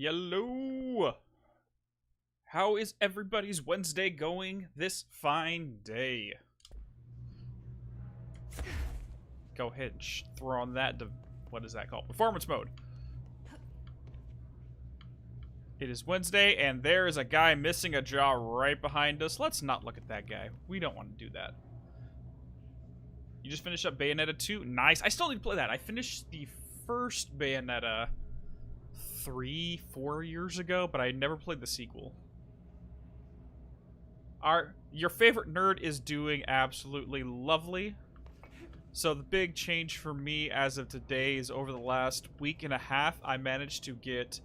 Hello! How is everybody's Wednesday going this fine day? Go ahead and throw on that, what is that called? Performance mode. It is Wednesday, and there is a guy missing a jaw right behind us. Let's not look at that guy. We don't want to do that. You just finished up Bayonetta 2? Nice. I still need to play that. I finished the first Bayonetta 3-4 years ago, but I never played the sequel. Your favorite nerd is doing absolutely lovely. So the big change for me as of today is over the last week and a half, I managed to get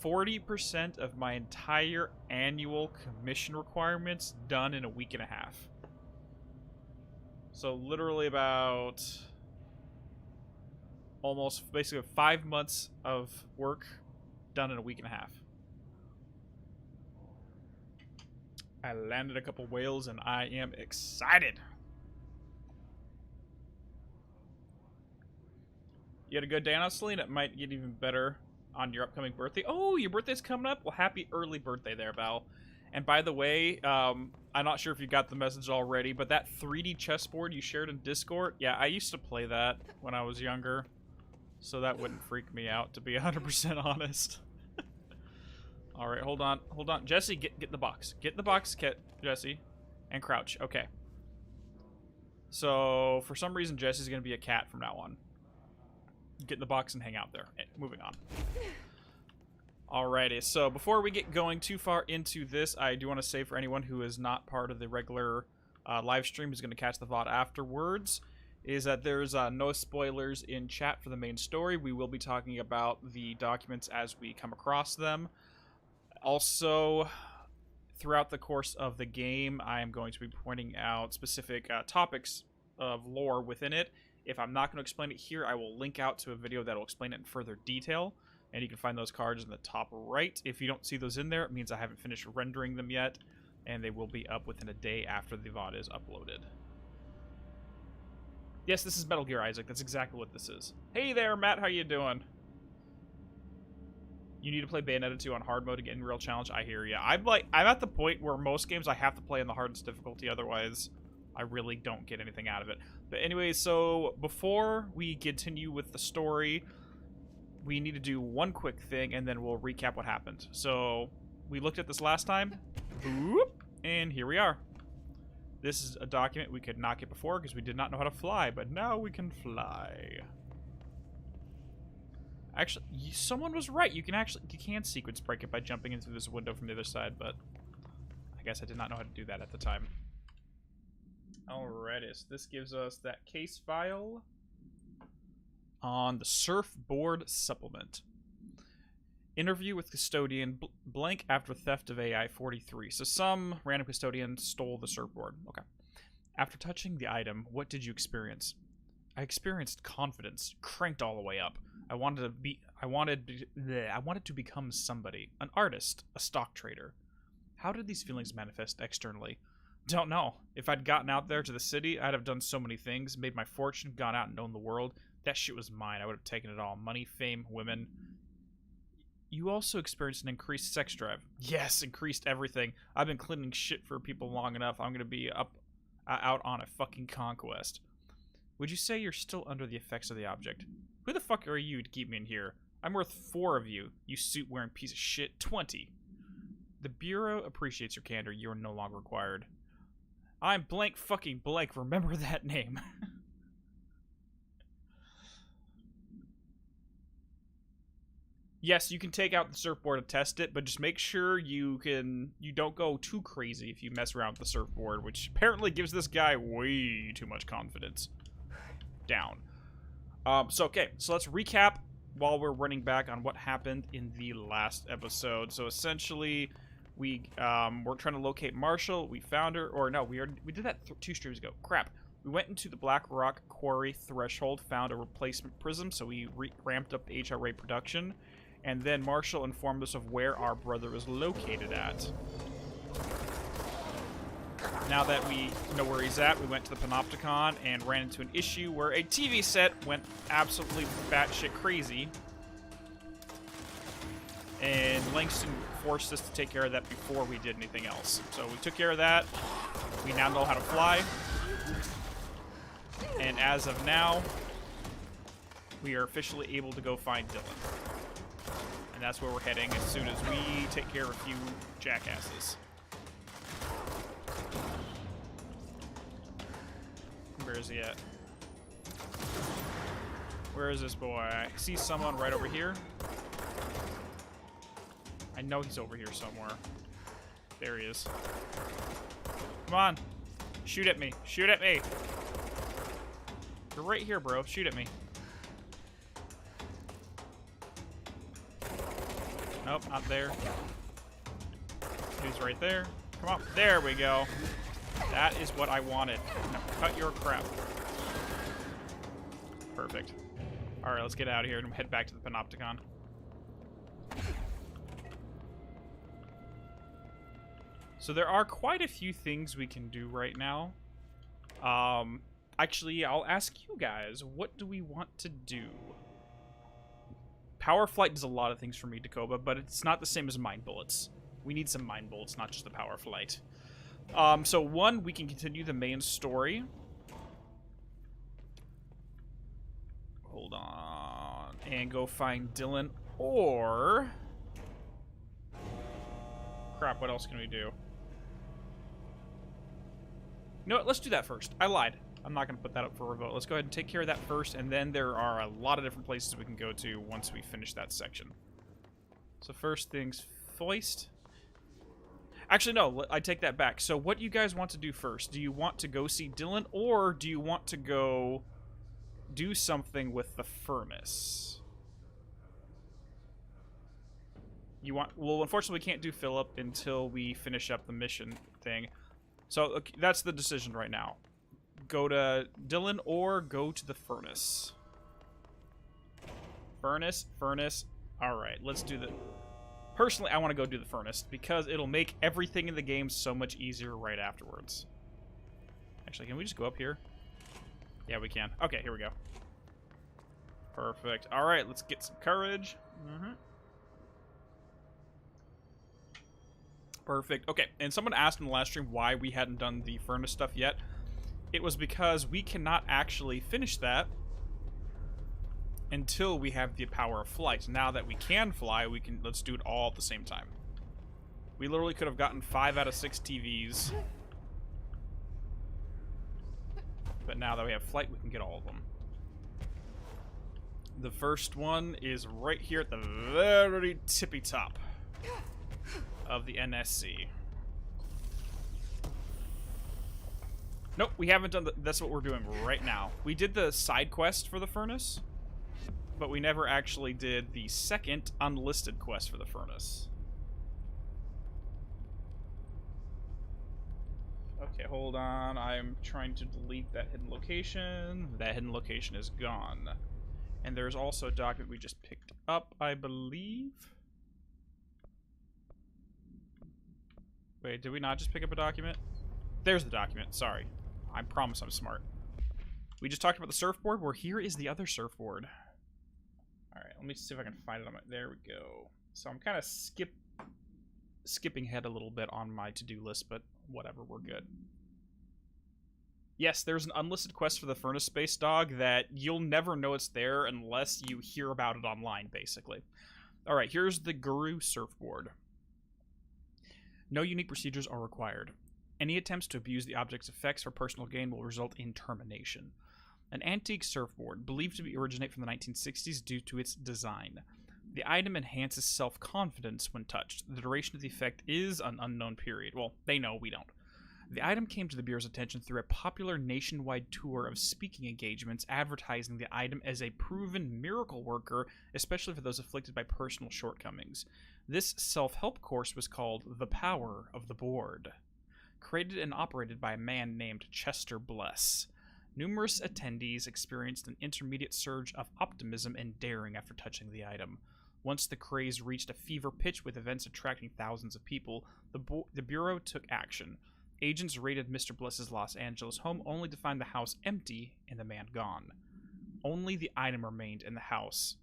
40% of my entire annual commission requirements done in a week and a half. So literally about almost basically 5 months of work done in a week and a half. I landed a couple whales and I am excited. You had a good day, honestly, and it might get even better on your upcoming birthday. Oh, your birthday's coming up? Well, happy early birthday there, Val. And by the way, I'm not sure if you got the message already, but that 3D chessboard you shared in Discord, yeah, I used to play that when I was younger. So that wouldn't freak me out, to be 100% honest. Alright, hold on. Hold on. Jesse, get in the box. Get in the box, Jesse. And crouch. Okay. So, for some reason, Jesse's going to be a cat from now on. Get in the box and hang out there. Moving on. Alrighty, so before we get going too far into this, I do want to say for anyone who is not part of the regular live stream, who's going to catch the VOD afterwards, is that there's no spoilers in chat for the main story. We will be talking about the documents as we come across them. Also, throughout the course of the game, I am going to be pointing out specific topics of lore within it. If I'm not going to explain it here, I will link out to a video that will explain it in further detail. And you can find those cards in the top right. If you don't see those in there, it means I haven't finished rendering them yet. And they will be up within a day after the VOD is uploaded. Yes, this is Metal Gear, Isaac. That's exactly what this is. Hey there, Matt. How you doing? You need to play Bayonetta 2 on hard mode to get in real challenge. I hear ya. I'm at the point where most games I have to play in the hardest difficulty, otherwise I really don't get anything out of it. But anyway, so before we continue with the story, we need to do one quick thing, and then we'll recap what happened. So we looked at this last time, and here we are. This is a document we could not get before because we did not know how to fly, but now we can fly. Actually, someone was right. You can sequence break it by jumping into this window from the other side, but I guess I did not know how to do that at the time. Alrighty, so this gives us that case file on the surfboard supplement. Interview with custodian blank after theft of AI-43. So some random custodian stole the surfboard. Okay. After touching the item, what did you experience? I experienced confidence, cranked all the way up. I wanted to become somebody, an artist, a stock trader. How did these feelings manifest externally? Don't know. If I'd gotten out there to the city, I'd have done so many things, made my fortune, gone out and known the world. That shit was mine. I would have taken it all. Money, fame, women. You also experienced an increased sex drive. Yes, increased everything. I've been cleaning shit for people long enough. I'm going to be out on a fucking conquest. Would you say you're still under the effects of the object? Who the fuck are you to keep me in here? I'm worth 4 of you, you suit-wearing piece of shit. 20. The Bureau appreciates your candor. You are no longer required. I'm blank fucking blank. Remember that name. Yes, you can take out the surfboard to test it, but just make sure you don't go too crazy if you mess around with the surfboard, which apparently gives this guy way too much confidence. Down. Okay, so let's recap while we're running back on what happened in the last episode. So essentially, we're trying to locate Marshall. We found her, or no, we did that 2 streams ago. Crap. We went into the Black Rock Quarry threshold, found a replacement prism, so we ramped up the HRA production. And then Marshall informed us of where our brother is located at. Now that we know where he's at, we went to the Panopticon and ran into an issue where a TV set went absolutely batshit crazy. And Langston forced us to take care of that before we did anything else. So we took care of that. We now know how to fly. And as of now, we are officially able to go find Dylan. And that's where we're heading as soon as we take care of a few jackasses. Where is he at? Where is this boy? I see someone right over here. I know he's over here somewhere. There he is. Come on. Shoot at me. Shoot at me. You're right here, bro. Shoot at me. Nope, not there. He's right there. Come on. There we go. That is what I wanted. Now cut your crap. Perfect. Alright, let's get out of here and head back to the Panopticon. So there are quite a few things we can do right now. Actually, I'll ask you guys, what do we want to do? Power Flight does a lot of things for me, Dakoba, but it's not the same as Mind Bullets. We need some Mind Bullets, not just the Power Flight. So one, we can continue the main story. Hold on. And go find Dylan, or... Crap, what else can we do? You know what, let's do that first. I lied. I'm not going to put that up for a vote. Let's go ahead and take care of that first, and then there are a lot of different places we can go to once we finish that section. So first things foist. Actually, no, I take that back. So what do you guys want to do first? Do you want to go see Dylan, or do you want to go do something with the furnace? You want... Well, unfortunately, we can't do Philip until we finish up the mission thing. So okay, that's the decision right now. Go to Dylan or go to the furnace. Furnace. Alright, let's do the... Personally, I want to go do the furnace because it'll make everything in the game so much easier right afterwards. Actually, can we just go up here? Yeah, we can. Okay, here we go. Perfect. Alright, let's get some courage. Perfect. Okay, and someone asked in the last stream why we hadn't done the furnace stuff yet. It was because we cannot actually finish that until we have the power of flight. Now that we can fly, we can... Let's do it all at the same time. We literally could have gotten 5 out of 6 TVs. But now that we have flight, we can get all of them. The first one is right here at the very tippy top of the NSC. Nope, we haven't done that's what we're doing right now. We did the side quest for the furnace, but we never actually did the second unlisted quest for the furnace. Okay, hold on. I'm trying to delete that hidden location. That hidden location is gone. And there's also a document we just picked up, I believe. Wait, did we not just pick up a document? There's the document, sorry. I promise I'm smart. We just talked about the surfboard. Well, here is the other surfboard. Alright, let me see if I can find it on my... There we go. So I'm kind of skipping ahead a little bit on my to-do list, but whatever, we're good. Yes, there's an unlisted quest for the Furnace Space Dog that you'll never know it's there unless you hear about it online, basically. Alright, here's the Guru surfboard. No unique procedures are required. Any attempts to abuse the object's effects for personal gain will result in termination. An antique surfboard, believed to originate from the 1960s due to its design. The item enhances self-confidence when touched. The duration of the effect is an unknown period. Well, they know, we don't. The item came to the Bureau's attention through a popular nationwide tour of speaking engagements advertising the item as a proven miracle worker, especially for those afflicted by personal shortcomings. This self-help course was called The Power of the Board, created and operated by a man named Chester Bless. Numerous attendees experienced an intermediate surge of optimism and daring after touching the item. Once the craze reached a fever pitch with events attracting thousands of people, the Bureau took action. Agents raided Mr. Bless's Los Angeles home only to find the house empty and the man gone. Only the item remained in the house.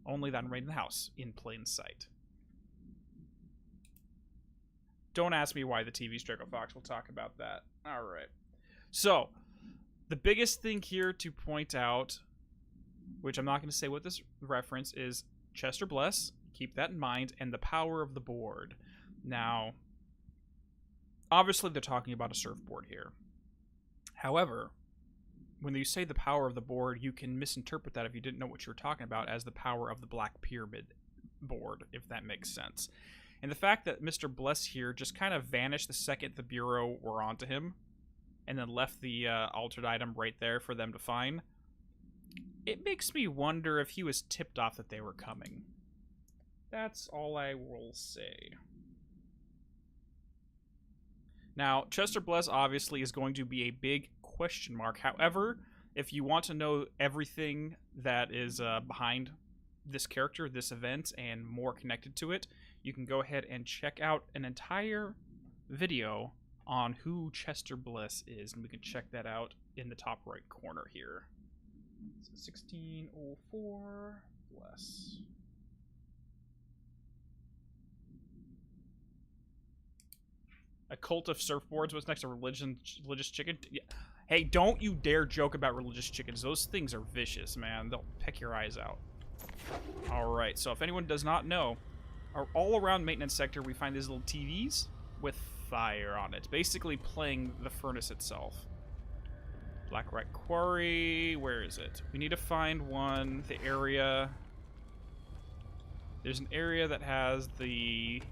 In plain sight. Don't ask me why the TV's Draco Fox. We'll talk about that. All right. So, the biggest thing here to point out, which I'm not going to say what this reference is, Chester Bless. Keep that in mind, and the power of the board. Now, obviously they're talking about a surfboard here. However, when you say the power of the board, you can misinterpret that if you didn't know what you were talking about as the power of the Black Pyramid board, if that makes sense. And the fact that Mr. Bless here just kind of vanished the second the Bureau were onto him, and then left the altered item right there for them to find, it makes me wonder if he was tipped off that they were coming. That's all I will say. Now, Chester Bless obviously is going to be a big question mark. However, if you want to know everything that is behind this character, this event, and more connected to it, you can go ahead and check out an entire video on who Chester Bless is, and we can check that out in the top right corner here. So 1604 Bless. A cult of surfboards. What's next? A religious chicken? Yeah. Hey, don't you dare joke about religious chickens. Those things are vicious, man. They'll peck your eyes out. Alright, so if anyone does not know, all around maintenance sector we find these little TVs with fire on it, basically playing the furnace itself. Black Rat Quarry, where is it? We need to find one, the area. There's an area that has the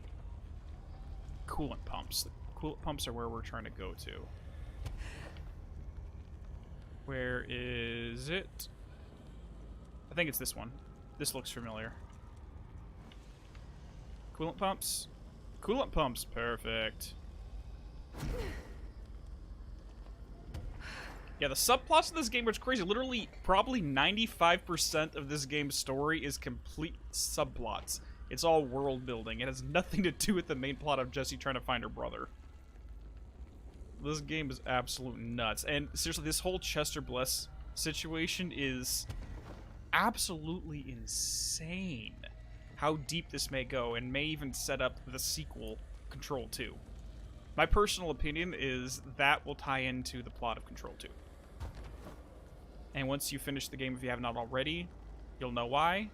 coolant pumps. The coolant pumps are where we're trying to go to. Where is it? I think it's this one. This looks familiar. Coolant pumps? Coolant pumps, perfect. Yeah, the subplots of this game are crazy. Literally, probably 95% of this game's story is complete subplots. It's all world building. It has nothing to do with the main plot of Jessie trying to find her brother. This game is absolute nuts. And seriously, this whole Chester Bless situation is absolutely insane. How deep this may go, and may even set up the sequel, Control 2. My personal opinion is that will tie into the plot of Control 2. And once you finish the game, if you have not already, you'll know why.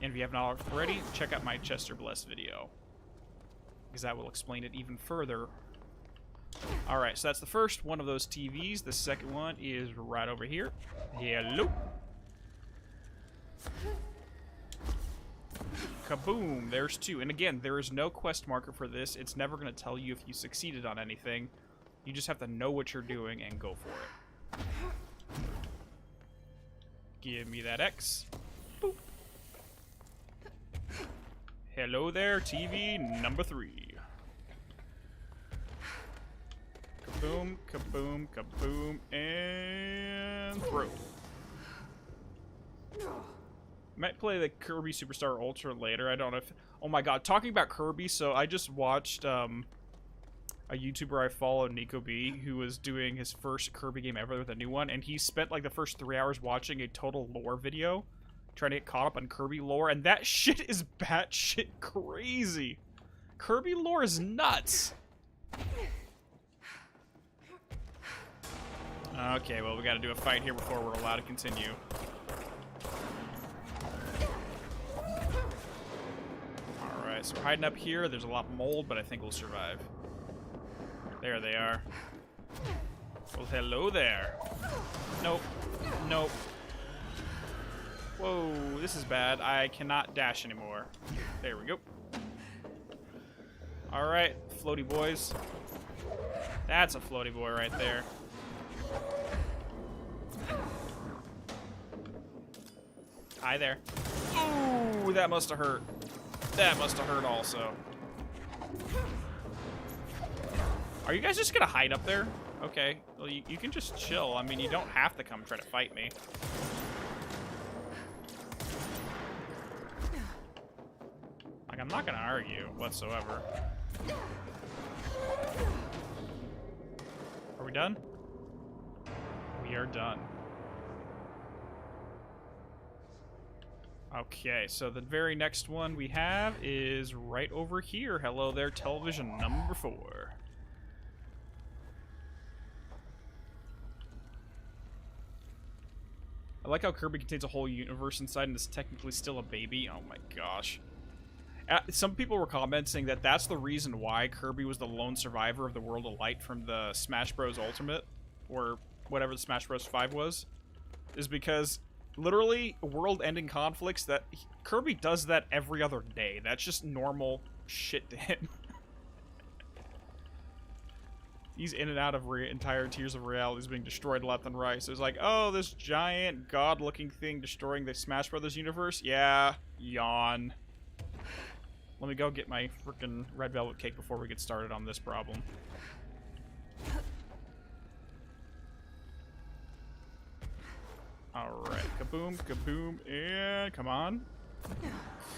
And if you have not already, check out my Chester Bless video, because that will explain it even further. Alright, so that's the first one of those TVs. The second one is right over here. Hello. Kaboom, there's two. And again, there is no quest marker for this. It's never going to tell you if you succeeded on anything. You just have to know what you're doing and go for it. Give me that X. Boop. Hello there, TV number 3. Kaboom, kaboom, kaboom, and throw. Might play the Kirby Superstar Ultra later. I don't know if... Oh my god, talking about Kirby, so I just watched a YouTuber I follow, Nico B, who was doing his first Kirby game ever with a new one, and he spent like the first 3 hours watching a total lore video, trying to get caught up on Kirby lore, and that shit is batshit crazy. Kirby lore is nuts. Okay, well, we gotta do a fight here before we're allowed to continue. Alright, so we're hiding up here. There's a lot of mold, but I think we'll survive. There they are. Well, hello there. Nope. Nope. Whoa, this is bad. I cannot dash anymore. There we go. Alright, floaty boys. That's a floaty boy right there. Hi there. Ooh, that must have hurt. That must have hurt also. Are you guys just gonna hide up there? Okay, well, you can just chill. I mean, you don't have to come try to fight me. Like, I'm not gonna argue whatsoever. Are we done? We are done. Okay, so the very next one we have is right over here. Hello there, television number 4. I like how Kirby contains a whole universe inside and is technically still a baby. Oh my gosh. Some people were commenting that that's the reason why Kirby was the lone survivor of the World of Light from the Smash Bros. Ultimate, or whatever the Smash Bros. 5 was, is because literally world-ending conflicts that Kirby does that every other day. That's just normal shit to him. He's in and out of entire tiers of realities being destroyed left and right. So it's like, oh, this giant god-looking thing destroying the Smash Brothers universe? Yeah, yawn. Let me go get my freaking red velvet cake before we get started on this problem. Alright, kaboom, kaboom, and come on.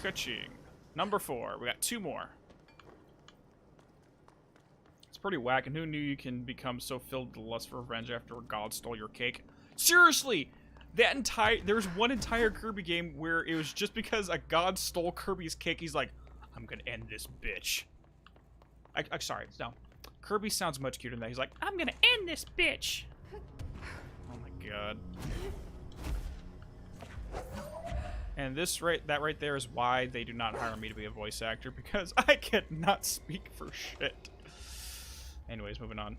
Ka-ching. Number 4. We got 2 more. It's pretty whack, and who knew you can become so filled with lust for revenge after a god stole your cake? Seriously! There's one entire Kirby game where it was just because a god stole Kirby's cake, he's like, I'm gonna end this bitch. Sorry, no. Kirby sounds much cuter than that. He's like, I'm gonna end this bitch. Oh my god. And that right there is why they do not hire me to be a voice actor, because I cannot speak for shit. Anyways, moving on.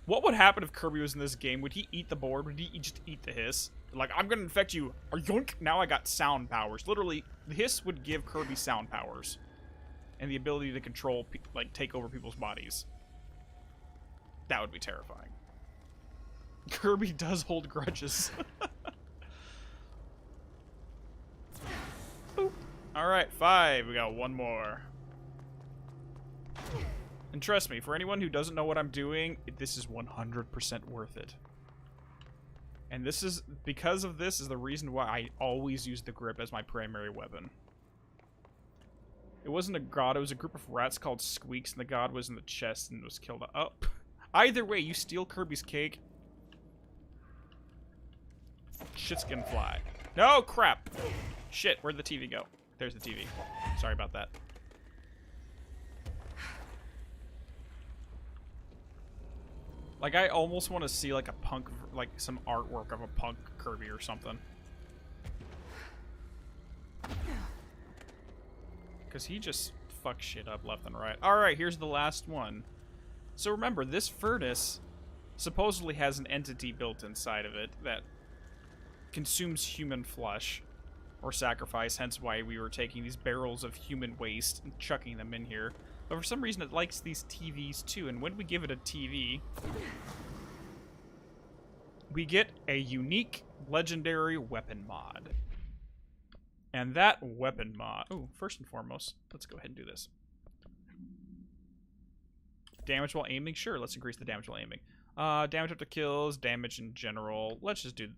What would happen if Kirby was in this game? Would he eat the board? Would he just eat the hiss? Like, I'm gonna infect you. Or yoink! Now I got sound powers. Literally, the hiss would give Kirby sound powers. And the ability to control, like, take over people's bodies. That would be terrifying. Kirby does hold grudges. Boop. Alright, 5. We got 1 more. And trust me, for anyone who doesn't know what I'm doing, this is 100% worth it. And this is, because of this, is the reason why I always use the grip as my primary weapon. It wasn't a god, it was a group of rats called Squeaks, and the god was in the chest and was killed up. Either way, you steal Kirby's cake. Shit's gonna fly. No, crap! Shit, where'd the TV go? There's the TV. Sorry about that. Like, I almost want to see, like, a punk, like, some artwork of a punk Kirby or something. Because he just fucks shit up left and right. Alright, here's the last one. So remember, this furnace supposedly has an entity built inside of it that consumes human flesh or sacrifice, hence why we were taking these barrels of human waste and chucking them in here. But for some reason it likes these TVs too, and when we give it a TV, we get a unique legendary weapon mod. And that weapon mod... Oh, first and foremost, let's go ahead and do this. Damage while aiming? Sure, let's increase the damage while aiming. Damage after kills, damage in general. Let's just do...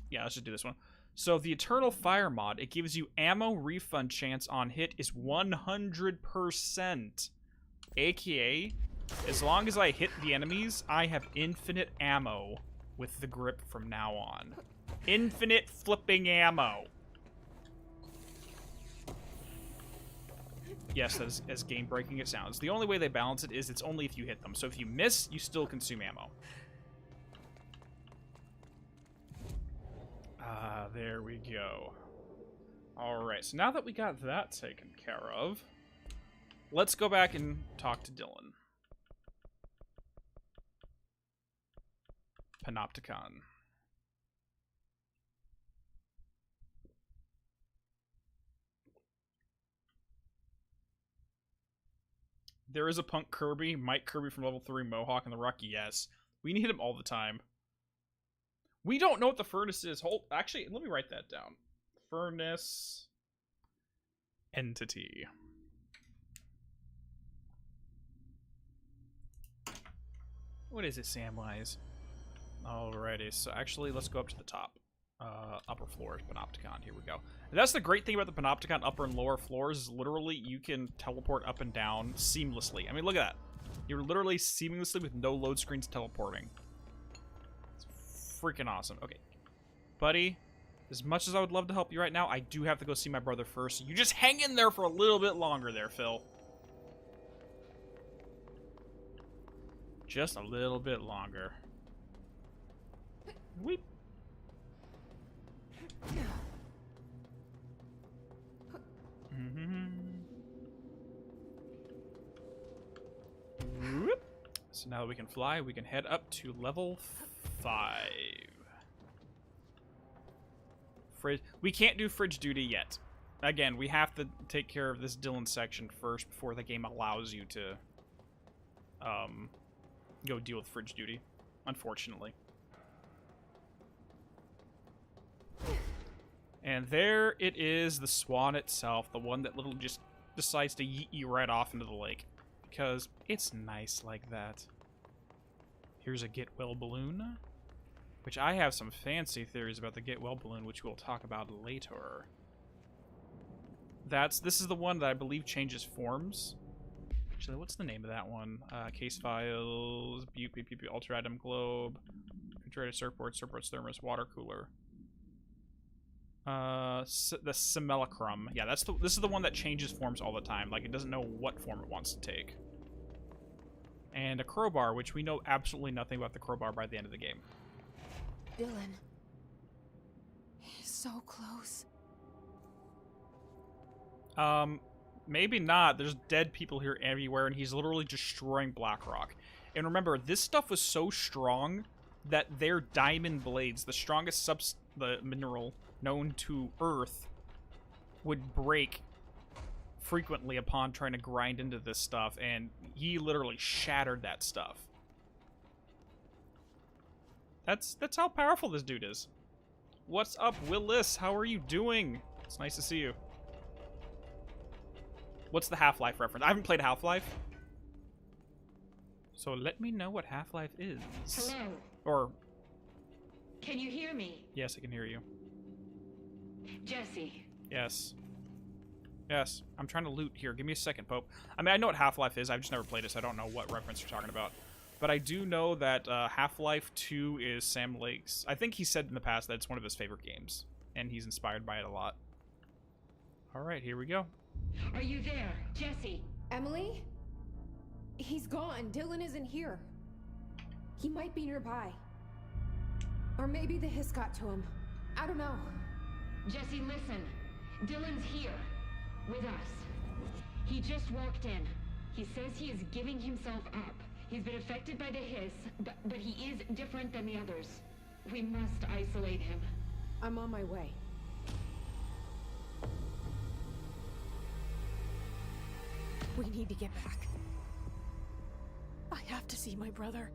Yeah, let's just do this one. So the Eternal Fire mod, it gives you ammo refund chance on hit is 100%. AKA, as long as I hit the enemies, I have infinite ammo with the grip from now on. Infinite flipping ammo. Yes, that is as game-breaking it sounds. The only way they balance it is it's only if you hit them. So if you miss, you still consume ammo. There we go. Alright, so now that we got that taken care of, let's go back and talk to Dylan. Panopticon. There is a punk Kirby, Mike Kirby from level 3, Mohawk and the Rock. Yes. We need him all the time. We don't know what the furnace is. Actually, let me write that down. Furnace entity. What is it, Samwise? Alrighty, so actually, let's go up to the top. Upper floors, Panopticon. Here we go. And that's the great thing about the Panopticon upper and lower floors is literally you can teleport up and down seamlessly. I mean, look at that. You're literally seamlessly with no load screens teleporting. freaking awesome. Okay. Buddy, as much as I would love to help you right now, I do have to go see my brother first. You just hang in there for a little bit longer there, Phil. Just a little bit longer. Weep. Whoop. So now that we can fly, we can head up to level 5. We can't do fridge duty yet. Again, we have to take care of this Dylan section first before the game allows you to go deal with fridge duty, unfortunately. And there it is, the swan itself, the one that literally just decides to yeet you right off into the lake. Because it's nice like that. Here's a get well balloon, which I have some fancy theories about the get well balloon, which we'll talk about later. This is the one that I believe changes forms. Actually, what's the name of that one? Case files, ultra item globe, refrigerator, surfboard thermos, water cooler. The simulacrum. Yeah, this is the one that changes forms all the time. Like, it doesn't know what form it wants to take. And a crowbar, which we know absolutely nothing about the crowbar by the end of the game. Dylan. He's so close. Maybe not. There's dead people here everywhere, and he's literally destroying Blackrock. And remember, this stuff was so strong that their diamond blades, the strongest the mineral known to Earth, would break frequently upon trying to grind into this stuff, and he literally shattered that stuff. That's how powerful this dude is. What's up, Willis? How are you doing? It's nice to see you. What's the Half-Life reference? I haven't played Half-Life. So let me know what Half-Life is. Hello? Or... Can you hear me? Yes, I can hear you. Jesse. Yes. Yes. I'm trying to loot here. Give me a second, Pope. I mean, I know what Half-Life is. I've just never played it, so I don't know what reference you're talking about. But I do know that Half-Life 2 is Sam Lake's... I think he said in the past that it's one of his favorite games. And he's inspired by it a lot. Alright, here we go. Are you there, Jesse? Emily? He's gone. Dylan isn't here. He might be nearby. Or maybe the hiss got to him. I don't know. Jesse, listen. Dylan's here. With us. He just walked in. He says he is giving himself up. He's been affected by the hiss, but he is different than the others. We must isolate him. I'm on my way. We need to get back. I have to see my brother.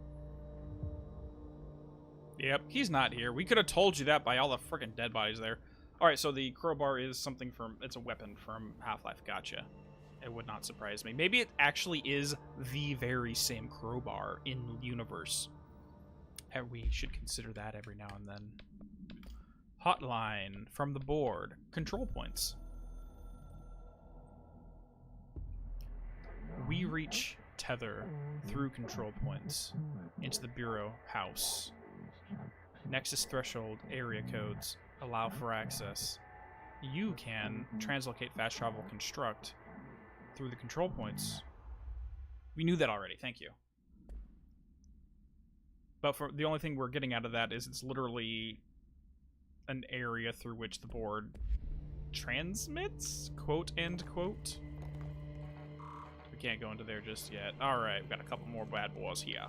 Yep, he's not here. We could have told you that by all the freaking dead bodies there. Alright, so the crowbar is something from... It's a weapon from Half-Life. Gotcha. It would not surprise me. Maybe it actually is the very same crowbar in the universe. And we should consider that every now and then. Hotline from the board. Control points. We reach tether through control points into the bureau house. Nexus threshold area codes allow for access. You can translocate fast travel construct through the control points. We knew that already, thank you. But for the only thing we're getting out of that is it's literally an area through which the board transmits, quote end quote. We can't go into there just yet. Alright, we've got a couple more bad boys here.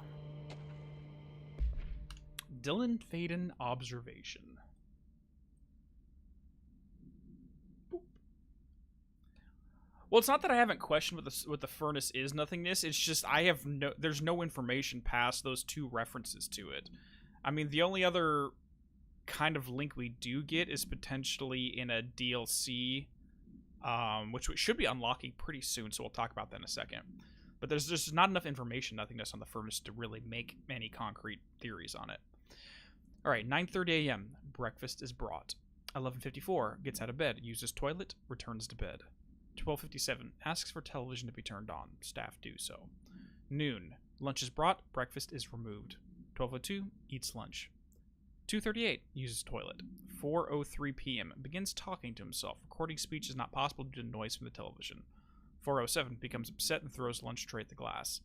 Dylan Faden observation. Boop. Well, it's not that I haven't questioned what the furnace is nothingness. It's just there's no information past those two references to it. I mean, the only other kind of link we do get is potentially in a DLC, which we should be unlocking pretty soon, so we'll talk about that in a second. But there's just not enough nothingness on the furnace to really make any concrete theories on it. Alright, 9:30 a.m. Breakfast is brought. 11:54, gets out of bed, uses toilet, returns to bed. 12:57, asks for television to be turned on. Staff do so. Noon, lunch is brought, breakfast is removed. 12:02, eats lunch. 2:38, uses toilet. 4:03 p.m., begins talking to himself. Recording speech is not possible due to noise from the television. 4:07, becomes upset and throws lunch tray at the glass.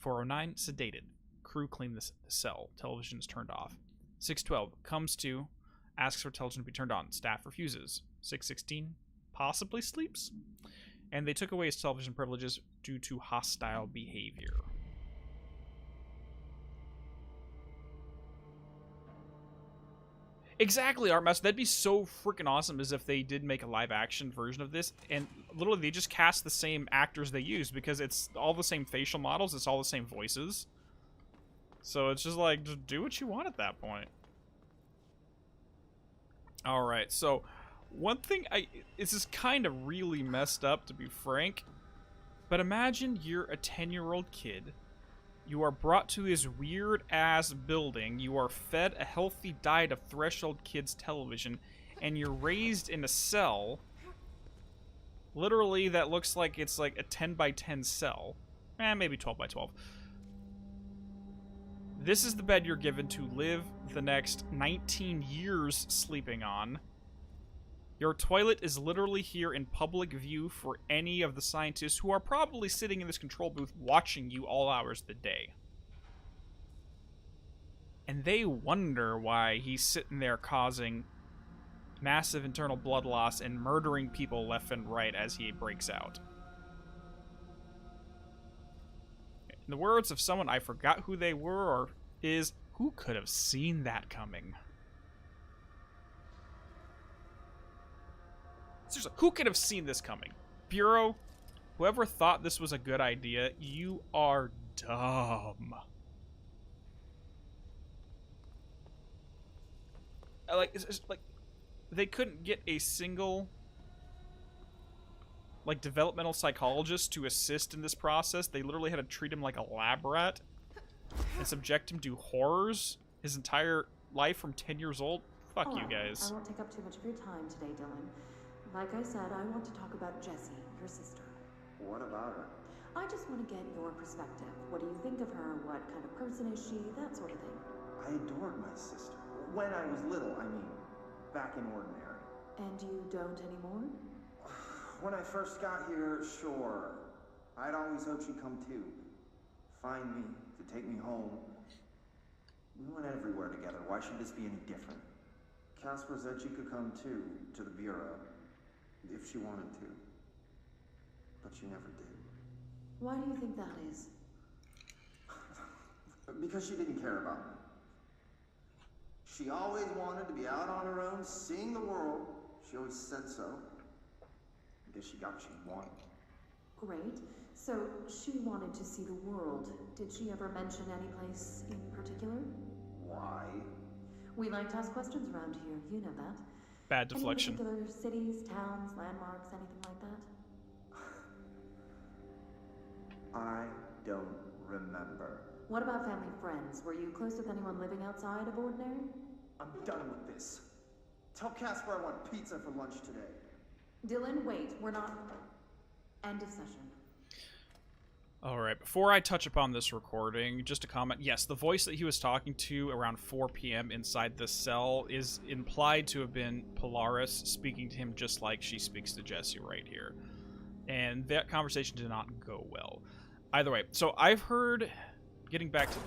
4:09, sedated. Crew clean the cell. Television is turned off. 6:12, comes to, asks for television to be turned on. Staff refuses. 6:16, possibly sleeps. And they took away his television privileges due to hostile behavior. Exactly, Art Master. That'd be so freaking awesome as if they did make a live-action version of this, and literally they just cast the same actors they use, because it's all the same facial models, it's all the same voices. So it's just like, just do what you want at that point. Alright, so one thing this is kind of really messed up, to be frank, but imagine you're a 10-year-old kid. You are brought to this weird-ass building, you are fed a healthy diet of threshold kids television, and you're raised in a cell, literally that looks like it's like a 10 by 10 cell. Maybe 12 by 12. This is the bed you're given to live the next 19 years sleeping on. Your toilet is literally here in public view for any of the scientists who are probably sitting in this control booth watching you all hours of the day. And they wonder why he's sitting there causing massive internal blood loss and murdering people left and right as he breaks out. In the words of someone, I forgot who they were, or is, who could have seen that coming? Seriously, who could have seen this coming? Bureau, whoever thought this was a good idea, you are dumb. It's like, they couldn't get a single, like, developmental psychologist to assist in this process. They literally had to treat him like a lab rat and subject him to horrors his entire life from 10 years old. Fuck you guys. I won't take up too much of your time today, Dylan. Like I said, I want to talk about Jessie, your sister. What about her? I just want to get your perspective. What do you think of her? What kind of person is she? That sort of thing. I adored my sister. When I was little, I mean. Back in Ordinary. And you don't anymore? When I first got here, sure. I'd always hoped she'd come too. Find me, to take me home. We went everywhere together. Why should this be any different? Casper said she could come too, to the Bureau. If she wanted to. But she never did. Why do you think that is? Because she didn't care about me. She always wanted to be out on her own, seeing the world. She always said so. I guess she got what she wanted. Great. So, she wanted to see the world. Did she ever mention any place in particular? Why? We like to ask questions around here, you know that. Bad deflection. Any particular cities, towns, landmarks, anything like that? I don't remember. What about family friends? Were you close with anyone living outside of Ordinary? I'm done with this. Tell Casper I want pizza for lunch today. Dylan, wait. We're not... End of session. Alright, before I touch upon this recording, just a comment. Yes, the voice that he was talking to around 4 p.m. inside the cell is implied to have been Polaris speaking to him just like she speaks to Jessie right here. And that conversation did not go well. Either way, so I've heard, getting back to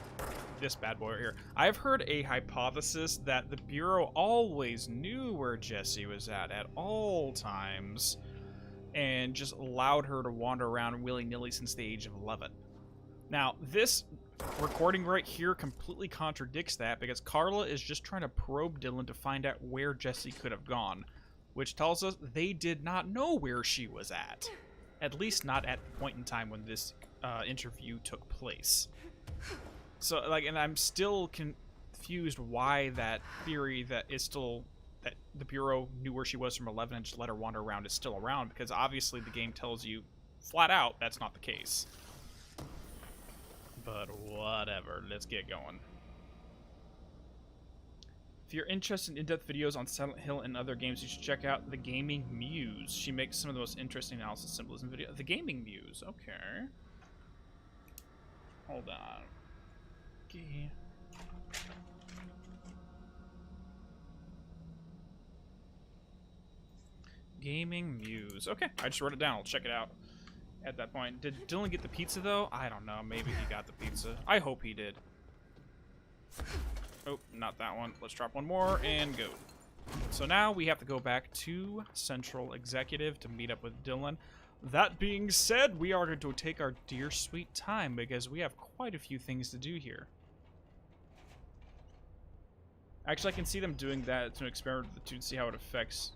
this bad boy right here, I've heard a hypothesis that the Bureau always knew where Jessie was at all times, and just allowed her to wander around willy-nilly since the age of 11. Now, this recording right here completely contradicts that, because Carla is just trying to probe Dylan to find out where Jessie could have gone, which tells us they did not know where she was at least not at the point in time when this interview took place. So, like, and I'm still confused why that theory that is still... that the Bureau knew where she was from 11 and just let her wander around is still around, because obviously the game tells you flat out that's not the case. But whatever, let's get going. If you're interested in in-depth videos on Silent Hill and other games, you should check out The Gaming Muse. She makes some of the most interesting analysis symbolism videos. The Gaming Muse, okay. Hold on. Okay. Gaming Muse. Okay, I just wrote it down. I'll check it out at that point. Did Dylan get the pizza, though? I don't know. Maybe he got the pizza. I hope he did. Oh, not that one. Let's drop one more and go. So now we have to go back to Central Executive to meet up with Dylan. That being said, we are going to take our dear sweet time because we have quite a few things to do here. Actually, I can see them doing that to experiment with the two to see how it affects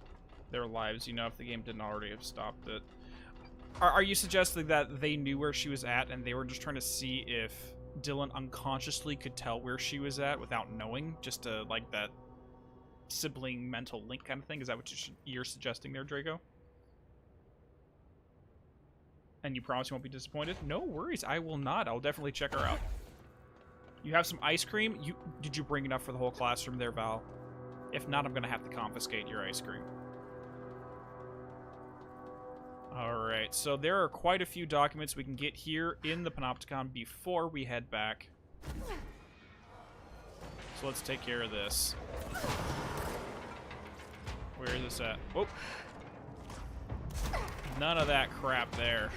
their lives, you know, if the game didn't already have stopped it. Are you suggesting that they knew where she was at and they were just trying to see if Dylan unconsciously could tell where she was at without knowing? Just to, like, that sibling mental link kind of thing? Is that what you're suggesting there, Draco? And you promise you won't be disappointed? No worries, I will not. I'll definitely check her out. You have some ice cream? Did you bring enough for the whole classroom there, Val? If not, I'm gonna have to confiscate your ice cream. Alright, so there are quite a few documents we can get here in the Panopticon before we head back. So let's take care of this. Where is this at? Oh! None of that crap there.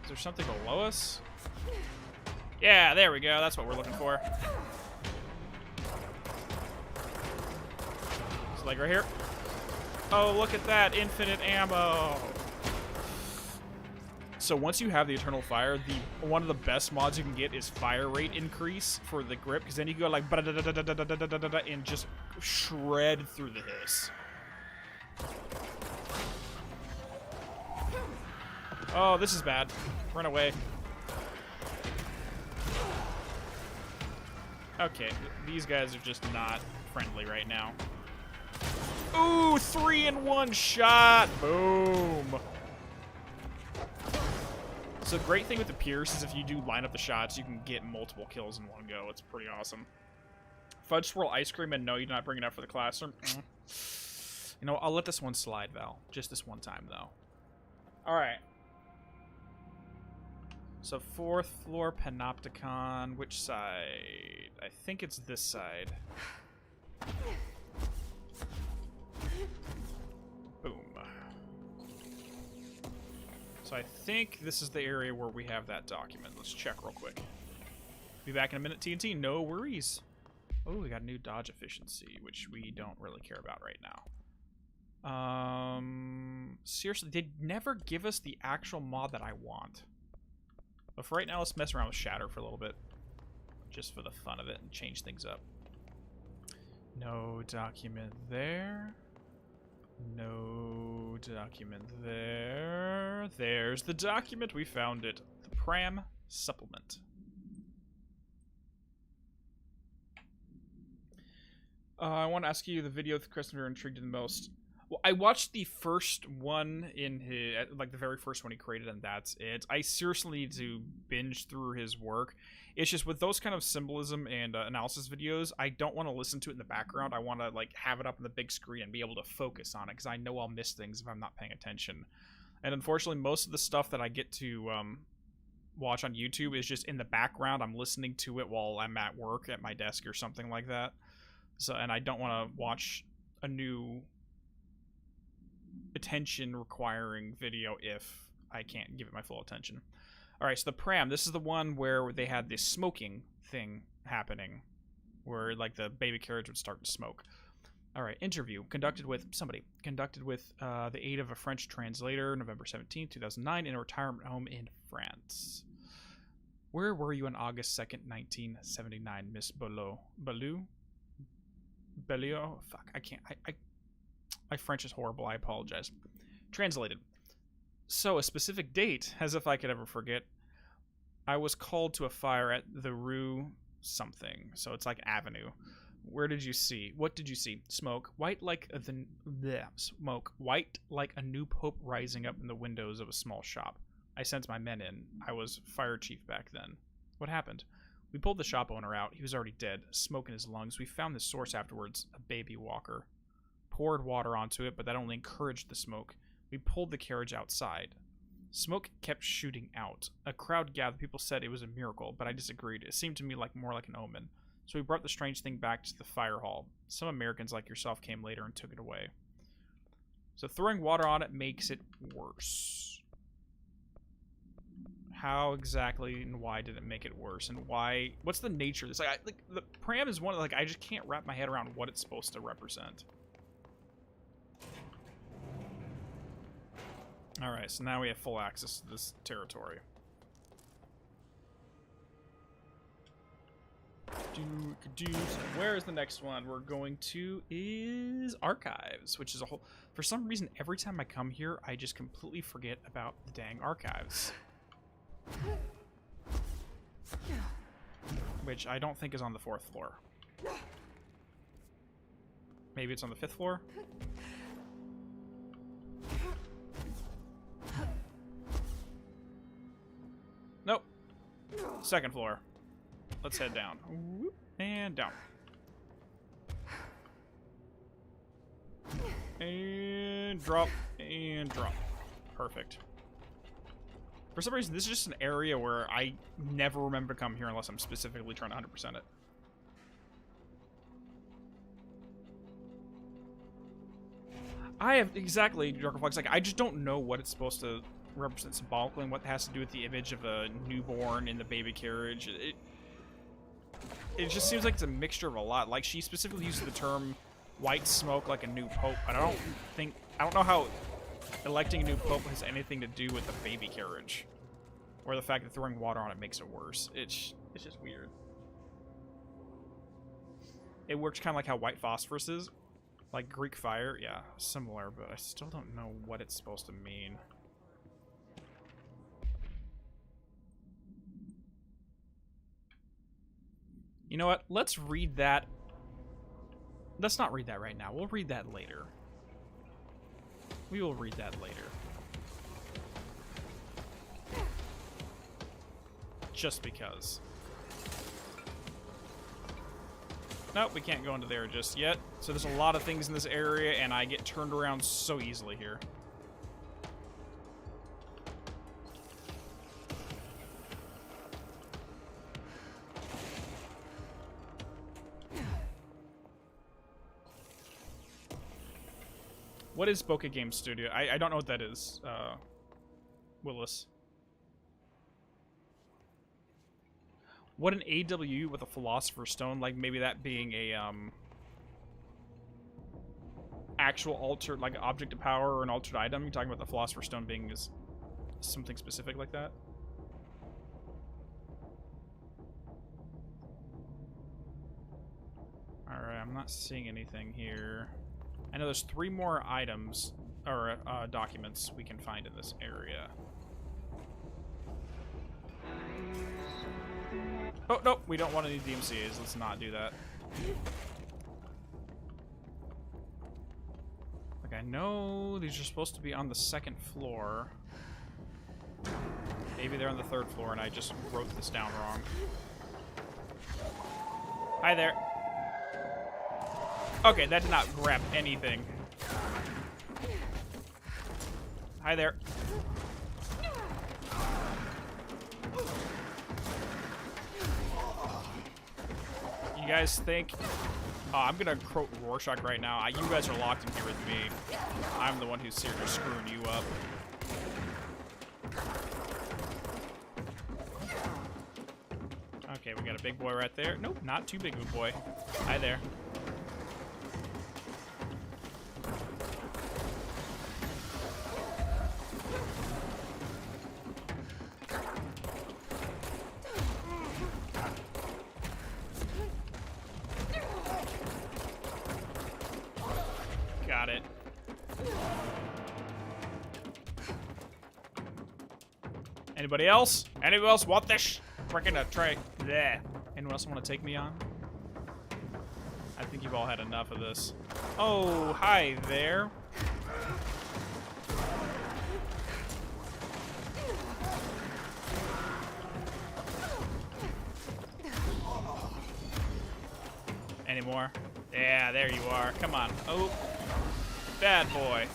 Is there something below us? Yeah, there we go. That's what we're looking for. It's like right here. Oh, look at that. Infinite ammo. So once you have the Eternal Fire, one of the best mods you can get is fire rate increase for the grip, because then you can go like and just shred through the hiss. Oh, this is bad. Run away. Okay, these guys are just not friendly right now. Ooh, 3 in 1 shot. Boom. So the great thing with the Pierce is if you do line up the shots, you can get multiple kills in one go. It's pretty awesome. Fudge Swirl Ice Cream, and no, you're not bringing it up for the classroom. You know, I'll let this one slide, Val. Just this one time, though. Alright. So 4th floor Panopticon. Which side? I think it's this side. Boom. So I think this is the area where we have that document. Let's check real quick. Be back in a minute, TNT. No worries. Oh, we got a new dodge efficiency, which we don't really care about right now. Seriously, they never give us the actual mod that I want. But for right now, let's mess around with Shatter for a little bit. Just for the fun of it and change things up. No document there. No document there. There's the document. We found it. The Pram Supplement. I want to ask you the video with Christopher intrigued the most. Well, I watched the first one in his, like the very first one he created, and that's it. I seriously need to binge through his work. It's just with those kind of symbolism and analysis videos, I don't want to listen to it in the background. I want to like have it up on the big screen and be able to focus on it, because I know I'll miss things if I'm not paying attention. And unfortunately, most of the stuff that I get to watch on YouTube is just in the background. I'm listening to it while I'm at work at my desk or something like that. So, and I don't want to watch a new attention requiring video if I can't give it my full attention. Alright, so the Pram, this is the one where they had this smoking thing happening, where like the baby carriage would start to smoke. Alright, interview conducted with the aid of a French translator, November 17th, 2009, in a retirement home in France. Where were you on August 2nd, 1979, Miss Belleau? Fuck, I can't. My French is horrible. I apologize. Translated. So, a specific date, as if I could ever forget. I was called to a fire at the Rue something. So it's like Avenue. Where did you see? What did you see? Smoke. White like smoke. White like a new pope rising up in the windows of a small shop. I sent my men in. I was fire chief back then. What happened? We pulled the shop owner out. He was already dead. Smoke in his lungs. We found the source afterwards. A baby walker. Poured water onto it, but that only encouraged the smoke. We pulled the carriage outside. Smoke kept shooting out. A crowd gathered. People said it was a miracle, but I disagreed. It seemed to me like more like an omen. So we brought the strange thing back to the fire hall. Some Americans like yourself came later and took it away. So throwing water on it makes it worse. How exactly and why did it make it worse? And why? What's the nature of this? Like the pram is one of, like, I just can't wrap my head around what it's supposed to represent. Alright, so now we have full access to this territory. So where is the next one we're going to is Archives, which is a whole... For some reason, every time I come here, I just completely forget about the dang Archives. Which I don't think is on the 4th floor. Maybe it's on the 5th floor? Nope. 2nd floor. Let's head down. And down. And drop. And drop. Perfect. For some reason, this is just an area where I never remember to come here unless I'm specifically trying to 100% it. I have exactly, Darkerflex. Like, I just don't know what it's supposed to represent symbolically and what has to do with the image of a newborn in the baby carriage. It just seems like it's a mixture of a lot. Like, she specifically uses the term white smoke like a new pope, but I don't know how electing a new pope has anything to do with the baby carriage. Or the fact that throwing water on it makes it worse. It's just weird. It works kind of like how white phosphorus is. Like Greek fire, yeah, similar, but I still don't know what it's supposed to mean. You know what? Let's read that. Let's not read that right now. We'll read that later. We will read that later. Just because. Nope, we can't go into there just yet. So there's a lot of things in this area, and I get turned around so easily here. What is Bokeh Game Studio? I don't know what that is, Willis. What an AW with a Philosopher's Stone, like maybe that being a, actual altered, like an object of power or an altered item. You're talking about the Philosopher's Stone being is something specific like that? Alright, I'm not seeing anything here. I know there's 3 more items, or documents we can find in this area. Oh, no, we don't want any DMCAs. Let's not do that. Like, I know these are supposed to be on the 2nd floor. Maybe they're on the 3rd floor, and I just wrote this down wrong. Hi there. Okay, that did not grab anything. Hi there. You guys think... Oh, I'm gonna quote Rorschach right now. You guys are locked in here with me. I'm the one who's seriously screwing you up. Okay, we got a big boy right there. Nope, not too big of a boy. Hi there. Got it. Anybody else? Anybody else want this? Freaking try. There. Anyone else want to take me on? I think you've all had enough of this. Oh, hi there. Any more? Yeah, there you are. Come on. Oh. Bad boy.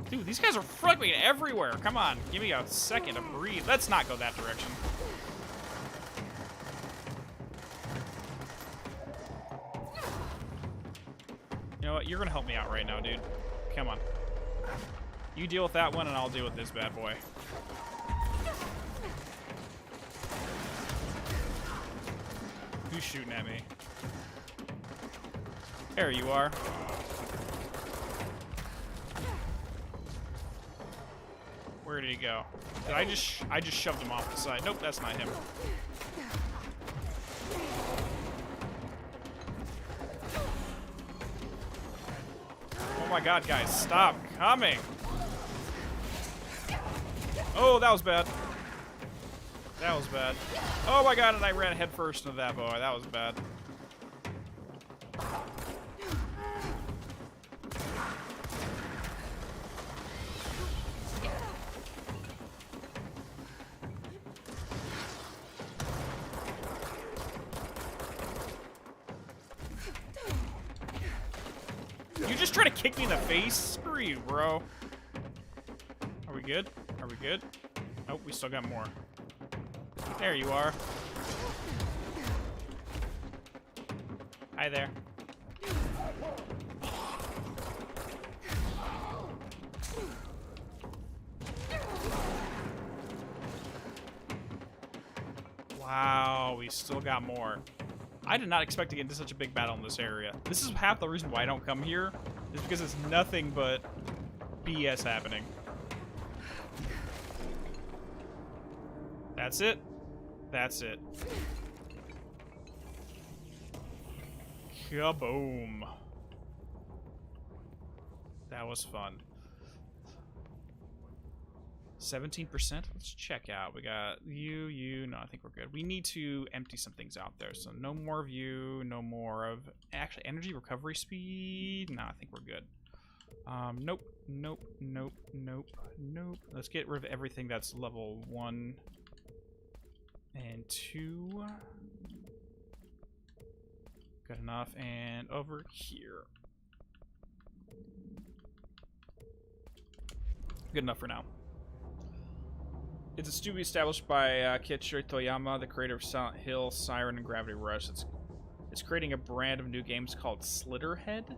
Dude, these guys are freaking everywhere. Come on, give me a second to breathe. Let's not go that direction. what? You're gonna help me out right now, dude. Come on. You deal with that one, and I'll deal with this bad boy. Who's shooting at me? There you are. Where did he go? Did I just shoved him off the side. Nope, that's not him. Oh my god, guys, stop coming! Oh, that was bad. That was bad. Oh my god, and I ran headfirst into that boy. That was bad. You just try to kick me in the face? Screw you, bro. Are we good? Are we good? Nope, we still got more. There you are. Hi there. Wow, we still got more. I did not expect to get into such a big battle in this area. This is half the reason why I don't come here, is because it's nothing but BS happening. That's it. That's it. Kaboom. That was fun. 17%? Let's check out. We got you. No, I think we're good. We need to empty some things out there. So no more of you, no more of... Actually, energy recovery speed? No, I think we're good. Nope. Let's get rid of everything that's level 1 and 2. Good enough. And over here. Good enough for now. It's a studio established by Kiichiro Toyama, the creator of Silent Hill, Siren, and Gravity Rush. It's creating a brand of new games called Slitterhead.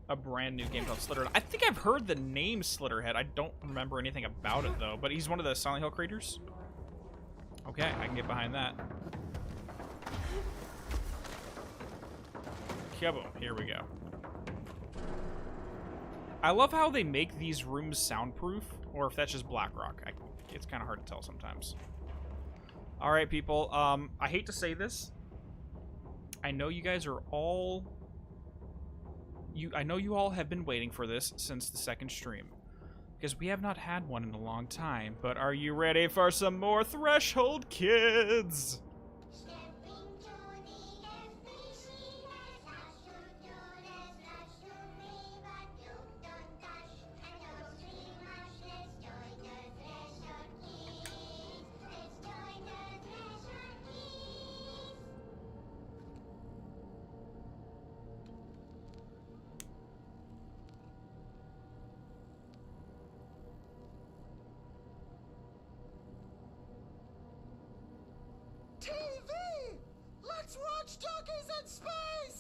A brand new game called Slitterhead. I think I've heard the name Slitterhead. I don't remember anything about it, though. But he's one of the Silent Hill creators? Okay, I can get behind that. Kaboom. Here we go. I love how they make these rooms soundproof, or if that's just Blackrock. It's kind of hard to tell sometimes. All right, people. I hate to say this. I know you guys are all... I know you all have been waiting for this since the second stream, because we have not had one in a long time. But are you ready for some more Threshold Kids?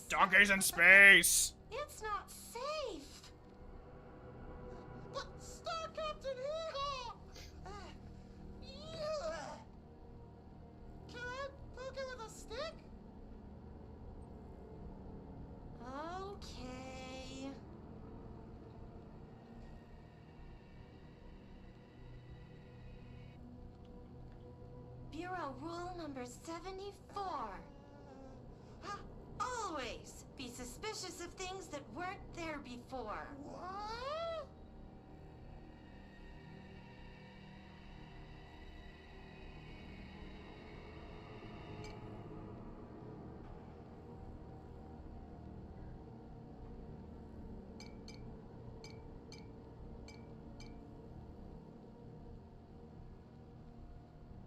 Donkeys in space! It's not safe! But Star Captain Hero! Can I poke it with a stick? Okay. Bureau rule number 74. Always be suspicious of things that weren't there before. What?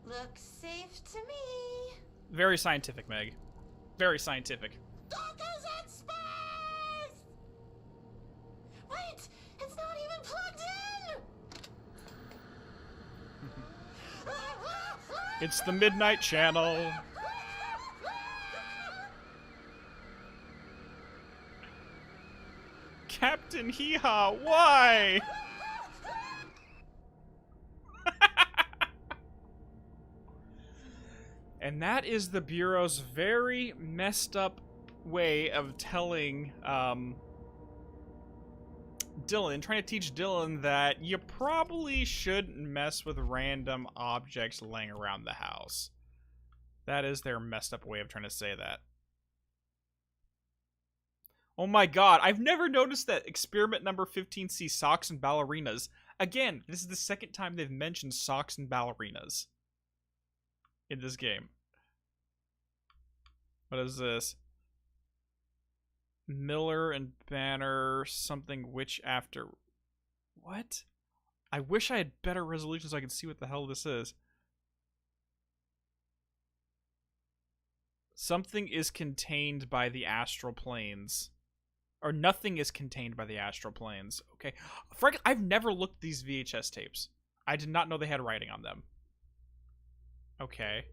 Looks safe to me. Very scientific, Meg. Very scientific. Donkeys in space! Wait! It's not even plugged in! It's the Midnight Channel. Captain Hee-Haw, why? And that is the Bureau's very messed up way of telling Dylan, trying to teach Dylan that you probably shouldn't mess with random objects laying around the house. That is their messed up way of trying to say that. Oh my god, I've never noticed that experiment number 15 sees socks and ballerinas. Again, this is the second time they've mentioned socks and ballerinas in this game. What is this? Miller and Banner, something which after... What? I wish I had better resolution so I could see what the hell this is. Something is contained by the astral planes. Or nothing is contained by the astral planes. Okay. Frankly, I've never looked at these VHS tapes. I did not know they had writing on them. Okay.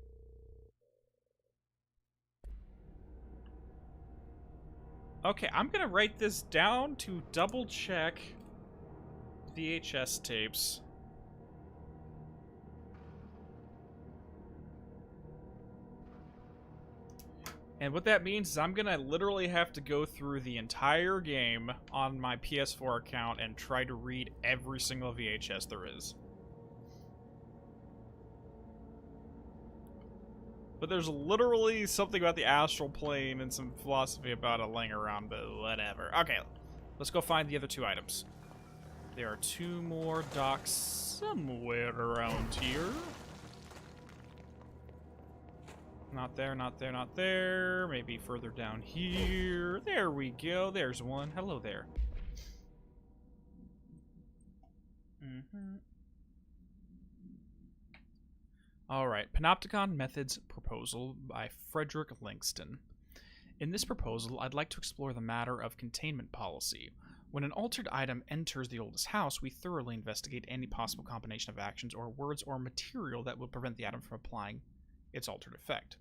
Okay, I'm gonna write this down to double check VHS tapes. And what that means is I'm gonna literally have to go through the entire game on my PS4 account and try to read every single VHS there is. But there's literally something about the astral plane and some philosophy about it laying around, but whatever. Okay, let's go find the other two items. There are two more docks somewhere around here. Not there, not there, not there. Maybe further down here. There we go. There's one. Hello there. Alright, Panopticon Methods Proposal by Frederick Langston. In this proposal, I'd like to explore the matter of containment policy. When an altered item enters the oldest house, we thoroughly investigate any possible combination of actions or words or material that will prevent the item from applying its altered effect.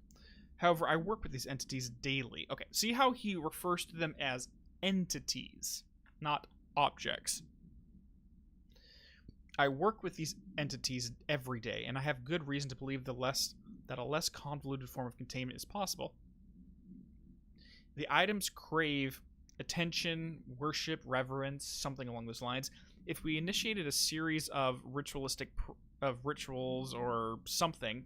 However, I work with these entities daily. Okay, see how he refers to them as entities, not objects. I work with these entities every day, and I have good reason to believe that a less convoluted form of containment is possible. The items crave attention, worship, reverence, something along those lines. If we initiated a series of rituals or something,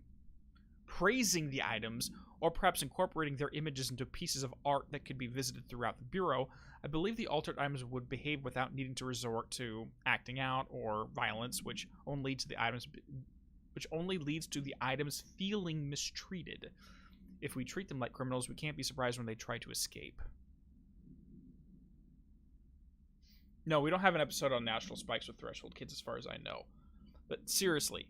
praising the items, or perhaps incorporating their images into pieces of art that could be visited throughout the Bureau, I believe the altered items would behave without needing to resort to acting out or violence, which only leads to the items feeling mistreated. If we treat them like criminals, we can't be surprised when they try to escape. No, we don't have an episode on natural spikes with Threshold Kids as far as I know. But seriously,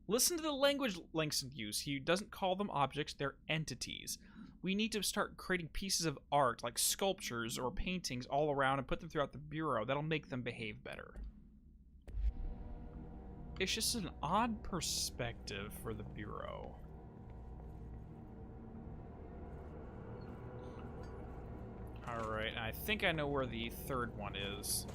listen to the language Langston used. He doesn't call them objects, they're entities. We need to start creating pieces of art, like sculptures or paintings, all around and put them throughout the Bureau. That'll make them behave better. It's just an odd perspective for the Bureau. Alright, I think I know where the third one is.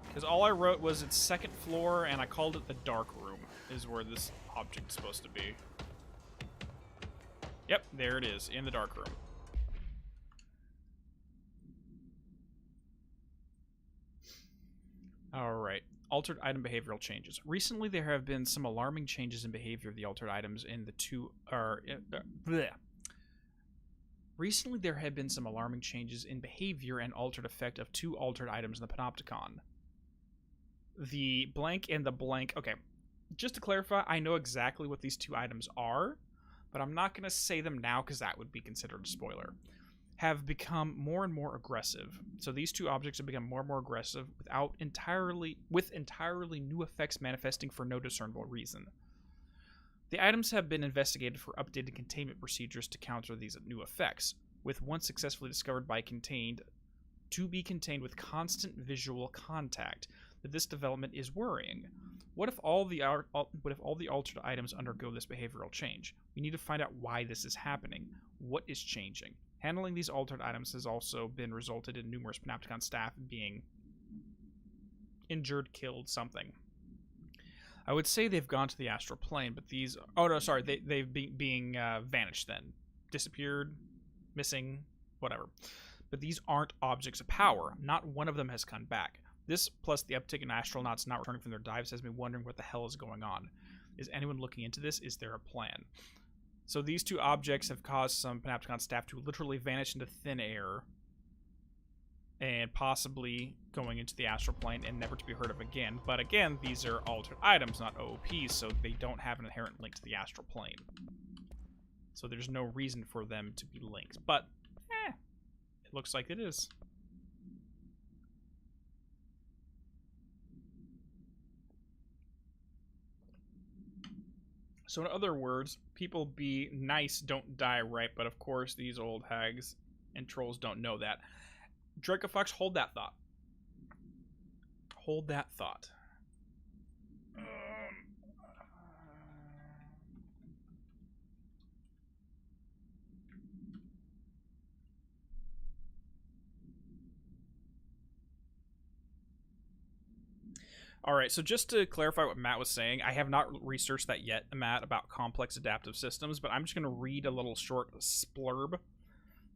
Because all I wrote was its second floor, and I called it the dark room, is where this object is supposed to be. Yep, there it is, in the dark room. Alright, altered item behavioral changes. Recently, there have been some alarming changes in behavior of the altered items in the two... Recently, there have been some alarming changes in behavior and altered effect of two altered items in the Panopticon. The blank and the blank... Okay, just to clarify, I know exactly what these two items are, but I'm not going to say them now because that would be considered a spoiler. Have become more and more aggressive. So these two objects have become more and more aggressive with entirely new effects manifesting for no discernible reason. The items have been investigated for updated containment procedures to counter these new effects, with one successfully discovered to be contained with constant visual contact. but this development is worrying. What if all the altered items undergo this behavioral change? We need to find out why this is happening. What is changing? Handling these altered items has also been resulted in numerous Panopticon staff being injured, killed, something. I would say they've gone to the astral plane, but these... Oh, no, sorry. They've being vanished then. Disappeared, missing, whatever. But these aren't objects of power. Not one of them has come back. This, plus the uptick in astronauts not returning from their dives, has me wondering what the hell is going on. Is anyone looking into this? Is there a plan? So these two objects have caused some Panopticon staff to literally vanish into thin air, and possibly going into the astral plane and never to be heard of again. But again, these are altered items, not OOPs, so they don't have an inherent link to the astral plane. So there's no reason for them to be linked. But, it looks like it is. So in other words, people be nice, don't die right, but of course these old hags and trolls don't know that. Dracofox, hold that thought. Hold that thought. Alright, so just to clarify what Matt was saying, I have not researched that yet, Matt, about complex adaptive systems, but I'm just going to read a little short splurb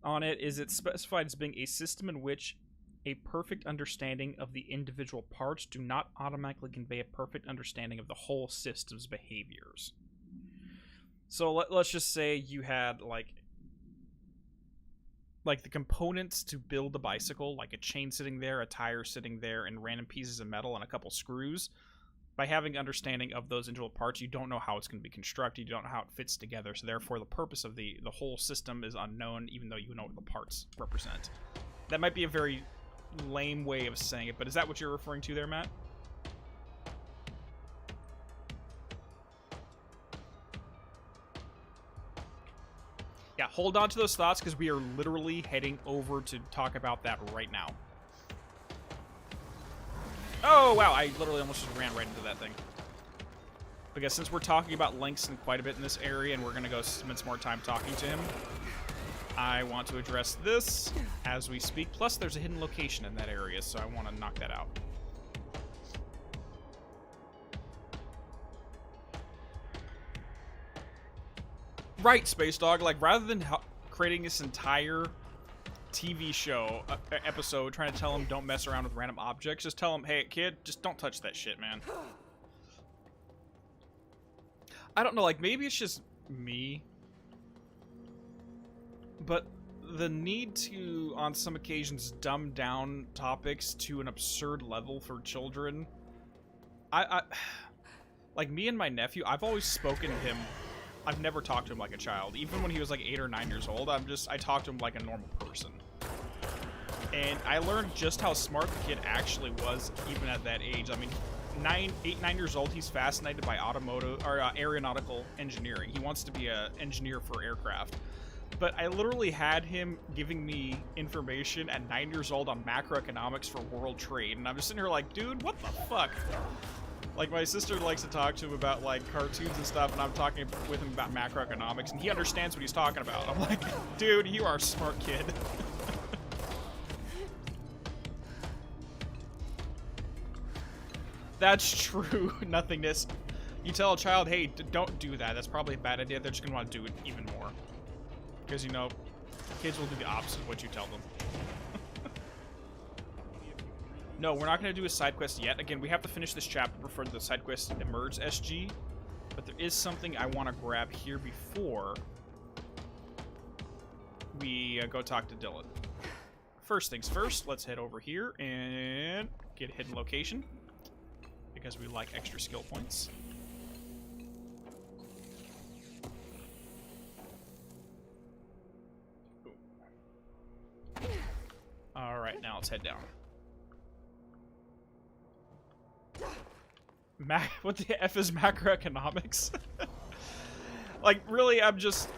on it. Is it specified as being a system in which a perfect understanding of the individual parts do not automatically convey a perfect understanding of the whole system's behaviors. So let's just say you had like the components to build a bicycle, like a chain sitting there, a tire sitting there, and random pieces of metal and a couple screws. By having understanding of those individual parts, you don't know how it's going to be constructed, you don't know how it fits together, so therefore the purpose of the whole system is unknown, even though you know what the parts represent. That might be a very lame way of saying it, but is that what you're referring to there, Matt? Yeah, hold on to those thoughts, because we are literally heading over to talk about that right now. Oh, wow, I literally almost just ran right into that thing. Because since we're talking about Langston quite a bit in this area, and we're going to go spend some more time talking to him, I want to address this as we speak. Plus, there's a hidden location in that area, so I want to knock that out. Right, Space Dog. Like, rather than creating this entire TV show episode trying to tell him don't mess around with random objects, just tell him, hey, kid, just don't touch that shit, man. I don't know, like, maybe it's just me, but the need to, on some occasions, dumb down topics to an absurd level for children, like, me and my nephew, I've always spoken to him. I've never talked to him like a child. Even when he was like 8 or 9 years old, I talked to him like a normal person. And I learned just how smart the kid actually was, even at that age. I mean, 8, 9 years old, he's fascinated by automotive or aeronautical engineering. He wants to be an engineer for aircraft. But I literally had him giving me information at 9 years old on macroeconomics for world trade. And I'm just sitting here like, dude, what the fuck? Like, my sister likes to talk to him about, like, cartoons and stuff, and I'm talking with him about macroeconomics, and he understands what he's talking about. I'm like, dude, you are a smart kid. That's true, nothingness. You tell a child, hey, don't do that. That's probably a bad idea. They're just going to want to do it even more. Because, you know, kids will do the opposite of what you tell them. No, we're not going to do a side quest yet. Again, we have to finish this chapter before the side quest emerge SG. But there is something I want to grab here before we go talk to Dylan. First things first, let's head over here and get a hidden location. Because we like extra skill points. Alright, now let's head down. What the F is macroeconomics? Like, really, I'm just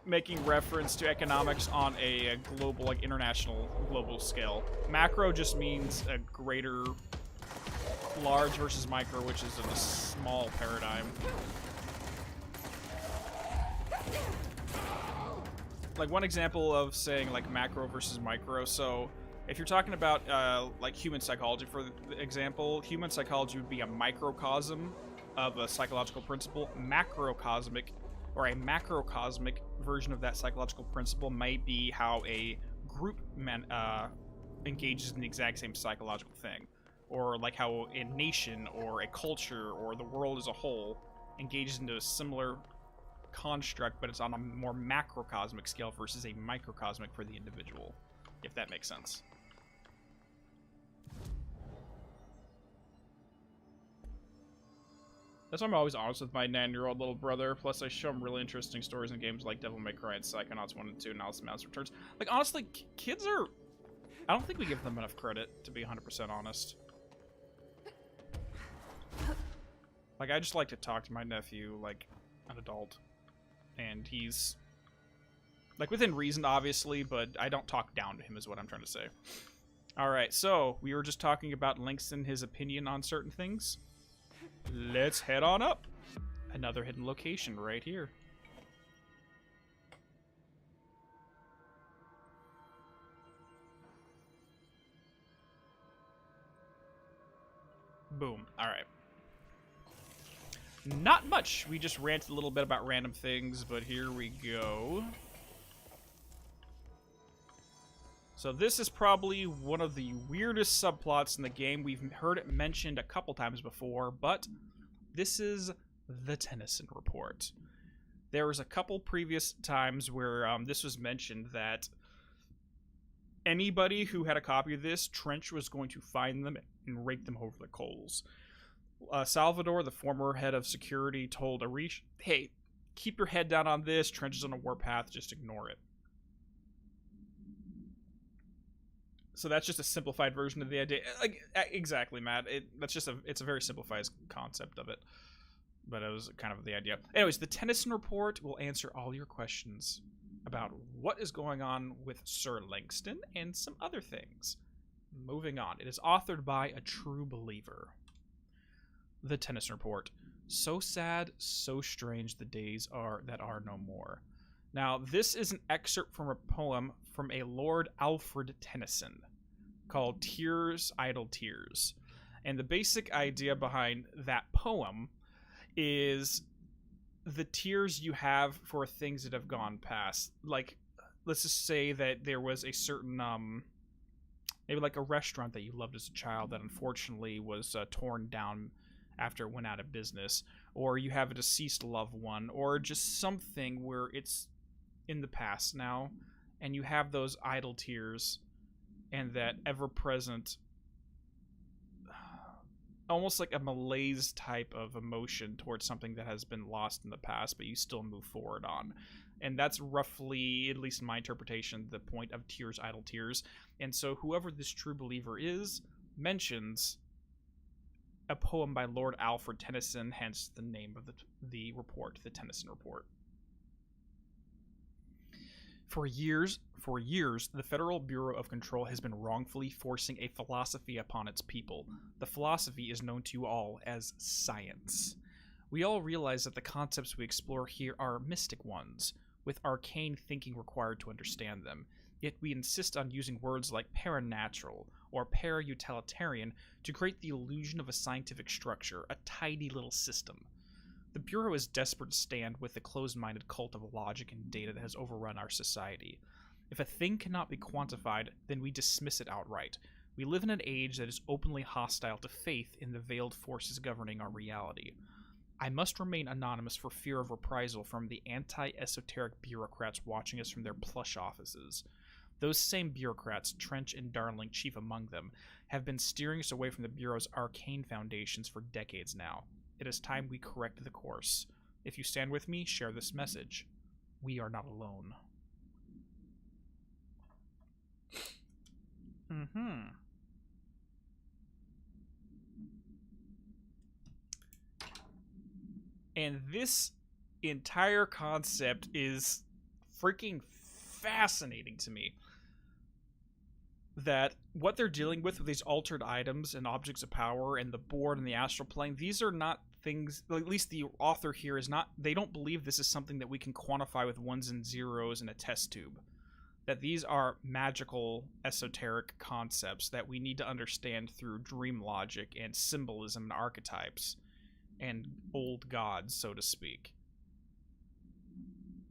making reference to economics on a global, like, international, global scale. Macro just means a greater large versus micro, which is a small paradigm. Like, one example of saying, like, macro versus micro, so if you're talking about, like, human psychology, for example, human psychology would be a microcosm of a psychological principle. Macrocosmic, or a macrocosmic version of that psychological principle might be how a group engages in the exact same psychological thing. Or like how a nation, or a culture, or the world as a whole engages into a similar construct, but it's on a more macrocosmic scale versus a microcosmic for the individual, if that makes sense. That's why I'm always honest with my 9-year-old little brother. Plus, I show him really interesting stories in games like Devil May Cry and Psychonauts 1 and 2, and Alice Mouse Returns. Like, honestly, kids are... I don't think we give them enough credit, to be 100% honest. Like, I just like to talk to my nephew like an adult. And he's... like, within reason, obviously, but I don't talk down to him, is what I'm trying to say. Alright, so, we were just talking about Langston, his opinion on certain things. Let's head on up. Another hidden location right here. Boom. Alright. Not much. We just ranted a little bit about random things, but here we go. So this is probably one of the weirdest subplots in the game. We've heard it mentioned a couple times before, but this is the Tennyson Report. There was a couple previous times where this was mentioned that anybody who had a copy of this, Trench was going to find them and rake them over the coals. Salvador, the former head of security, told Arish, hey, keep your head down on this. Trench is on a warpath. Just ignore it. So that's just a simplified version of the idea. Like, exactly, Matt. It's a very simplified concept of it. But it was kind of the idea. Anyways, the Tennyson Report will answer all your questions about what is going on with Sir Langston and some other things. Moving on. It is authored by a true believer. The Tennyson Report. So sad, so strange the days are that are no more. Now, this is an excerpt from a poem from a Lord Alfred Tennyson called Tears, Idle Tears. And the basic idea behind that poem is the tears you have for things that have gone past. Like, let's just say that there was a certain, maybe like a restaurant that you loved as a child that unfortunately was torn down after it went out of business. Or you have a deceased loved one, or just something where it's in the past now, and you have those idle tears and that ever-present, almost like a malaise type of emotion towards something that has been lost in the past, but you still move forward on. And that's roughly, at least in my interpretation, the point of Tears, Idle Tears. And so whoever this true believer is mentions a poem by Lord Alfred Tennyson, hence the name of the report, the Tennyson Report. For years, the Federal Bureau of Control has been wrongfully forcing a philosophy upon its people. The philosophy is known to you all as science. We all realize that the concepts we explore here are mystic ones, with arcane thinking required to understand them. Yet we insist on using words like paranatural or para-utilitarian to create the illusion of a scientific structure, a tidy little system. The Bureau is desperate to stand with the closed-minded cult of logic and data that has overrun our society. If a thing cannot be quantified, then we dismiss it outright. We live in an age that is openly hostile to faith in the veiled forces governing our reality. I must remain anonymous for fear of reprisal from the anti-esoteric bureaucrats watching us from their plush offices. Those same bureaucrats, Trench and Darling chief among them, have been steering us away from the Bureau's arcane foundations for decades now. It is time we correct the course. If you stand with me, share this message. We are not alone. And this entire concept is freaking fascinating to me. That what they're dealing with these altered items and objects of power and the board and the astral plane, these are not things, at least the author here is not, they don't believe this is something that we can quantify with ones and zeros in a test tube. That these are magical, esoteric concepts that we need to understand through dream logic and symbolism and archetypes and old gods, so to speak.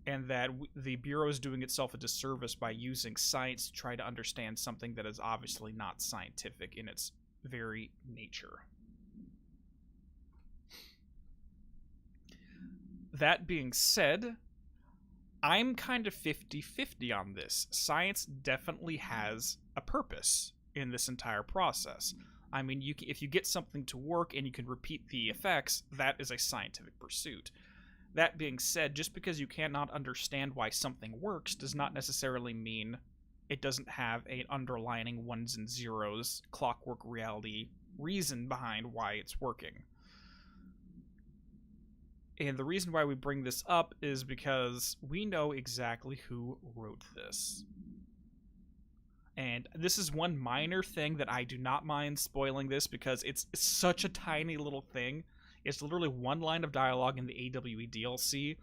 And that the Bureau is doing itself a disservice by using science to try to understand something that is obviously not scientific in its very nature. That being said, I'm kind of 50-50 on this. Science definitely has a purpose in this entire process. I mean, if you get something to work and you can repeat the effects, that is a scientific pursuit. That being said, just because you cannot understand why something works does not necessarily mean it doesn't have an underlining ones and zeros, clockwork reality reason behind why it's working. And the reason why we bring this up is because we know exactly who wrote this. And this is one minor thing that I do not mind spoiling this because it's such a tiny little thing. It's literally one line of dialogue in the AWE DLC,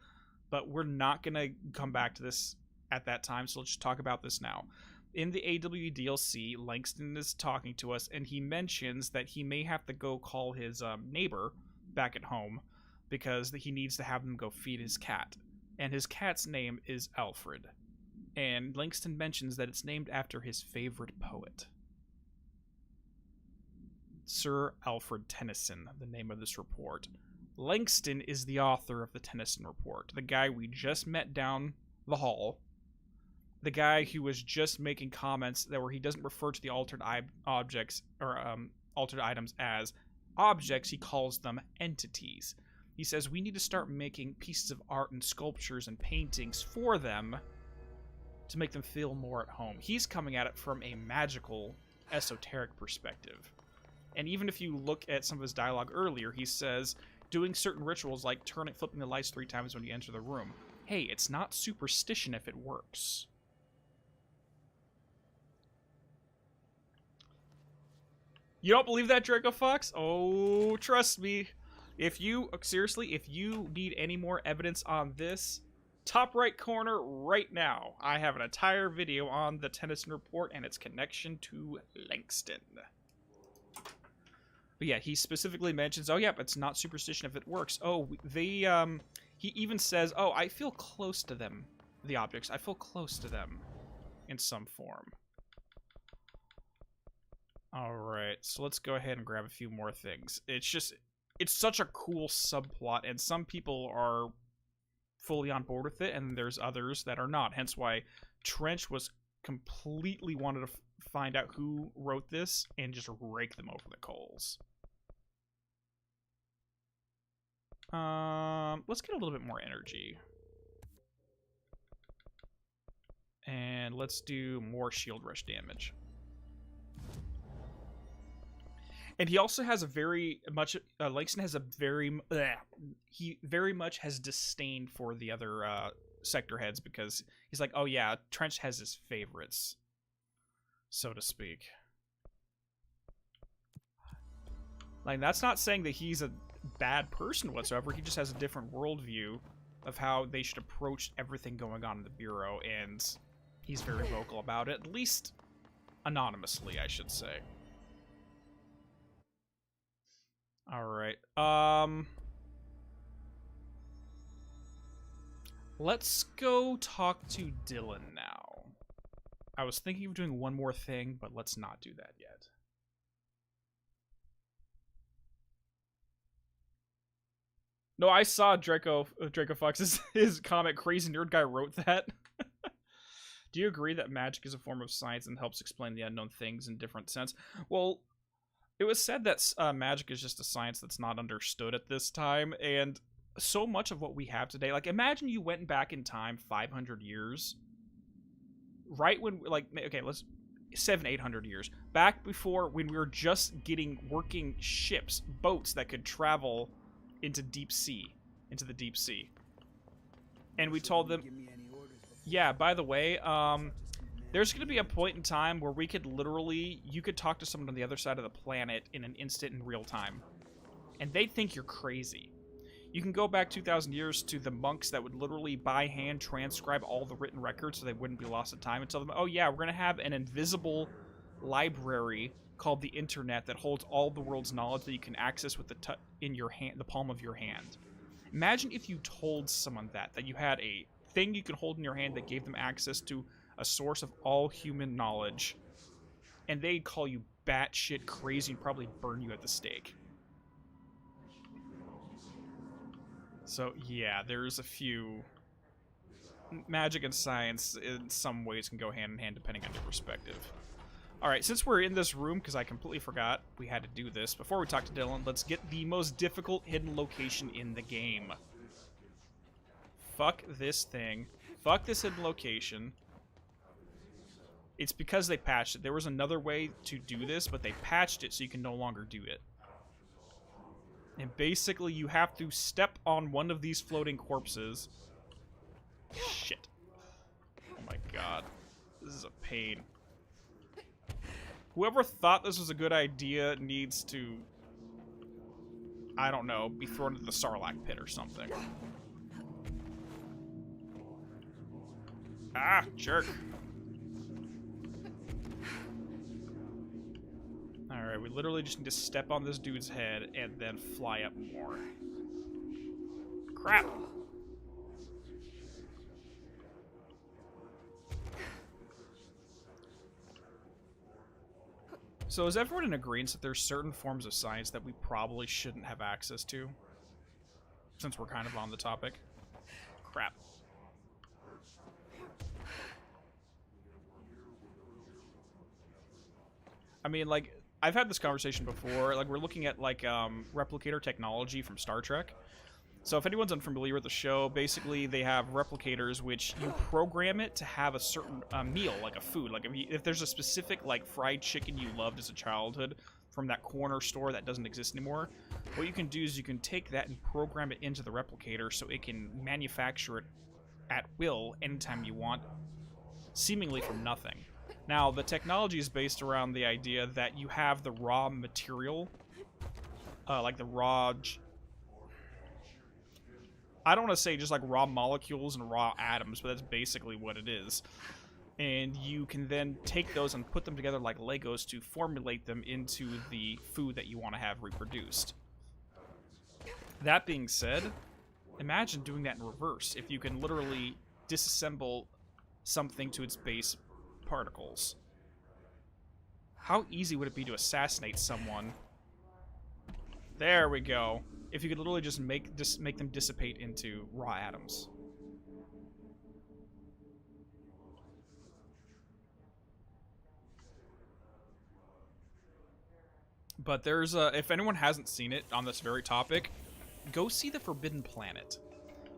but we're not going to come back to this at that time, so let's just talk about this now. In the AWE DLC, Langston is talking to us, and he mentions that he may have to go call his neighbor back at home because he needs to have them go feed his cat. And his cat's name is Alfred. And Langston mentions that it's named after his favorite poet. Sir Alfred Tennyson, the name of this report. Langston is the author of the Tennyson report, the guy we just met down the hall, the guy who was just making comments that where he doesn't refer to the altered objects or altered items as objects, he calls them entities. He says we need to start making pieces of art and sculptures and paintings for them to make them feel more at home. He's coming at it from a magical, esoteric perspective. And even if you look at some of his dialogue earlier, he says doing certain rituals like flipping the lights 3 times when you enter the room. Hey, it's not superstition if it works. You don't believe that, Draco Fox? Oh, trust me. If you need any more evidence on this, top right corner right now, I have an entire video on the Tennyson report and its connection to Langston. But yeah, he specifically mentions, oh yeah, it's not superstition if it works. Oh, he even says, oh, I feel close to them, the objects. I feel close to them in some form. Alright, so let's go ahead and grab a few more things. It's such a cool subplot, and some people are fully on board with it, and there's others that are not. Hence why Trench was completely wanted to find out who wrote this and just rake them over the coals. Let's get a little bit more energy. And let's do more shield rush damage. And he also has a very much, Langston has a he very much has disdain for the other sector heads because he's like, oh yeah, Trench has his favorites, so to speak. Like, that's not saying that he's a bad person whatsoever, he just has a different worldview of how they should approach everything going on in the Bureau, and he's very vocal about it, at least anonymously, I should say. Alright, let's go talk to Dylan now. I was thinking of doing one more thing, but let's not do that yet. No, I saw Draco Fox's his comment, Crazy Nerd Guy wrote that. Do you agree that magic is a form of science and helps explain the unknown things in different sense? Well, it was said that magic is just a science that's not understood at this time, and so much of what we have today, like, imagine you went back in time 500 years, right when, like, okay, let's, 700-800 years, back before when we were just getting working ships, boats that could travel into the deep sea. And we told them, yeah, by the way, There's going to be a point in time where we could literally, you could talk to someone on the other side of the planet in an instant in real time. And they think you're crazy. You can go back 2,000 years to the monks that would literally by hand transcribe all the written records so they wouldn't be lost in time and tell them, oh yeah, we're going to have an invisible library called the internet that holds all the world's knowledge that you can access with in your hand, the palm of your hand. Imagine if you told someone that you had a thing you could hold in your hand that gave them access to a source of all human knowledge, and they'd call you batshit crazy and probably burn you at the stake. So yeah, there's a few... Magic and science in some ways can go hand in hand depending on your perspective. Alright, since we're in this room, because I completely forgot we had to do this, before we talk to Dylan, let's get the most difficult hidden location in the game. Fuck this thing. Fuck this hidden location. It's because they patched it. There was another way to do this, but they patched it so you can no longer do it. And basically, you have to step on one of these floating corpses. Shit. Oh my god. This is a pain. Whoever thought this was a good idea needs to, I don't know, be thrown into the Sarlacc pit or something. Ah, jerk. Alright, we literally just need to step on this dude's head and then fly up more. Crap! So is everyone in agreement that there's certain forms of science that we probably shouldn't have access to? Since we're kind of on the topic. Crap. I mean, like, I've had this conversation before. Like, we're looking at, like, replicator technology from Star Trek. So if anyone's unfamiliar with the show, basically they have replicators which you program it to have a certain meal, like a food. Like, if there's a specific, like, fried chicken you loved as a childhood from that corner store that doesn't exist anymore, what you can do is you can take that and program it into the replicator so it can manufacture it at will anytime you want, seemingly from nothing. Now, the technology is based around the idea that you have the raw material, like the raw... I don't want to say just like raw molecules and raw atoms, but that's basically what it is. And you can then take those and put them together like Legos to formulate them into the food that you want to have reproduced. That being said, imagine doing that in reverse. If you can literally disassemble something to its base particles. How easy would it be to assassinate someone? There we go. If you could literally just make them dissipate into raw atoms. But there's if anyone hasn't seen it on this very topic, go see The Forbidden Planet.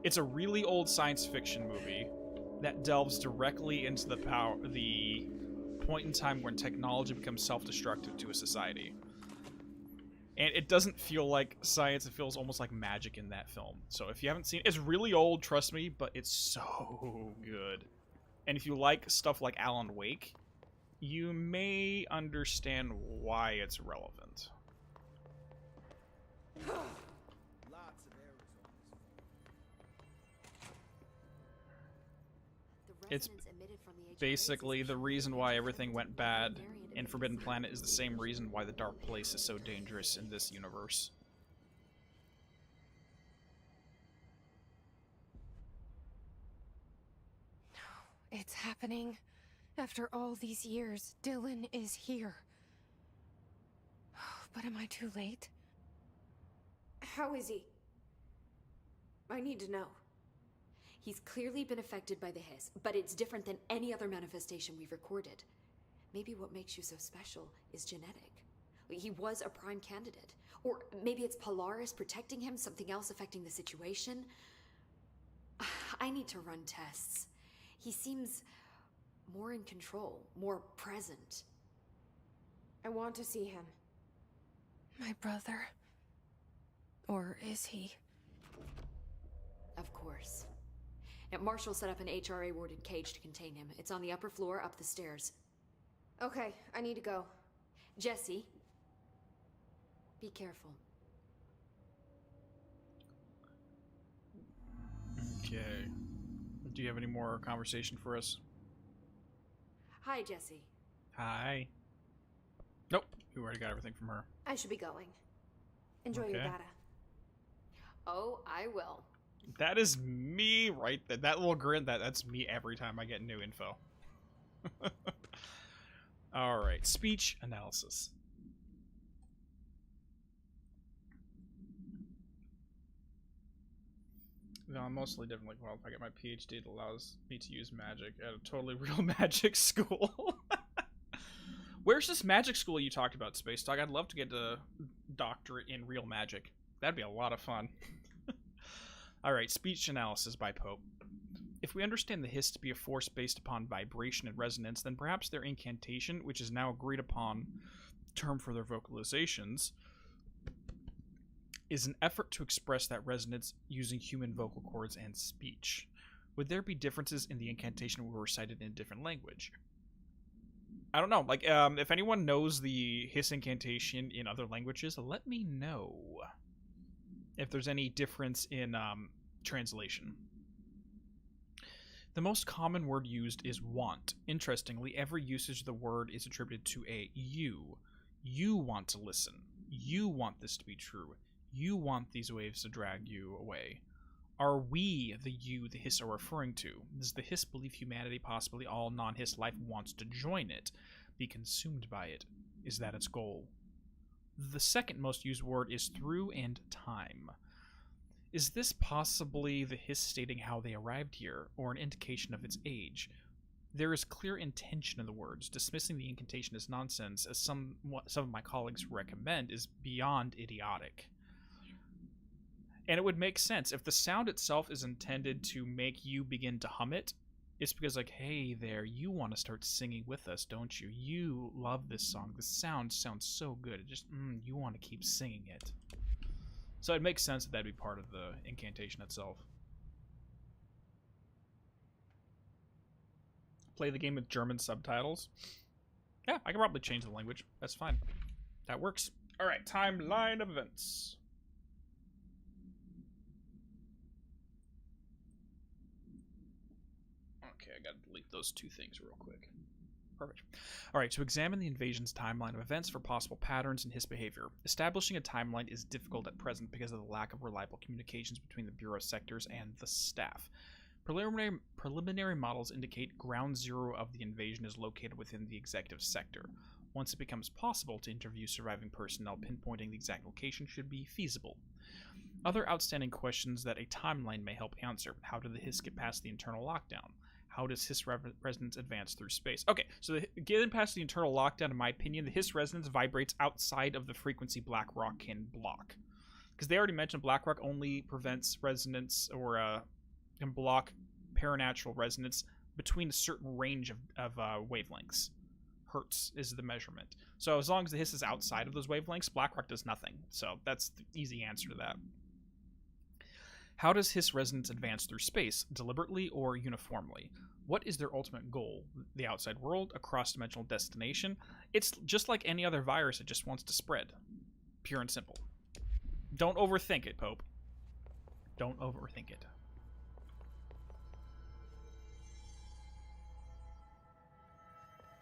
It's a really old science fiction movie that delves directly into the point in time when technology becomes self-destructive to a society. And it doesn't feel like science, it feels almost like magic in that film. So if you haven't seen it, it's really old, trust me, but it's so good. And if you like stuff like Alan Wake, you may understand why it's relevant. It's basically the reason why everything went bad in Forbidden Planet is the same reason why the Dark Place is so dangerous in this universe. It's happening. After all these years, Dylan is here. But am I too late? How is he? I need to know. He's clearly been affected by the hiss, but it's different than any other manifestation we've recorded. Maybe what makes you so special is genetic. He was a prime candidate. Or maybe it's Polaris protecting him, something else affecting the situation. I need to run tests. He seems more in control, more present. I want to see him. My brother. Or is he? Of course. And Marshall set up an HRA-warded cage to contain him. It's on the upper floor, up the stairs. Okay, I need to go. Jesse, be careful. Okay. Do you have any more conversation for us? Hi, Jesse. Hi. Nope. We already got everything from her. I should be going. Enjoy your Okay. data. Oh, I will. That is me right there. That little grin, that's me every time I get new info. Alright, speech analysis. No, I'm mostly definitely well. If I get my PhD, it allows me to use magic at a totally real magic school. Where's this magic school you talked about, Space Dog? I'd love to get a doctorate in real magic. That'd be a lot of fun. Alright, speech analysis by Pope. If we understand the hiss to be a force based upon vibration and resonance, then perhaps their incantation, which is now agreed upon term for their vocalizations, is an effort to express that resonance using human vocal cords and speech. Would there be differences in the incantation we recited in a different language? I don't know. Like, if anyone knows the hiss incantation in other languages, let me know if there's any difference in translation. The most common word used is want. Interestingly, every usage of the word is attributed to a you. You want to listen. You want this to be true. You want these waves to drag you away. Are we the you the hiss are referring to? Does the hiss believe humanity, possibly all non-hiss life, wants to join it, be consumed by it? Is that its goal? The second most used word is through and time. Is this possibly the hiss stating how they arrived here, or an indication of its age? There is clear intention in the words. Dismissing the incantation as nonsense, as some of my colleagues recommend, is beyond idiotic. And it would make sense. If the sound itself is intended to make you begin to hum it, it's because, like, hey there, you want to start singing with us, don't you? You love this song. The sound sounds so good. It just, you want to keep singing it. So it makes sense that that'd be part of the incantation itself. Play the game with German subtitles. Yeah, I can probably change the language. That's fine. That works. Alright, timeline of events. Okay, I gotta delete those two things real quick. Perfect. Alright, to examine the invasion's timeline of events for possible patterns in his behavior. Establishing a timeline is difficult at present because of the lack of reliable communications between the Bureau sectors and the staff. Preliminary models indicate ground zero of the invasion is located within the executive sector. Once it becomes possible to interview surviving personnel, pinpointing the exact location should be feasible. Other outstanding questions that a timeline may help answer. How did the hiss get past the internal lockdown? How does hiss resonance advance through space? Okay, so getting past the internal lockdown, in my opinion, the hiss resonance vibrates outside of the frequency Blackrock can block. Because they already mentioned Blackrock only prevents resonance or can block paranatural resonance between a certain range of wavelengths. Hertz is the measurement. So as long as the hiss is outside of those wavelengths, Blackrock does nothing. So that's the easy answer to that. How does hiss resonance advance through space, deliberately or uniformly? What is their ultimate goal? The outside world, a cross-dimensional destination? It's just like any other virus, it just wants to spread. Pure and simple. Don't overthink it, Pope. Don't overthink it.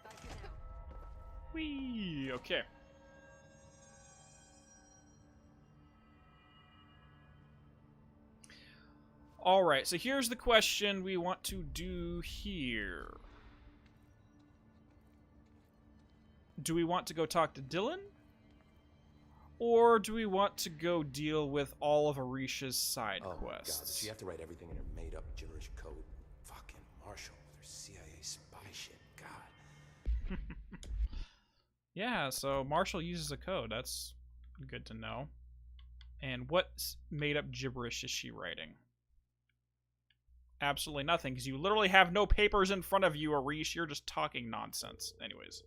Bye for now. Whee! Okay. Alright, so here's the question we want to do here. Do we want to go talk to Dylan? Or do we want to go deal with all of Arisha's side Oh my God, quests? does she have to write everything in her made-up gibberish code? Fucking Marshall with her CIA spy shit, God. Yeah, so Marshall uses a code. That's good to know. And what made-up gibberish is she writing? Absolutely nothing, because you literally have no papers in front of you, Arish. You're just talking nonsense. Anyways.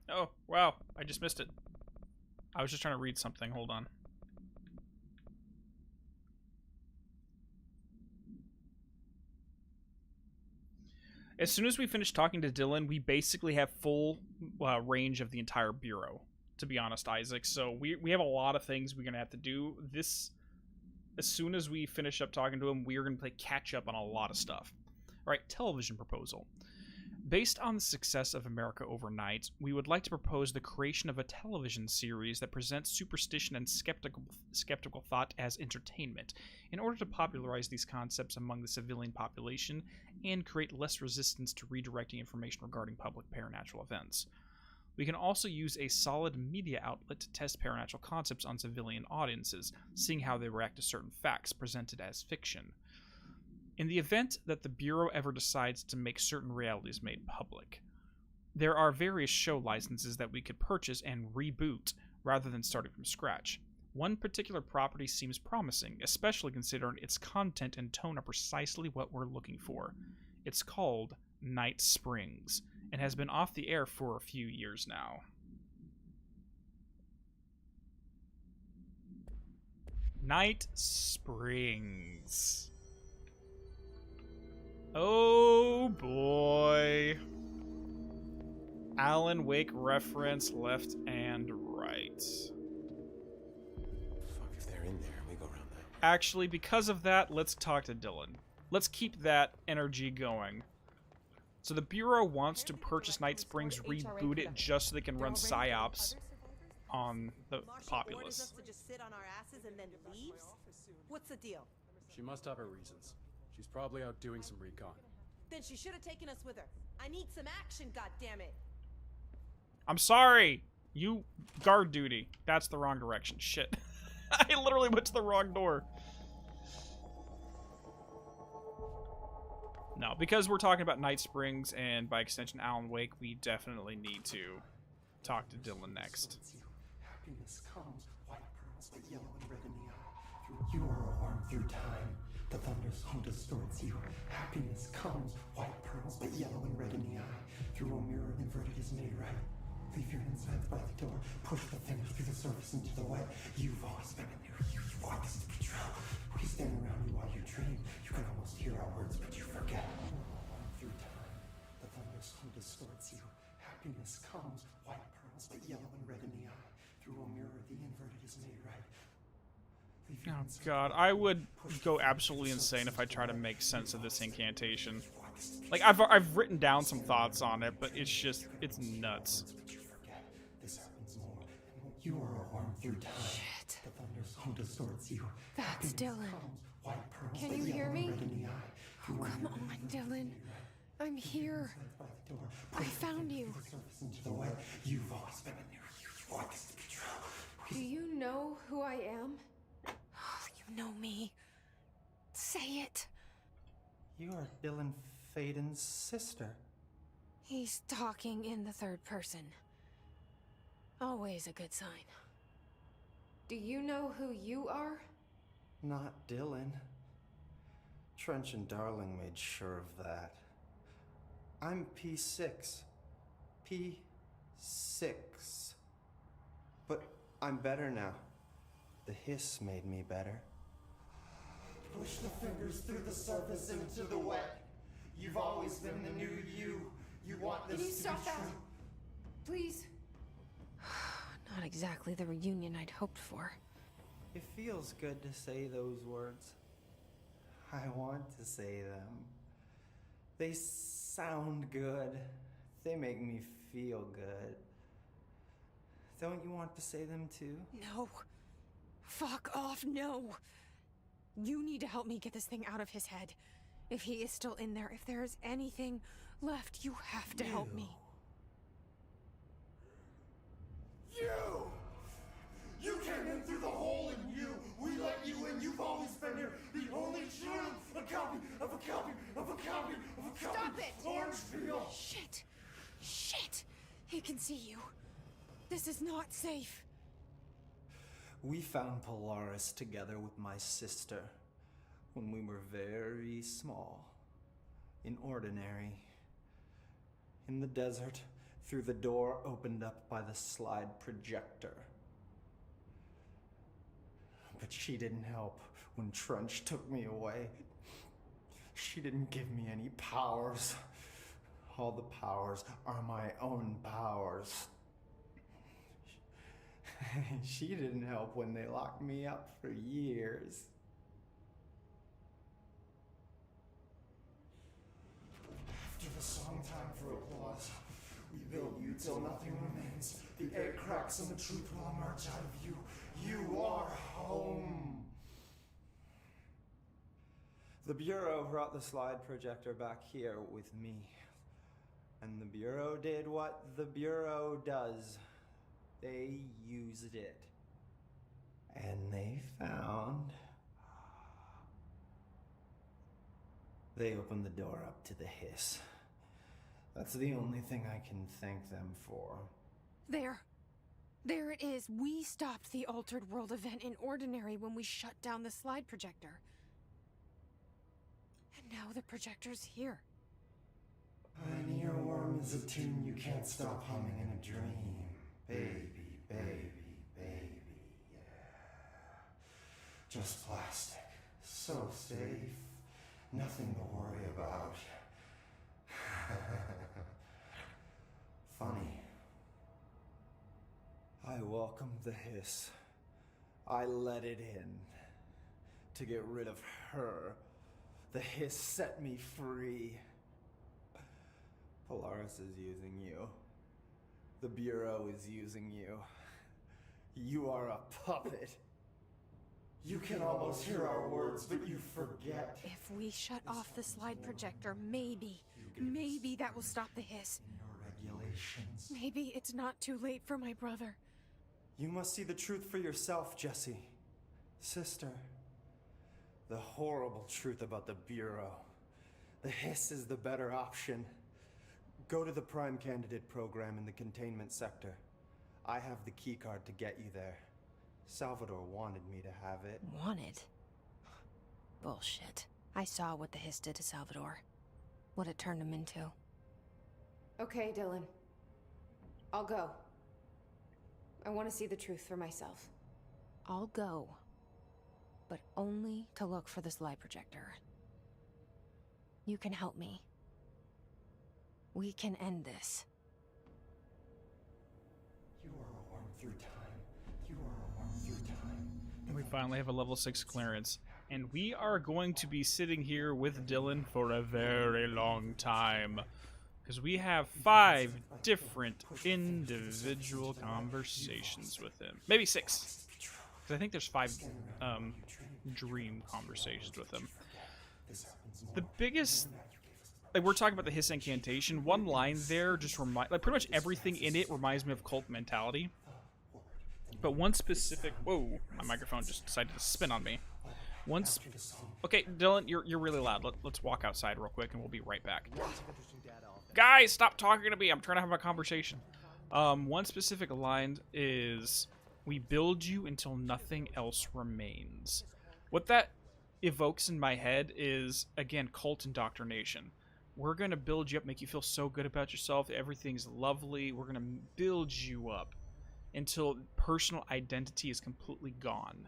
Oh, wow. I just missed it. I was just trying to read something. Hold on. As soon as we finish talking to Dylan, we basically have full range of the entire bureau, to be honest, Isaac. So we have a lot of things we're going to have to do. This, as soon as we finish up talking to him, we are going to play catch up on a lot of stuff. All right, television proposal. Based on the success of America Overnight, we would like to propose the creation of a television series that presents superstition and skeptical thought as entertainment, in order to popularize these concepts among the civilian population and create less resistance to redirecting information regarding public paranatural events. We can also use a solid media outlet to test paranatural concepts on civilian audiences, seeing how they react to certain facts presented as fiction. In the event that the Bureau ever decides to make certain realities made public, there are various show licenses that we could purchase and reboot rather than starting from scratch. One particular property seems promising, especially considering its content and tone are precisely what we're looking for. It's called Night Springs, and has been off the air for a few years now. Night Springs. Oh boy. Alan Wake reference left and right. Fuck, if they're in there, we go around that. Actually, because of that, let's talk to Dylan. Let's keep that energy going. So the Bureau wants to purchase Night Springs, reboot it just so they can run psyops on the populace. What's the deal? She must have her reasons. She's probably out doing some recon. Then she should have taken us with her. I need some action, goddammit. I'm sorry. You guard duty. That's the wrong direction. Shit. I literally went to the wrong door. No, because we're talking about Night Springs and by extension Alan Wake, we definitely need to talk to Dylan next. Happiness comes, white pearls, but yellow and red in the eye. You are warm through time. The thunder's home distorts you. Happiness comes, white pearls, but yellow and red in the eye. Through a mirror inverted is made right. Leave your insides by the door. Push the fingers through the surface into the wet. You've always been in there. You want this to be true. We stand around you while you dream. You can almost hear our words, but you forget. Through time, the thunder's home distorts you. Happiness comes, white pearls, but yellow and red in the eye. Through a mirror, the inverted is made right. Oh god, I would go absolutely insane if I try to make sense of this incantation. Like, I've written down some thoughts on it, but it's just, it's nuts. You are warm through time. Shit. The thunder's home distorts you. That's Dylan. Can you hear me? Oh, come on, Dylan. I'm here. I found you. You've always been in there. You want this to be true. Do you know who I am? You know me. Say it. You are Dylan Faden's sister. He's talking in the third person. Always a good sign. Do you know who you are? Not Dylan. Trench and Darling made sure of that. I'm P6. P6. But I'm better now. The hiss made me better. Push the fingers through the surface into the wet. You've always been the new you. You want this Can you to stop be that? true. Please? Not exactly the reunion I'd hoped for. It feels good to say those words. I want to say them. They sound good. They make me feel good. Don't you want to say them too? No. Fuck off, no. You need to help me get this thing out of his head. If he is still in there, if there is anything left, you have to help me. You came in through the hole in you. We let you in. You've always been here. The only true. A copy of a copy of a copy of a copy. Stop it! Orange peel. Shit. Shit. He can see you. This is not safe. We found Polaris together with my sister when we were very small, in ordinary, in the desert, through the door opened up by the slide projector. But she didn't help when Trench took me away. She didn't give me any powers. All the powers are my own powers. She didn't help when they locked me up for years. After the song time for applause, we build you till nothing remains. The egg cracks and the truth will emerge out of you. You are home. The Bureau brought the slide projector back here with me. And the Bureau did what the Bureau does. They used it. And they found... They opened the door up to the hiss. That's the only thing I can thank them for. There it is. We stopped the Altered World event in Ordinary when we shut down the slide projector. And now the projector's here. An earworm is a tune you can't stop humming in a dream. Baby, baby, baby, yeah. Just plastic. So safe. Nothing to worry about. Funny. I welcomed the hiss. I let it in. To get rid of her. The hiss set me free. Polaris is using you. The Bureau is using you. You are a puppet. You can almost hear our words, but you forget. If we shut off the slide projector, maybe that will stop the hiss. Your regulations. Maybe it's not too late for my brother. You must see the truth for yourself, Jessie. Sister. The horrible truth about the Bureau. The hiss is the better option. Go to the Prime Candidate program in the containment sector. I have the keycard to get you there. Salvador wanted me to have it. Wanted? Bullshit. I saw what the hiss did to Salvador. What it turned him into. Okay, Dylan. I'll go. I want to see the truth for myself. I'll go. But only to look for the slide projector. You can help me. We can end this. You are a worm through time. You are a worm through time. We finally have a level 6 clearance. And we are going to be sitting here with Dylan for a very long time. Because we have 5 different individual conversations with him. Maybe 6. Because I think there's 5 dream conversations with him. The biggest... Like, we're talking about the hiss incantation. One line there just reminds... Like, pretty much everything in it reminds me of cult mentality. But one specific... Whoa, my microphone just decided to spin on me. Okay, Dylan, you're really loud. Let's walk outside real quick and we'll be right back. Guys, stop talking to me. I'm trying to have a conversation. One specific line is, we build you until nothing else remains. What that evokes in my head is, again, cult indoctrination. We're going to build you up, make you feel so good about yourself. Everything's lovely. We're going to build you up until personal identity is completely gone.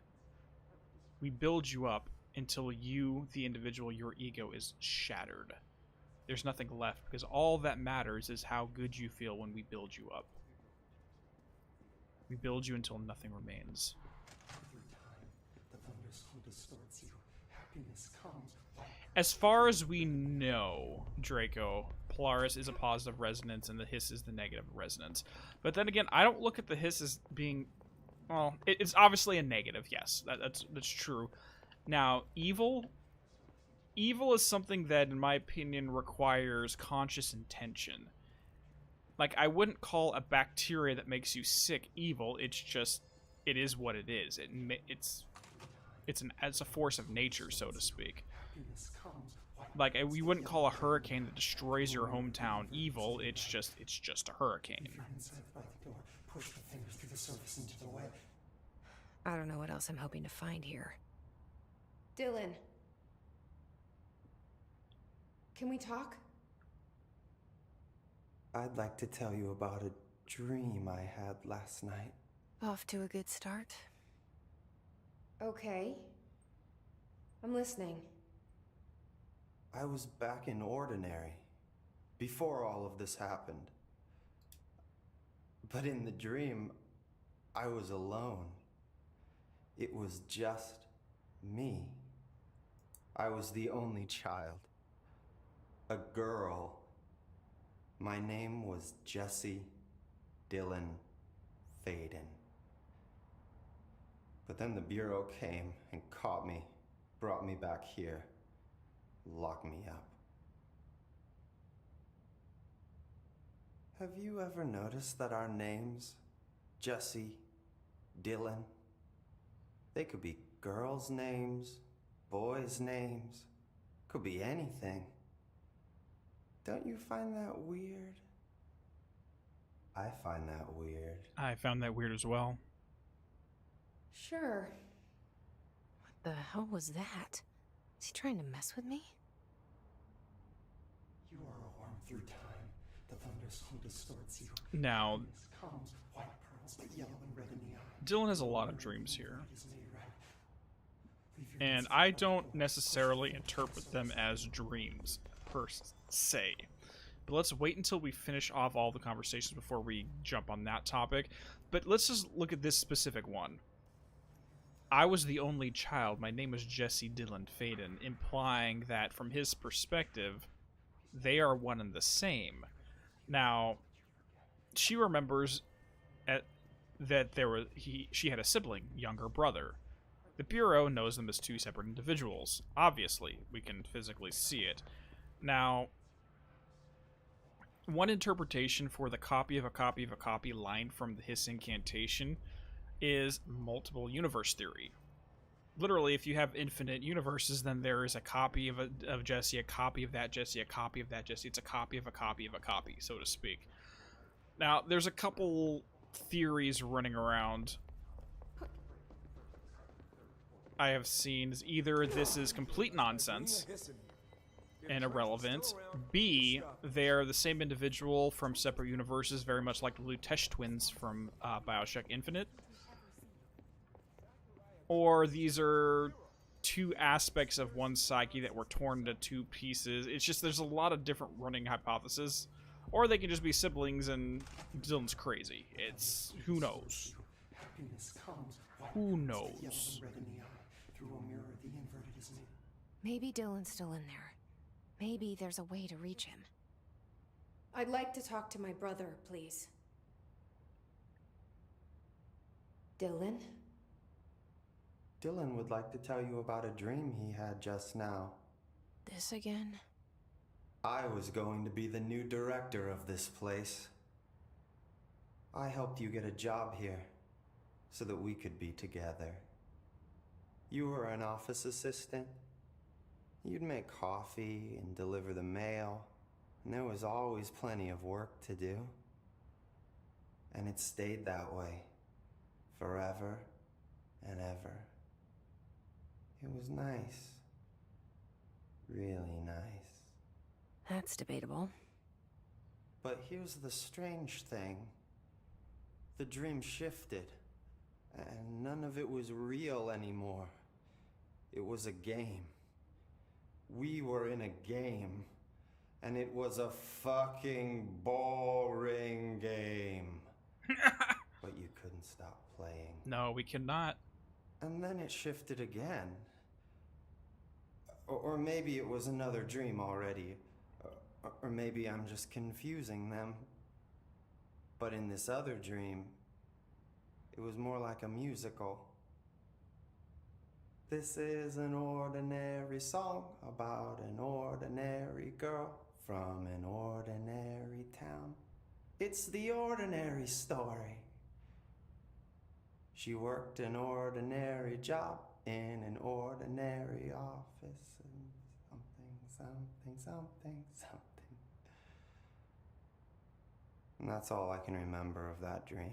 We build you up until you, the individual, your ego is shattered. There's nothing left, because all that matters is how good you feel when we build you up. We build you until nothing remains. As far as we know, Draco, Polaris is a positive resonance and the hiss is the negative resonance. But then again, I don't look at the hiss as being... Well, it's obviously a negative, yes. That's true. Now, evil is something that, in my opinion, requires conscious intention. Like, I wouldn't call a bacteria that makes you sick evil. It's just, it is what it is. It's a force of nature, so to speak. Like, we wouldn't call a hurricane that destroys your hometown evil. It's just a hurricane. I don't know what else I'm hoping to find here. Dylan. Can we talk? I'd like to tell you about a dream I had last night. Off to a good start. Okay. I'm listening. I was back in Ordinary, before all of this happened. But in the dream, I was alone. It was just me. I was the only child. A girl. My name was Jesse Dylan Faden. But then the Bureau came and caught me, brought me back here, locked me up. Have you ever noticed that our names, Jesse, Dylan, they could be girls' names, boys' names, could be anything. Don't you find that weird? I find that weird. I found that weird as well. Sure. What the hell was that? Is he trying to mess with me? You are a worm through time. The thunderstorm distorts you. Now, Happiness comes, white pearls, but yellow and red in the eye. Dylan has a lot of dreams here. And I don't necessarily interpret them as dreams, per se. But let's wait until we finish off all the conversations before we jump on that topic. But let's just look at this specific one. I was the only child. My name was Jesse Dylan Faden, implying that from his perspective, they are one and the same. Now, she remembers that she had a sibling, younger brother. The Bureau knows them as two separate individuals. Obviously, we can physically see it. Now, one interpretation for the copy of a copy of a copy line from the Hiss incantation is multiple universe theory. Literally, if you have infinite universes, then there is a copy of Jesse, a copy of that Jesse, a copy of that Jesse. It's a copy of a copy of a copy, so to speak. Now, there's a couple theories running around I have seen. Either this is complete nonsense and irrelevant, B, they're the same individual from separate universes, very much like the Lutesh twins from Bioshock Infinite, or these are two aspects of one psyche that were torn into two pieces. It's just there's a lot of different running hypotheses, or they can just be siblings and Dylan's crazy. It's who knows. Who knows? Maybe Dylan's still in there. Maybe there's a way to reach him. I'd like to talk to my brother, please. Dylan? Dylan would like to tell you about a dream he had just now. This again? I was going to be the new director of this place. I helped you get a job here so that we could be together. You were an office assistant. You'd make coffee and deliver the mail, and there was always plenty of work to do. And it stayed that way, forever and ever. It was nice. Really nice. That's debatable. But here's the strange thing. The dream shifted, and none of it was real anymore. It was a game. We were in a game, and it was a fucking boring game. But you couldn't stop playing. No, we cannot. And then it shifted again. Or maybe it was another dream already. Or maybe I'm just confusing them. But in this other dream, it was more like a musical. This is an ordinary song about an ordinary girl from an ordinary town. It's the ordinary story. She worked an ordinary job in an ordinary office and something. And that's all I can remember of that dream.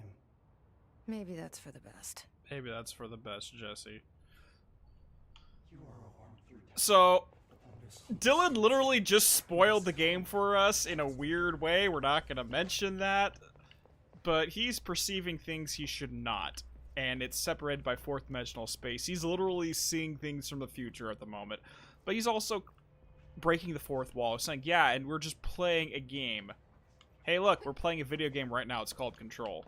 Maybe that's for the best. Maybe that's for the best, Jesse. You are a worm through time. So, Dylan literally just spoiled the game for us in a weird way. We're not going to mention that. But he's perceiving things he should not. And it's separated by fourth dimensional space. He's literally seeing things from the future at the moment. But he's also breaking the fourth wall, saying, yeah, and we're just playing a game. Hey, look, we're playing a video game right now. It's called Control.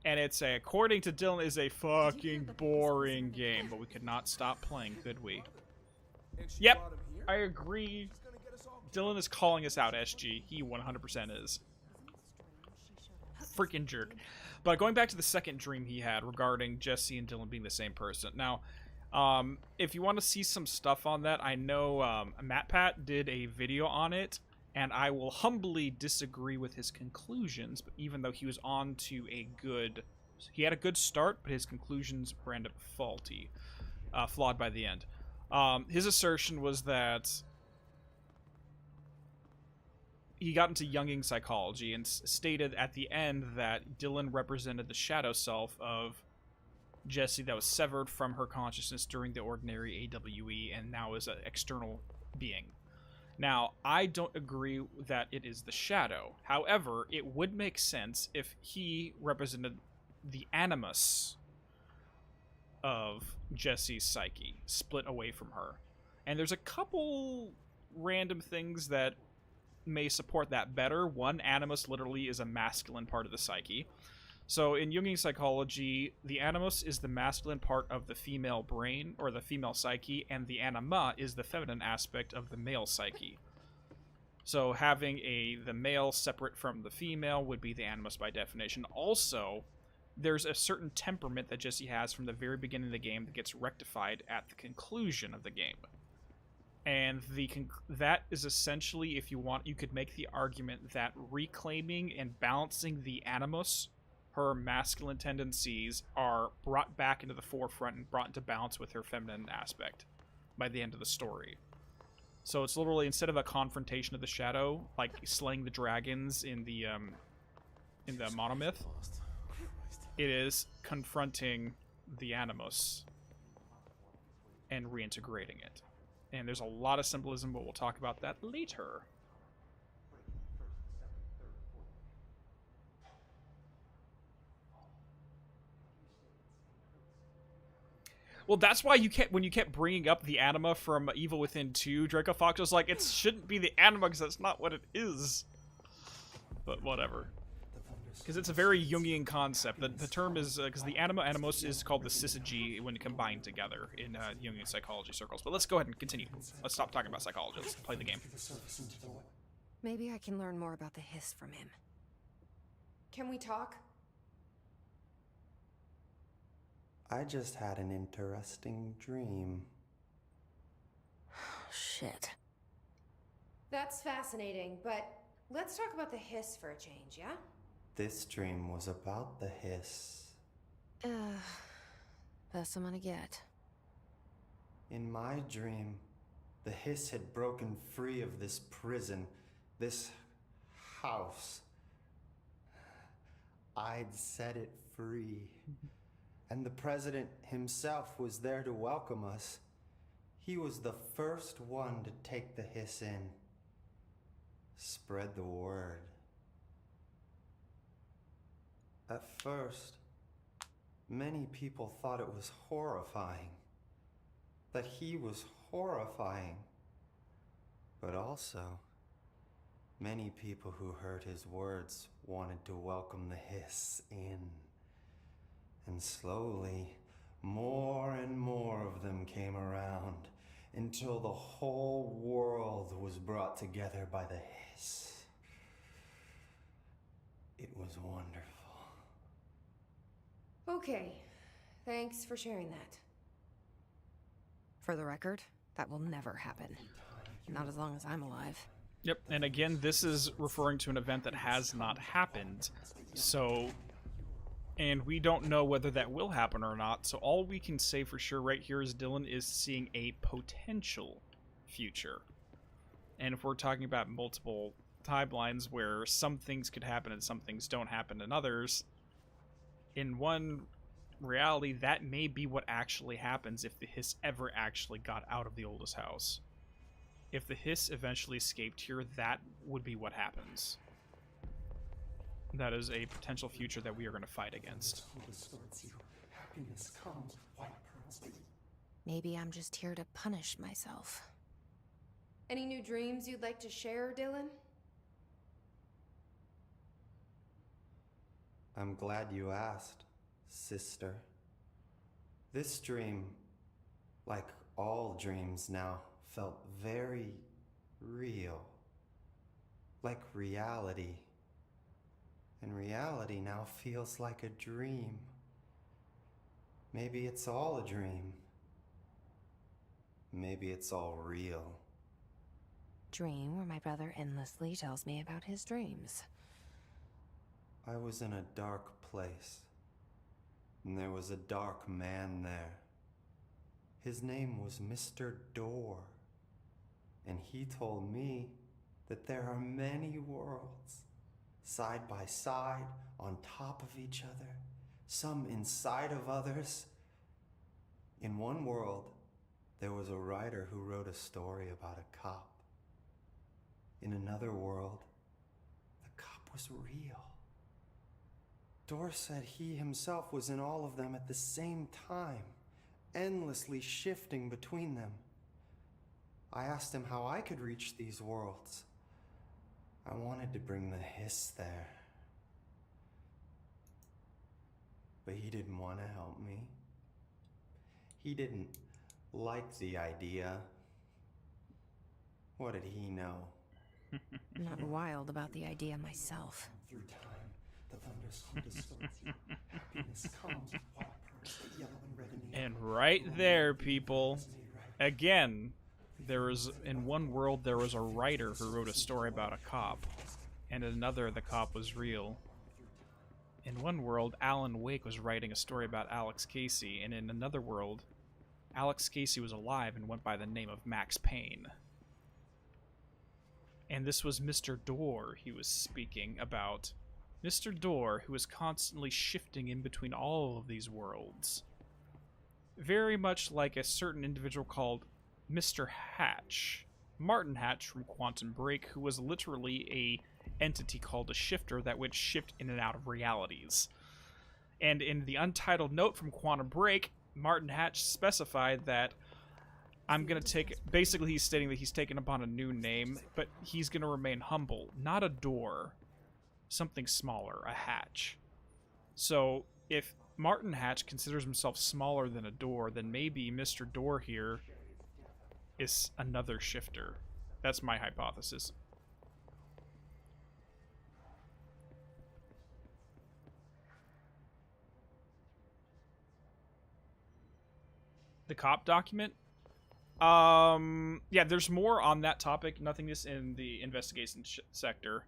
And it's according to Dylan, is a fucking boring game. But we could not stop playing, could we? Yep, I agree. Dylan is calling us out, SG. He 100% is. Freaking jerk. But going back to the second dream he had regarding Jesse and Dylan being the same person. Now, if you want to see some stuff on that, I know MatPat did a video on it, and I will humbly disagree with his conclusions, but even though he was on to a good... He had a good start, but his conclusions were ended up faulty. Flawed by the end. His assertion was that he got into Jungian psychology and stated at the end that Dylan represented the shadow self of Jesse that was severed from her consciousness during the ordinary AWE and now is an external being. Now, I don't agree that it is the shadow. However, it would make sense if he represented the animus of Jesse's psyche, split away from her. And there's a couple random things that may support that better. One, animus literally is a masculine part of the psyche. So in Jungian psychology, the animus is the masculine part of the female brain, or the female psyche, and the anima is the feminine aspect of the male psyche. So having the male separate from the female would be the animus by definition. Also, there's a certain temperament that Jesse has from the very beginning of the game that gets rectified at the conclusion of the game. And that is essentially, if you want, you could make the argument that reclaiming and balancing the animus, her masculine tendencies, are brought back into the forefront and brought into balance with her feminine aspect by the end of the story. So it's literally, instead of a confrontation of the shadow, like slaying the dragons in the monomyth, it is confronting the animus and reintegrating it. And there's a lot of symbolism, but we'll talk about that later. Well, that's why when you kept bringing up the anima from Evil Within 2, Draco Fox was like, it shouldn't be the anima because that's not what it is. But whatever. Because it's a very Jungian concept. The term is, because the animus is called the syzygy when combined together in Jungian psychology circles. But let's go ahead and continue. Let's stop talking about psychology. Let's play the game. Maybe I can learn more about the hiss from him. Can we talk? I just had an interesting dream. Shit. That's fascinating, but let's talk about the hiss for a change, yeah? This dream was about the hiss. Best I'm gonna get. In my dream, the hiss had broken free of this prison, this house. I'd set it free. And the president himself was there to welcome us. He was the first one to take the hiss in. Spread the word. At first, many people thought it was horrifying. That he was horrifying. But also, many people who heard his words wanted to welcome the hiss in. And slowly, more and more of them came around until the whole world was brought together by the hiss. It was wonderful. Okay, thanks for sharing that. For the record, that will never happen. Not as long as I'm alive. Yep, and again, this is referring to an event that has not happened. So... And we don't know whether that will happen or not, so all we can say for sure right here is Dylan is seeing a potential future. And if we're talking about multiple timelines where some things could happen and some things don't happen in others, in one reality, that may be what actually happens if the hiss ever actually got out of the oldest house. if the hiss eventually escaped here, that would be what happens. That is a potential future that we are going to fight against. Happiness comes, white pearls. Maybe I'm just here to punish myself. Any new dreams you'd like to share, Dylan? I'm glad you asked, sister. This dream, like all dreams now, felt very real. Like reality. And reality now feels like a dream. Maybe it's all a dream. Maybe it's all real. Dream where my brother endlessly tells me about his dreams. I was in a dark place, and there was a dark man there. His name was Mr. Door, and he told me that there are many worlds, side by side, on top of each other, some inside of others. In one world, there was a writer who wrote a story about a cop. In another world, the cop was real. Door said he himself was in all of them at the same time, endlessly shifting between them. I asked him how I could reach these worlds. I wanted to bring the hiss there. But he didn't want to help me. He didn't like the idea. What did he know? I'm not wild about the idea myself. Through time, the thunder's home distorts you. Happiness comes, white pearls, but yellow and red in the And right there, people, again, in one world there was a writer who wrote a story about a cop, and in another the cop was real. In one world, Alan Wake was writing a story about Alex Casey, and in another world, Alex Casey was alive and went by the name of Max Payne. And this was Mr. Door he was speaking about. Mr. Door, who was constantly shifting in between all of these worlds. Very much like a certain individual called Mr. Hatch. Martin Hatch from Quantum Break, who was literally a entity called a shifter that would shift in and out of realities. And in the untitled note from Quantum Break, Martin Hatch specified that basically he's stating that he's taken upon a new name, but he's going to remain humble. Not a door. Something smaller, a hatch. So, if Martin Hatch considers himself smaller than a door, then maybe Mr. Door here is another shifter. That's my hypothesis. The cop document? Yeah, there's more on that topic. Nothing is in the investigation sector.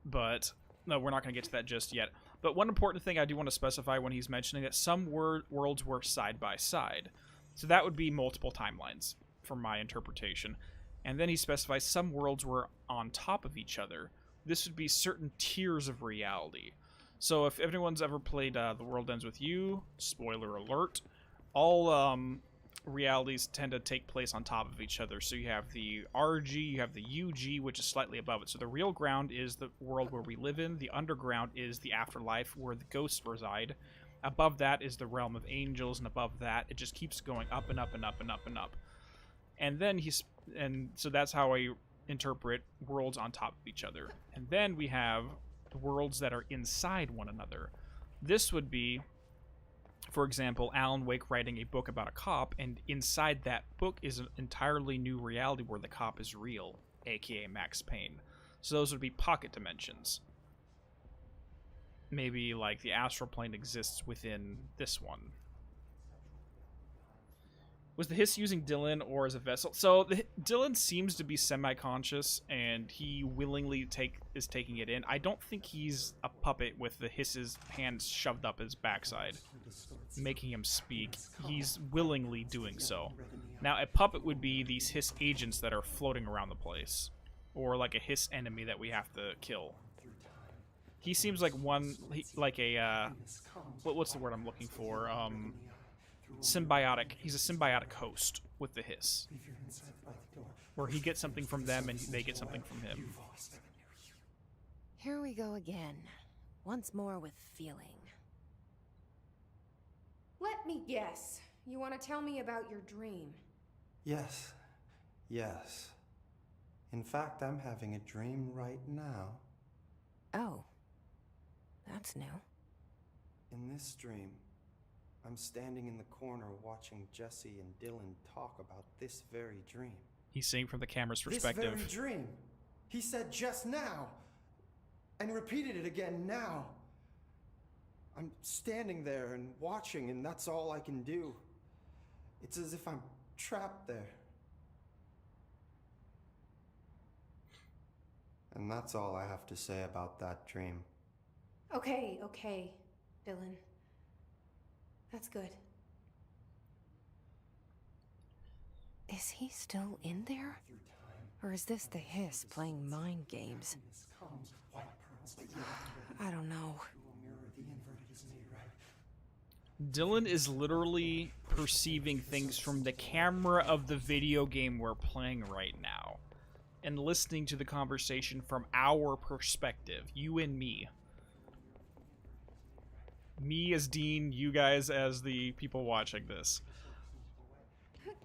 But, no, we're not going to get to that just yet. But one important thing I do want to specify when he's mentioning that some worlds were side by side. So that would be multiple timelines, from my interpretation. And then he specifies some worlds were on top of each other. This would be certain tiers of reality. So if anyone's ever played The World Ends With You, spoiler alert, all realities tend to take place on top of each other. So you have the RG, you have the UG, which is slightly above it. So the real ground is the world where we live in. The underground is the afterlife, where the ghosts reside. Above that is the realm of angels, and above that, it just keeps going up and up and up and up and up. And then so that's how I interpret worlds on top of each other. And then we have the worlds that are inside one another. This would be, for example, Alan Wake writing a book about a cop, and inside that book is an entirely new reality where the cop is real, aka Max Payne. So those would be pocket dimensions. Maybe like the astral plane exists within this one. Was the hiss using Dylan or as a vessel? So Dylan seems to be semi-conscious, and he willingly is taking it in. I don't think he's a puppet with the hiss's hands shoved up his backside, making him speak. He's willingly doing so. Now, a puppet would be these hiss agents that are floating around the place, or like a hiss enemy that we have to kill. He seems like what's the word I'm looking for? Symbiotic. He's a symbiotic host with the hiss. If you're inside by the door, where he gets something from them and they get something from him. Here we go again. Once more with feeling. Let me guess. You want to tell me about your dream? Yes. Yes. In fact, I'm having a dream right now. Oh. That's new. In this dream, I'm standing in the corner watching Jesse and Dylan talk about this very dream. He's seeing from the camera's perspective. This very dream. He said just now. And repeated it again now. I'm standing there and watching, and that's all I can do. It's as if I'm trapped there. And that's all I have to say about that dream. Okay, Dylan. That's good. Is he still in there? Or is this the hiss playing mind games? I don't know. Dylan is literally perceiving things from the camera of the video game we're playing right now. And listening to the conversation from our perspective. You and me. Me as Dean, you guys as the people watching this.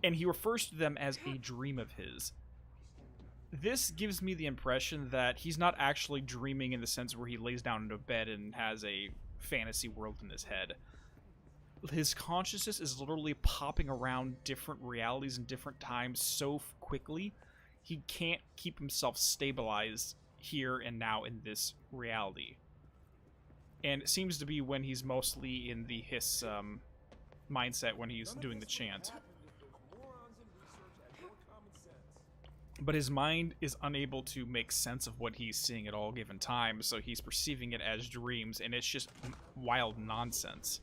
And he refers to them as a dream of his. This gives me the impression that he's not actually dreaming in the sense where he lays down into bed and has a fantasy world in his head. His consciousness is literally popping around different realities and different times so quickly, he can't keep himself stabilized here and now in this reality. And it seems to be when he's mostly in the hiss mindset when he's doing the chant. But his mind is unable to make sense of what he's seeing at all given time, so he's perceiving it as dreams, and it's just wild nonsense.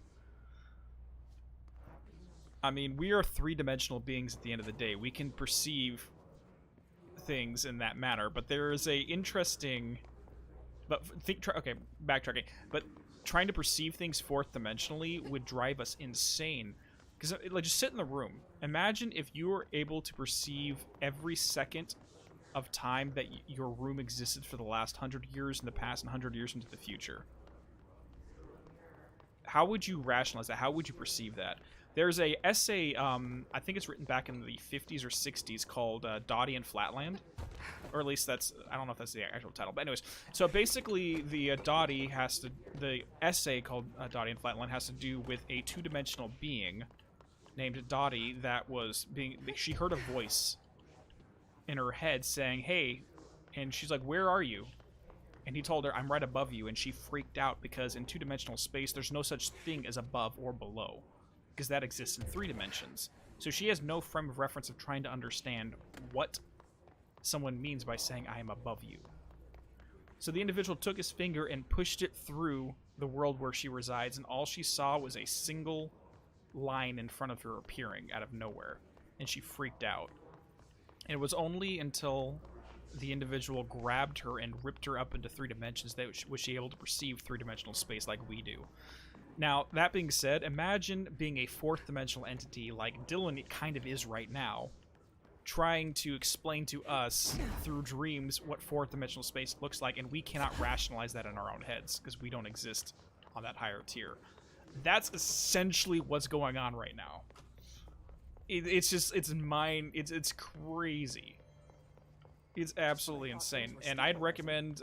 I mean, we are three-dimensional beings at the end of the day. We can perceive things in that manner, but there is a interesting... okay, backtracking. But trying to perceive things fourth-dimensionally would drive us insane. Because, like, just sit in the room. Imagine if you were able to perceive every second of time that your room existed for the last 100 years in the past and 100 years into the future. How would you rationalize that? How would you perceive that? There's a essay, I think it's written back in the 50s or 60s called Dottie and Flatland. Or at least that's, I don't know if that's the actual title. But anyways, so basically the the essay called Dottie and Flatland has to do with a two-dimensional being named Dottie that was she heard a voice in her head saying, hey, and she's like, where are you? And he told her, I'm right above you, and she freaked out because in two-dimensional space, there's no such thing as above or below, because that exists in 3 dimensions. So she has no frame of reference of trying to understand what someone means by saying, I am above you. So the individual took his finger and pushed it through the world where she resides, and all she saw was a single line in front of her appearing out of nowhere, and she freaked out. And it was only until the individual grabbed her and ripped her up into 3 dimensions that was she able to perceive 3-dimensional space like we do. Now, that being said, imagine being a 4th-dimensional entity like Dylan kind of is right now, trying to explain to us through dreams what 4th-dimensional space looks like, and we cannot rationalize that in our own heads because we don't exist on that higher tier. That's essentially what's going on right now. It's crazy. It's absolutely insane, and I'd recommend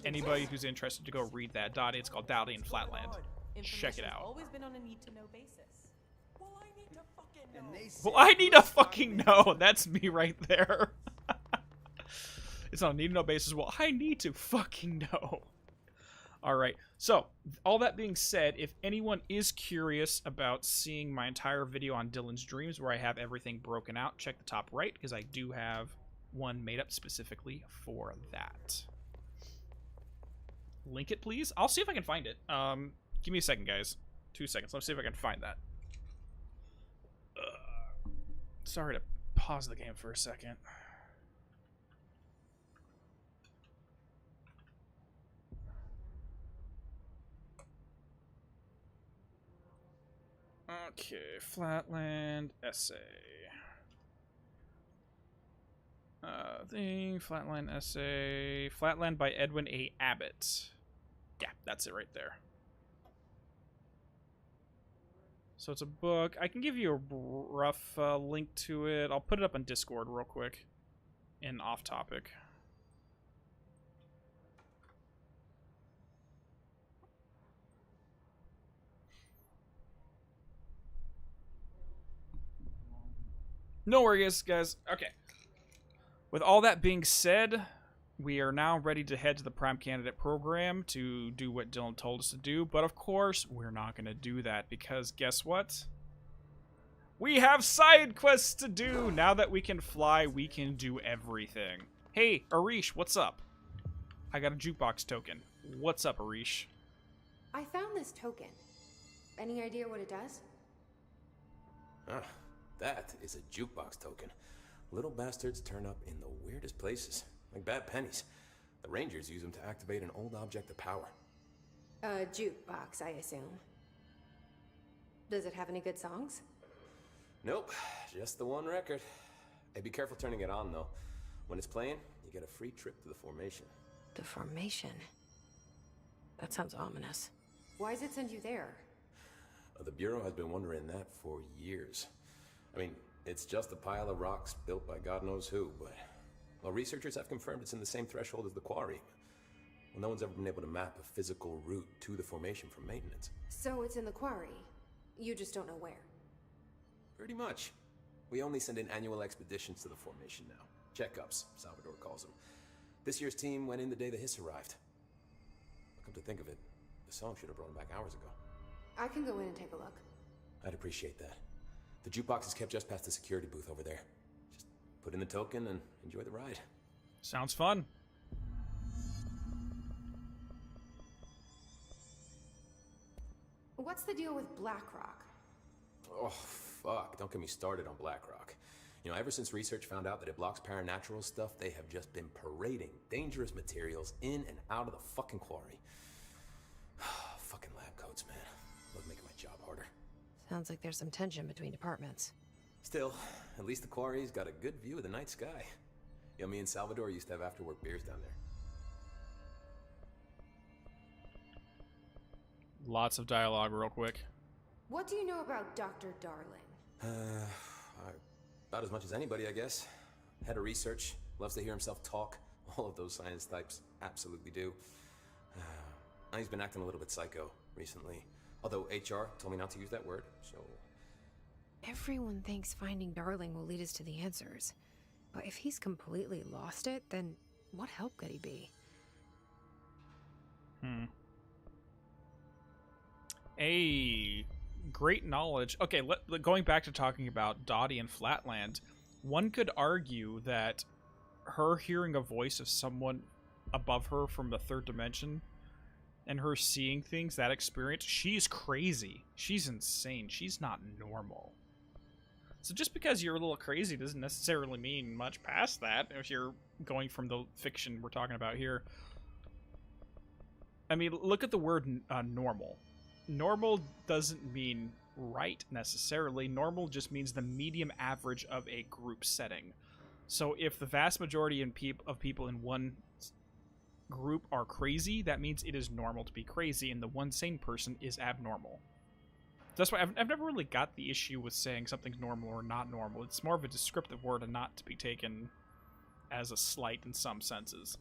anybody who's interested to go read that. It's called Dottie and Flatland. Check it out. Always been on a need-to-know basis. Well, I need to fucking know. Well, I need to fucking know. That's me right there. It's on a need-to-know basis. Well, I need to fucking know. All right. So, all that being said, if anyone is curious about seeing my entire video on Dylan's dreams, where I have everything broken out, check the top right, because I do have one made up specifically for that. Link it, please. I'll see if I can find it. Give me a second, guys. 2 seconds. Let's see if I can find that. Sorry to pause the game for a second. Okay, Flatland essay. Flatland essay. Flatland by Edwin A. Abbott. Yeah, that's it right there. So it's a book. I can give you a rough link to it. I'll put it up on Discord real quick. In off topic. No worries, guys. Okay. With all that being said, we are now ready to head to the Prime Candidate program to do what Dylan told us to do. But of course, we're not going to do that because guess what? We have side quests to do! Now that we can fly, we can do everything. Hey, Arish, what's up? I got a jukebox token. What's up, Arish? I found this token. Any idea what it does? Ah, that is a jukebox token. Little bastards turn up in the weirdest places, like bad pennies. The Rangers use them to activate an old object of power. A jukebox, I assume. Does it have any good songs? Nope, just the one record. Hey, be careful turning it on, though. When it's playing, you get a free trip to the formation. The formation? That sounds ominous. Why does it send you there? The Bureau has been wondering that for years. I mean, it's just a pile of rocks built by God knows who, but... Well, researchers have confirmed it's in the same threshold as the quarry. Well, no one's ever been able to map a physical route to the formation for maintenance. So it's in the quarry. You just don't know where. Pretty much. We only send in annual expeditions to the formation now. Checkups, Salvador calls them. This year's team went in the day the hiss arrived. Come to think of it, the song should have brought him back hours ago. I can go in and take a look. I'd appreciate that. The jukebox is kept just past the security booth over there. Just put in the token and enjoy the ride. Sounds fun. What's the deal with Blackrock? Oh, fuck. Don't get me started on BlackRock. You know, ever since research found out that it blocks paranatural stuff, they have just been parading dangerous materials in and out of the fucking quarry. Fucking lab coats, man. Love making my job harder. Sounds like there's some tension between departments. Still, at least the quarry's got a good view of the night sky. You know, me and Salvador used to have after-work beers down there. Lots of dialogue real quick. What do you know about Dr. Darling? About as much as anybody, I guess. Head of research, loves to hear himself talk. All of those science types absolutely do. He's been acting a little bit psycho recently. Although HR told me not to use that word, so... Everyone thinks finding Darling will lead us to the answers. But if he's completely lost it, then what help could he be? A great knowledge. Okay, going back to talking about Dottie and Flatland, one could argue that her hearing a voice of someone above her from the third dimension and her seeing things, that experience, she's crazy. She's insane. She's not normal. So just because you're a little crazy doesn't necessarily mean much past that if you're going from the fiction we're talking about here. I mean, look at the word normal. Normal doesn't mean right necessarily. Normal just means the medium average of a group setting. So if the vast majority of people in one group are crazy, that means it is normal to be crazy, and the one sane person is abnormal. That's why I've never really got the issue with saying something's normal or not normal. It's more of a descriptive word and not to be taken as a slight in some senses.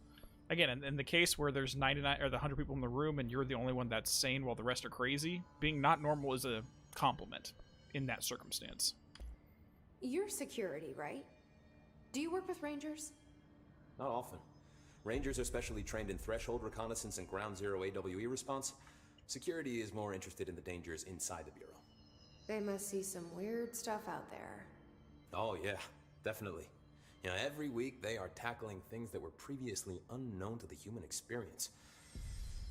Again, in the case where there's 99 or the 100 people in the room and you're the only one that's sane while the rest are crazy, being not normal is a compliment in that circumstance. You're security, right? Do you work with Rangers? Not often. Rangers are specially trained in threshold reconnaissance and ground zero AWE response. Security is more interested in the dangers inside the Bureau. They must see some weird stuff out there. Oh yeah, definitely. You know, every week they are tackling things that were previously unknown to the human experience.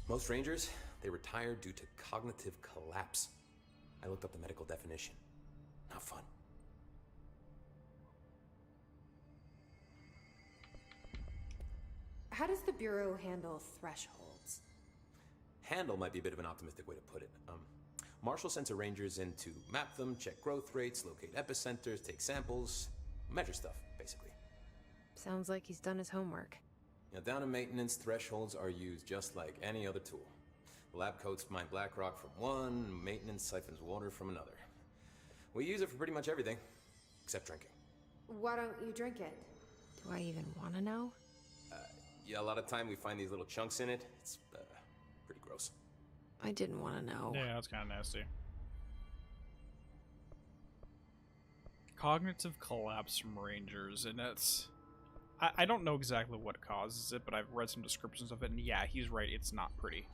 Most Rangers, they retire due to cognitive collapse. I looked up the medical definition. Not fun. How does the Bureau handle thresholds? Handle might be a bit of an optimistic way to put it. Marshall sends her Rangers in to map them, check growth rates, locate epicenters, take samples, measure stuff, basically. Sounds like he's done his homework. Now, down in maintenance, thresholds are used just like any other tool. The lab coats mine black rock from one, maintenance siphons water from another. We use it for pretty much everything, except drinking. Why don't you drink it? Do I even want to know? Yeah, a lot of time we find these little chunks in it. It's pretty gross. I didn't want to know. Yeah, that's kind of nasty. Cognitive collapse from Rangers, and that's... I don't know exactly what causes it, but I've read some descriptions of it, and yeah, he's right, it's not pretty.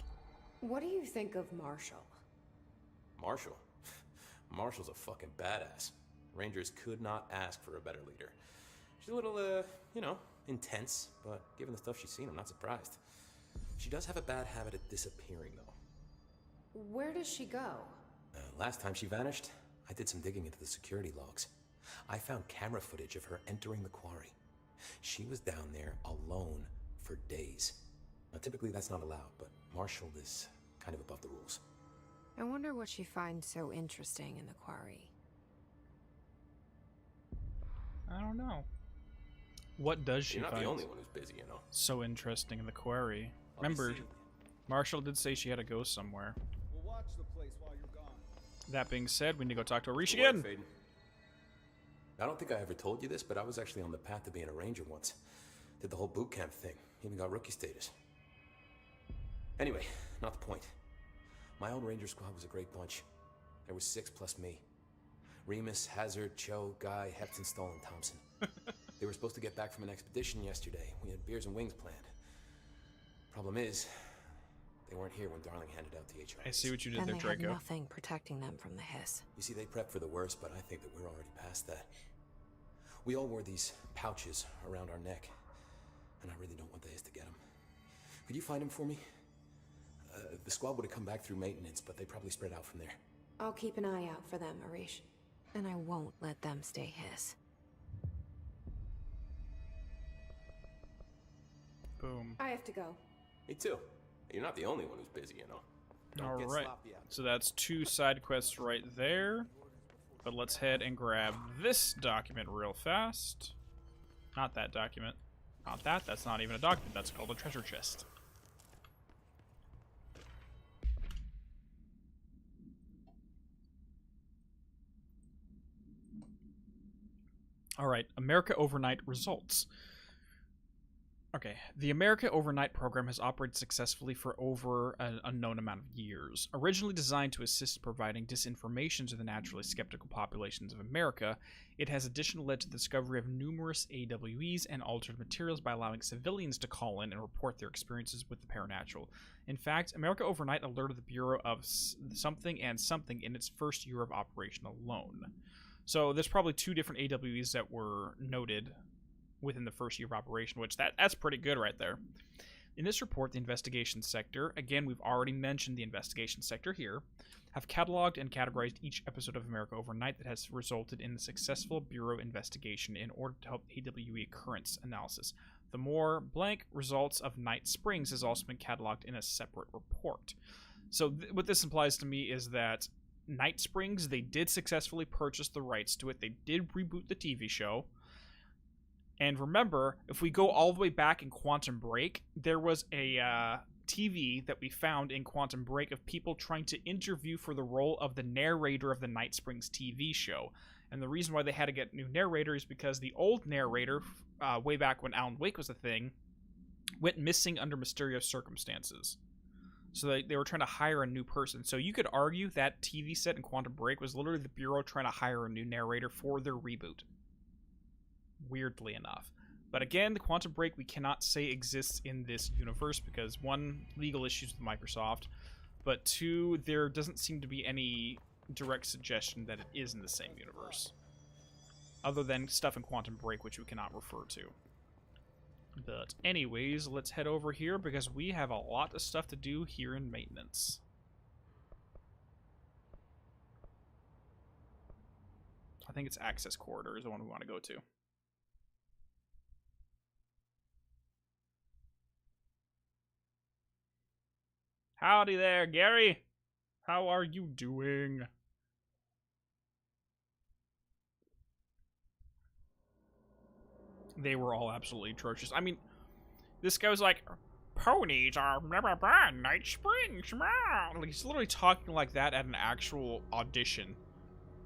What do you think of Marshall? Marshall? Marshall's a fucking badass. Rangers could not ask for a better leader. She's a little, intense, but given the stuff she's seen, I'm not surprised. She does have a bad habit of disappearing, though. Where does she go? Last time she vanished, I did some digging into the security logs. I found camera footage of her entering the quarry. She was down there alone for days. Now, typically that's not allowed, but Marshall is kind of above the rules. I wonder what she finds so interesting in the quarry. I don't know. What does she You're not find the only one who's busy, so interesting in the quarry? Remember, Marshall did say she had to go somewhere. We'll watch the place while you're gone. That being said, we need to go talk to Arish Good work, again. Faden. I don't think I ever told you this, but I was actually on the path to being a ranger once. Did the whole boot camp thing. Even got rookie status. Anyway, not the point. My old ranger squad was a great bunch. There was 6 plus me. Remus, Hazard, Cho, Guy, Heptonstall, and Thompson. They were supposed to get back from an expedition yesterday. We had beers and wings planned. Problem is, they weren't here when Darling handed out the HRs. I see what you did And there, they Draco. had nothing protecting them from the hiss. You see, they prepped for the worst, but I think that we're already past that. We all wore these pouches around our neck, and I really don't want the hiss to get them. Could you find them for me? The squad would have come back through maintenance, but they probably spread out from there. I'll keep an eye out for them, Arish. And I won't let them stay hiss. Boom. I have to go. Me too. You're not the only one who's busy, All right. So that's 2 side quests right there. But let's head and grab this document real fast. Not that document. Not that. That's not even a document. That's called a treasure chest. All right. America Overnight results. Okay, the America Overnight program has operated successfully for over an unknown amount of years. Originally designed to assist providing disinformation to the naturally skeptical populations of America, it has additionally led to the discovery of numerous AWEs and altered materials by allowing civilians to call in and report their experiences with the paranatural. In fact, America Overnight alerted the Bureau of something and something in its first year of operation alone. So there's probably 2 different AWEs that were noted within the first year of operation, which that's pretty good right there. In this report, the investigation sector, again, we've already mentioned the investigation sector here, have cataloged and categorized each episode of America Overnight that has resulted in the successful Bureau investigation in order to help AWE occurrence analysis. The more blank results of Night Springs has also been cataloged in a separate report. So what this implies to me is that Night Springs, they did successfully purchase the rights to it. They did reboot the TV show. And remember, if we go all the way back in Quantum Break, there was a TV that we found in Quantum Break of people trying to interview for the role of the narrator of the Night Springs TV show. And the reason why they had to get new narrator is because the old narrator, way back when Alan Wake was a thing, went missing under mysterious circumstances. So they were trying to hire a new person. So you could argue that TV set in Quantum Break was literally the Bureau trying to hire a new narrator for their reboot. Weirdly enough. But again, the Quantum Break we cannot say exists in this universe because 1, legal issues with Microsoft, but 2, there doesn't seem to be any direct suggestion that it is in the same universe. Other than stuff in Quantum Break which we cannot refer to. But anyways, let's head over here because we have a lot of stuff to do here in maintenance. I think it's access corridor is the one we want to go to. Howdy there, Gary. How are you doing? They were all absolutely atrocious. I mean, this guy was like, ponies are blah, blah, blah, Night Springs. Blah. He's literally talking like that at an actual audition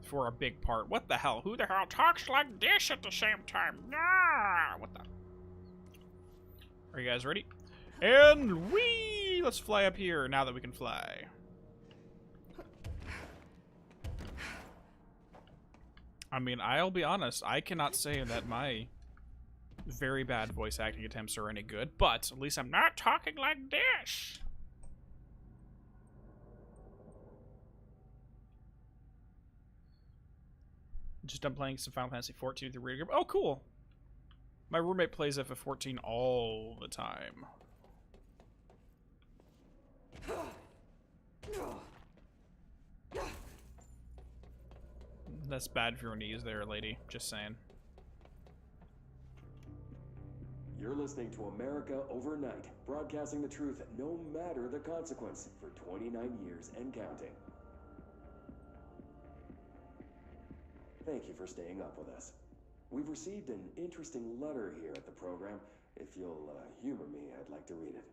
for a big part. What the hell? Who the hell talks like this at the same time? Nah! What the? Are you guys ready? And let's fly up here now that we can fly. I mean, I'll be honest, I cannot say that my very bad voice acting attempts are any good, but at least I'm not talking like this. Just done playing some Final Fantasy 14 with the reader group. Oh, cool. My roommate plays FF14 all the time. That's bad for your knees there, lady. Just saying. You're listening to America Overnight, broadcasting the truth no matter the consequence for 29 years and counting. Thank you for staying up with us. We've received an interesting letter here at the program. If you'll humor me, I'd like to read it.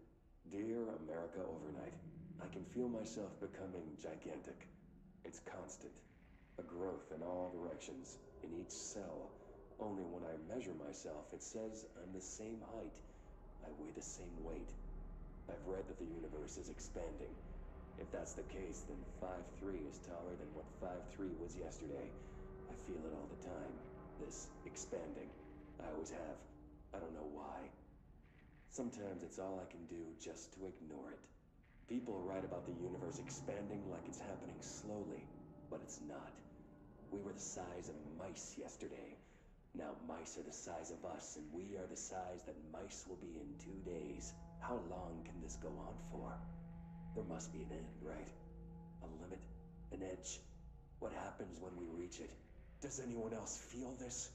Dear America Overnight, I can feel myself becoming gigantic. It's constant. A growth in all directions, in each cell. Only when I measure myself, it says I'm the same height. I weigh the same weight. I've read that the universe is expanding. If that's the case, then 5'3" is taller than what 5'3" was yesterday. I feel it all the time. This expanding. I always have. I don't know why. Sometimes it's all I can do just to ignore it. People write about the universe expanding like it's happening slowly, but it's not. We were the size of mice yesterday. Now mice are the size of us, and we are the size that mice will be in 2 days. How long can this go on for? There must be an end, right? A limit? An edge? What happens when we reach it? Does anyone else feel this?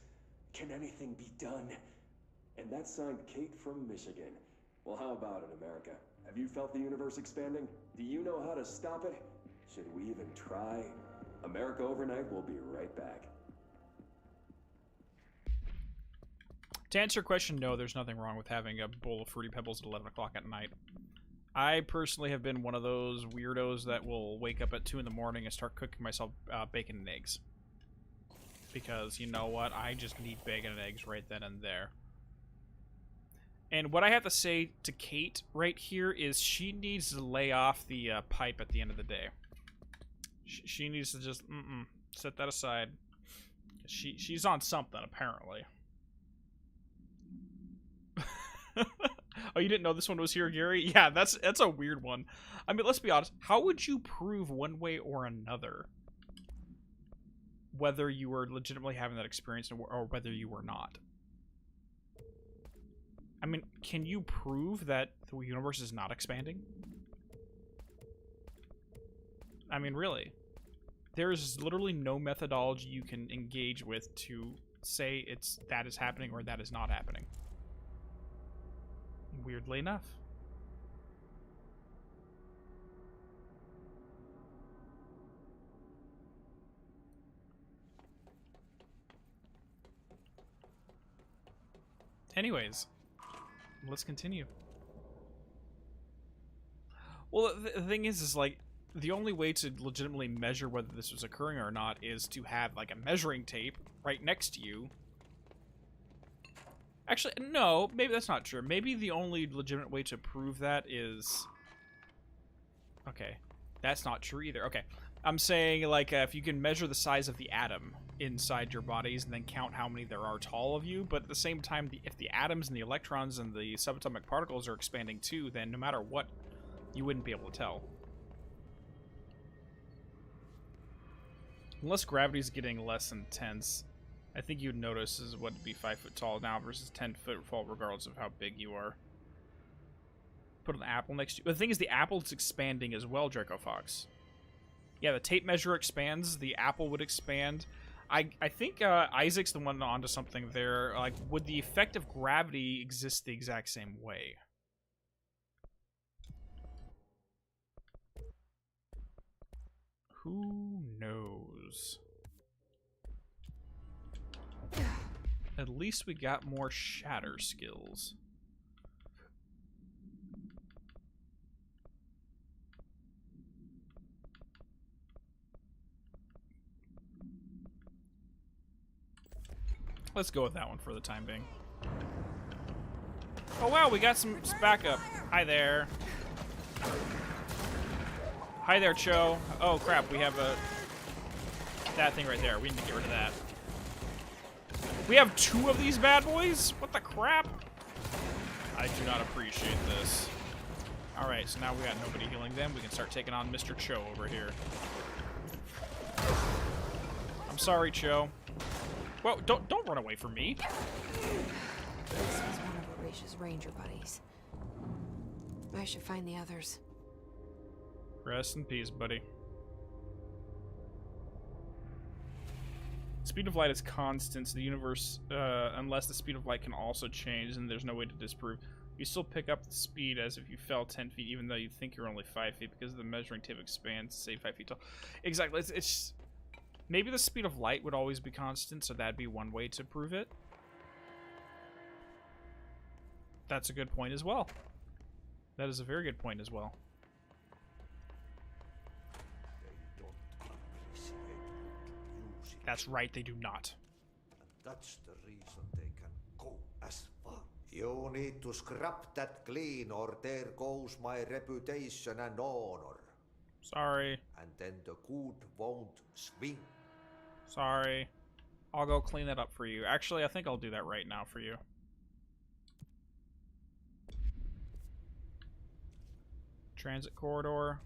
Can anything be done? And that's signed Kate from Michigan. Well, how about it, America? Have you felt the universe expanding? Do you know how to stop it? Should we even try? America Overnight will be right back. To answer your question, no, there's nothing wrong with having a bowl of Fruity Pebbles at 11 o'clock at night. I personally have been one of those weirdos that will wake up at 2 in the morning and start cooking myself bacon and eggs. Because, you know what, I just need bacon and eggs right then and there. And what I have to say to Kate right here is she needs to lay off the pipe at the end of the day. She needs to just, set that aside. She's on something, apparently. Oh, you didn't know this one was here, Gary? Yeah, that's a weird one. I mean, let's be honest. How would you prove one way or another whether you were legitimately having that experience or whether you were not? I mean, can you prove that the universe is not expanding? I mean, really. There's literally no methodology you can engage with to say that is happening or that is not happening. Weirdly enough. Anyways, let's continue. Well, the thing is like, the only way to legitimately measure whether this was occurring or not is to have, like, a measuring tape right next to you. Actually, no, maybe that's not true. Maybe the only legitimate way to prove that is... Okay, that's not true either. Okay, I'm saying, like, if you can measure the size of the atom inside your bodies and then count how many there are tall of you, but at the same time, if the atoms and the electrons and the subatomic particles are expanding too, then no matter what, you wouldn't be able to tell. Unless gravity's getting less intense, I think you'd notice is what would be 5 foot tall now versus 10 foot tall regardless of how big you are. Put an apple next to you. The thing is, the apple's expanding as well, Draco Fox. Yeah, the tape measure expands, the apple would expand. I think Isaac's the one onto something there. Like, would the effect of gravity exist the exact same way? Who knows? At least we got more shatter skills. Let's go with that one for the time being. Oh wow, we got some backup. Hi there. Hi there, Cho. Oh crap, we have that thing right there. We need to get rid of that. We have 2 of these bad boys? What the crap? I do not appreciate this. Alright, so now we got nobody healing them. We can start taking on Mr. Cho over here. I'm sorry, Cho. Well, don't run away from me. This is one of Oricia's ranger buddies. I should find the others. Rest in peace, buddy. Speed of light is constant, so the universe, unless the speed of light can also change, and there's no way to disprove. You still pick up the speed as if you fell 10 feet, even though you think you're only 5 feet, because the measuring tape expands, say 5 feet tall. Exactly, it's maybe the speed of light would always be constant, so that'd be one way to prove it. That's a good point as well. That is a very good point as well. That's right, they do not. That's the reason they can go as far. You need to scrap that clean, or there goes my reputation and honor. Sorry. And then the good won't swing. Sorry. I'll go clean that up for you. Actually, I think I'll do that right now for you. Transit corridor.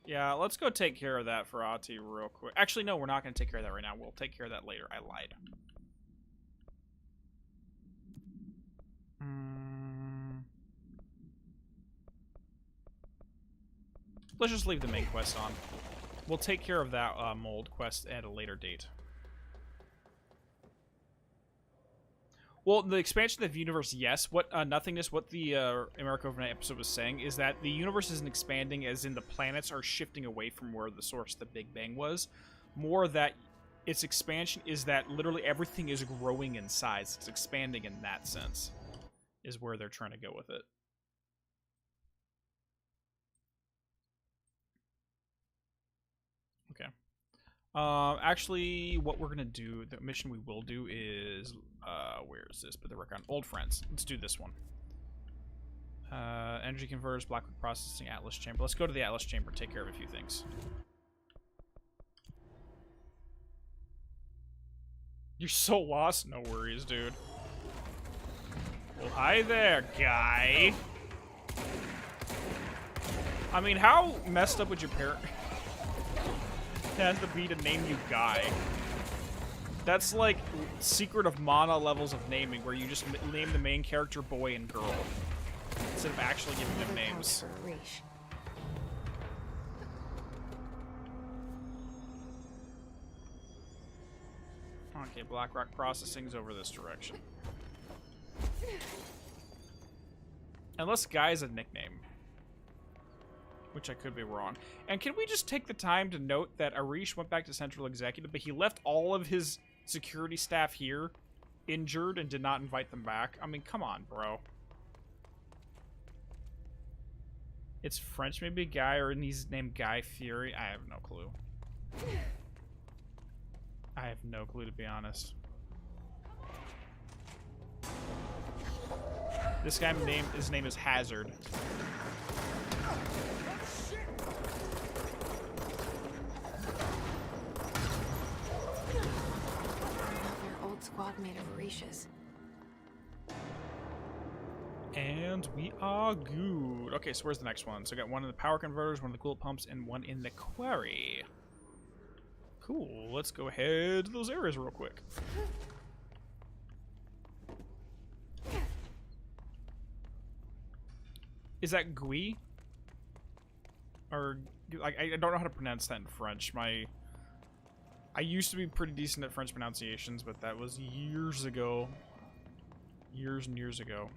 Yeah, let's go take care of that for Ati real quick. Actually, no, we're not going to take care of that right now. We'll take care of that later. I lied. Let's just leave the main quest on. We'll take care of that mold quest at a later date. Well, the expansion of the universe, yes. What nothingness? What the America Overnight episode was saying is that the universe isn't expanding, as in the planets are shifting away from where the source of the Big Bang was. More that its expansion is that literally everything is growing in size. It's expanding in that sense, is where they're trying to go with it. Okay. Actually, what we're gonna do, the mission we will do is, where is this? But the record on Old Friends. Let's do this one. Energy converters, Blackwood processing, Atlas chamber. Let's go to the Atlas chamber, take care of a few things. You're so lost? No worries, dude. Well, hi there, guy. I mean, how messed up would your parent... has to be to name you Guy? That's like Secret of Mana levels of naming, where you just name the main character boy and girl instead of actually giving them names. Okay, Blackrock Processing's over this direction. Unless Guy's a nickname. Which I could be wrong. And can we just take the time to note that Arish went back to Central Executive, but he left all of his security staff here injured and did not invite them back? I mean, come on, bro. It's French, maybe Guy, or he's named Guy Fury. I have no clue. I have no clue, to be honest. This guy his name is Hazard. Squad made of Oricia's. And we are good. Okay, so where's the next one? So I got one in the power converters, one in the coolant pumps, and one in the quarry. Cool. Let's go ahead to those areas real quick. Is that Gui? Or I don't know how to pronounce that in French. I used to be pretty decent at French pronunciations, but that was years ago. Years and years ago.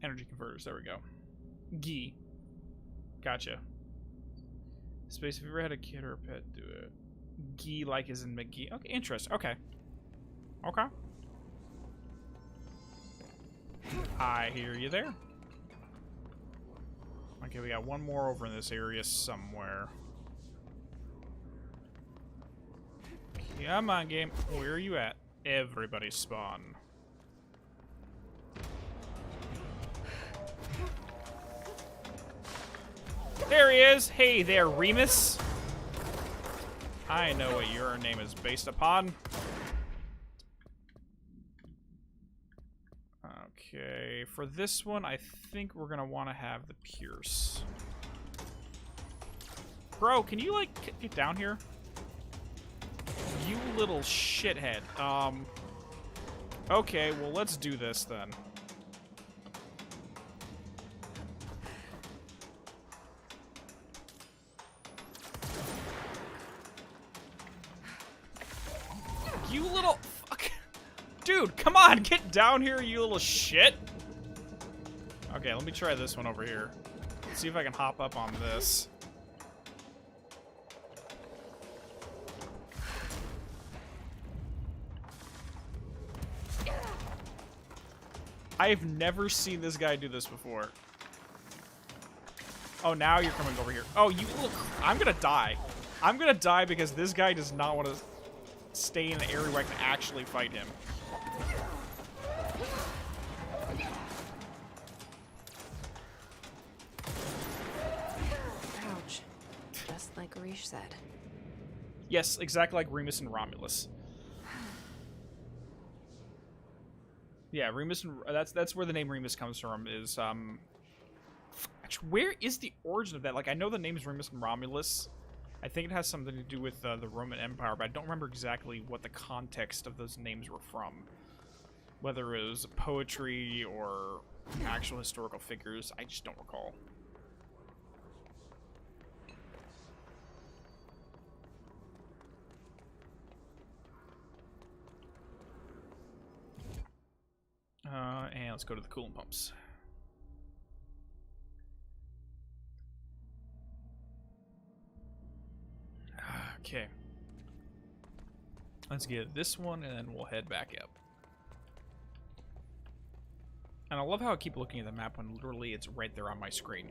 Energy converters. There we go. Ghee. Gotcha. Space, have you ever had a kid or a pet do it? Ghee, like as in McGee. Okay, interesting. Okay. Okay. I hear you there. Okay, we got one more over in this area somewhere. Come on, game. Where are you at? Everybody spawn. There he is! Hey there, Remus! I know what your name is based upon. Okay, for this one, I think we're gonna want to have the Pierce. Bro, can you, like, get down here? You little shithead. Okay, well, let's do this then. You little fuck. Dude, come on, get down here, you little shit. Okay, let me try this one over here. Let's see if I can hop up on this. I've never seen this guy do this before. Oh, now you're coming over here. Oh, you little... I'm gonna die. I'm gonna die because this guy does not want to stay in the area where I can actually fight him. Ouch. Just like Rish said. Yes, exactly like Remus and Romulus. Yeah, Remus and that's where the name Remus comes from. Is actually, where is the origin of that? Like, I know the name is Remus and Romulus. I think it has something to do with the Roman Empire, but I don't remember exactly what the context of those names were from. Whether it was poetry or actual historical figures, I just don't recall. And let's go to the coolant pumps. Okay. Let's get this one, and then we'll head back up. And I love how I keep looking at the map when literally it's right there on my screen.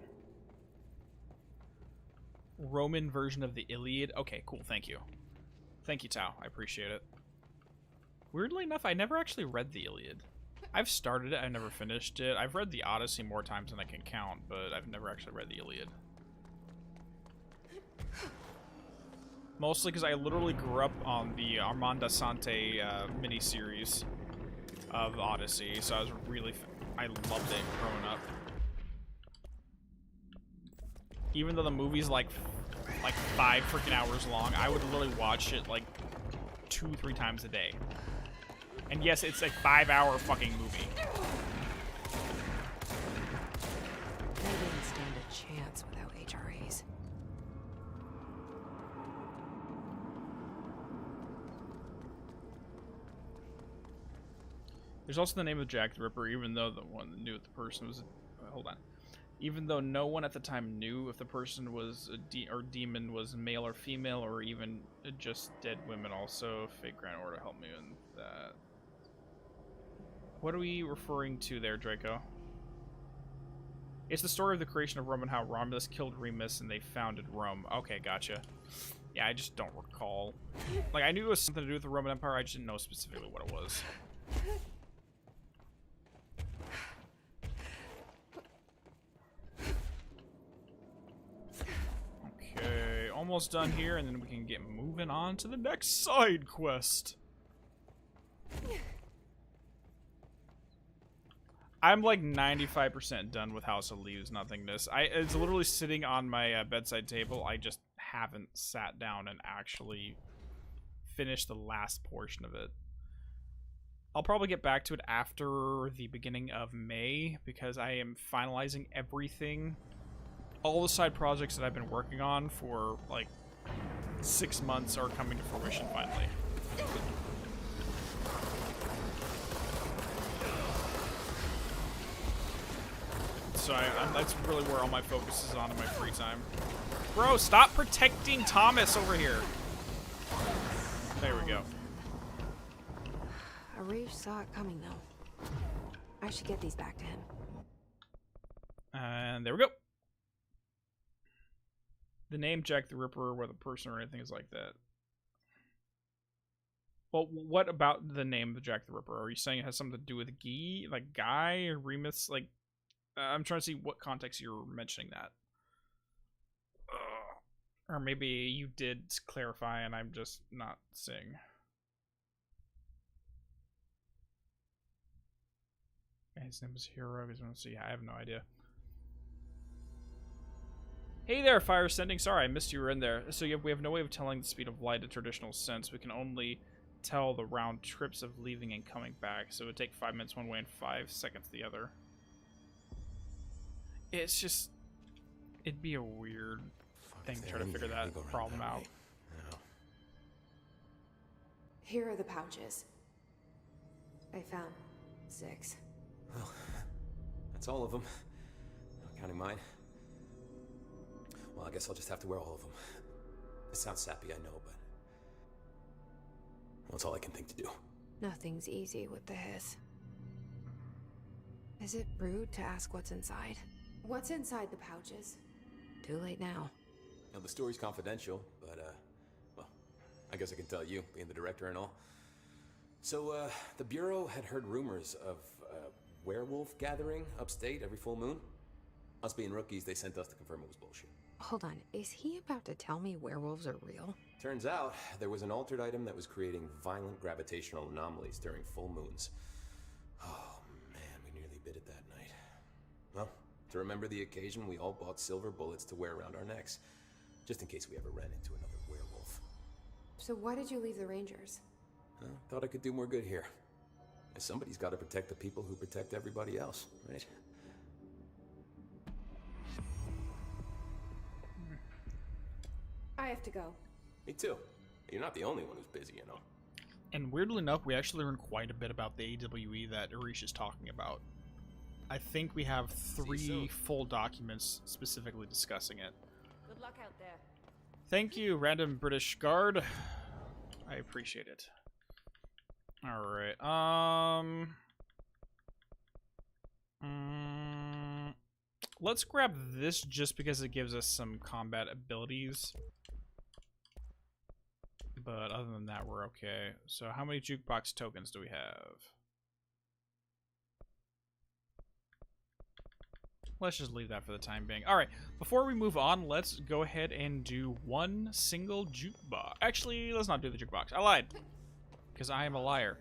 Roman version of the Iliad. Okay, cool. Thank you. Thank you, Tao. I appreciate it. Weirdly enough, I never actually read the Iliad. I've started it. I've never finished it. I've read the Odyssey more times than I can count, but I've never actually read the Iliad. Mostly because I literally grew up on the Armand Assante miniseries of Odyssey, so I was really... I loved it growing up. Even though the movie's like 5 freaking hours long, I would literally watch it like 2-3 times a day. And yes, it's a 5-hour fucking movie. They didn't stand a chance without HRAs. There's also the name of Jack the Ripper, even though the one that knew if the person was... hold on. Even though no one at the time knew if the person was demon was male or female, or even just dead women. Also, fake Grand Order helped me with that. What are we referring to there, Draco? It's the story of the creation of Rome and how Romulus killed Remus and they founded Rome. Okay, gotcha. Yeah, I just don't recall. Like, I knew it was something to do with the Roman Empire, I just didn't know specifically what it was. Okay, almost done here, and then we can get moving on to the next side quest. I'm like 95% done with House of Leaves Nothingness. It's literally sitting on my bedside table. I just haven't sat down and actually finished the last portion of it. I'll probably get back to it after the beginning of May because I am finalizing everything. All the side projects that I've been working on for like 6 months are coming to fruition finally. so that's really where all my focus is on in my free time. Bro, stop protecting Thomas over here. There we go. Arif saw it coming, though. I should get these back to him. And there we go. The name Jack the Ripper, whether person or anything is like that. Well, what about the name of Jack the Ripper? Are you saying it has something to do with Guy or Remus? Like, I'm trying to see what context you're mentioning that. Or maybe you did clarify and I'm just not seeing. His name is Hero. He's going to see. I have no idea. Hey there, Fire Sending. Sorry, I missed you were in there. So we have no way of telling the speed of light in traditional sense. We can only tell the round trips of leaving and coming back. So it would take 5 minutes one way and 5 seconds the other. It's just... It'd be a weird thing to try to figure that problem out. Here are the pouches. I found 6. Well, that's all of them. Not counting mine. Well, I guess I'll just have to wear all of them. It sounds sappy, I know, but... Well, that's all I can think to do. Nothing's easy with the hiss. Is it rude to ask what's inside? What's inside the pouches? Too late now. Now, the story's confidential, but, well, I guess I can tell you, being the director and all. So, the Bureau had heard rumors of a werewolf gathering upstate every full moon. Us being rookies, they sent us to confirm it was bullshit. Hold on, is he about to tell me werewolves are real? Turns out, there was an altered item that was creating violent gravitational anomalies during full moons. Oh, man, we nearly bit it that night. Well, to remember the occasion, we all bought silver bullets to wear around our necks, just in case we ever ran into another werewolf. So why did you leave the Rangers? Thought I could do more good here. Somebody's got to protect the people who protect everybody else, right? I have to go. Me too. You're not the only one who's busy, you know. And weirdly enough, we actually learned quite a bit about the AWE that Arish is talking about. I think we have 3 full documents specifically discussing it. Good luck out there. Thank you, Random British Guard. I appreciate it. Alright, let's grab this just because it gives us some combat abilities. But other than that, we're okay. So how many jukebox tokens do we have? Let's just leave that for the time being. Alright, before we move on, let's go ahead and do one single jukebox. Actually, let's not do the jukebox. I lied. Because I am a liar.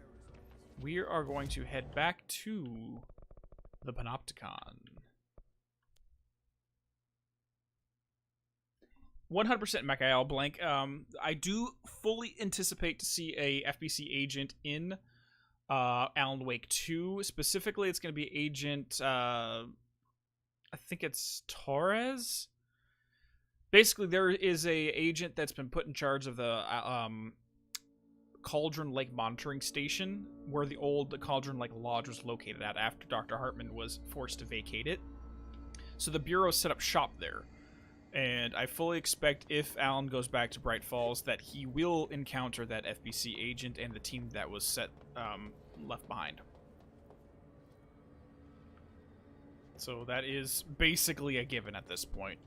We are going to head back to the Panopticon. 100% Michael Blank. I do fully anticipate to see a FBC agent in Alan Wake 2. Specifically, it's going to be Agent... I think it's Torres? Basically, there is a agent that's been put in charge of the... Cauldron Lake Monitoring Station, where the old Cauldron Lake Lodge was located at after Dr. Hartman was forced to vacate it. So the Bureau set up shop there. And I fully expect if Alan goes back to Bright Falls that he will encounter that FBC agent and the team that was left behind. So that is basically a given at this point.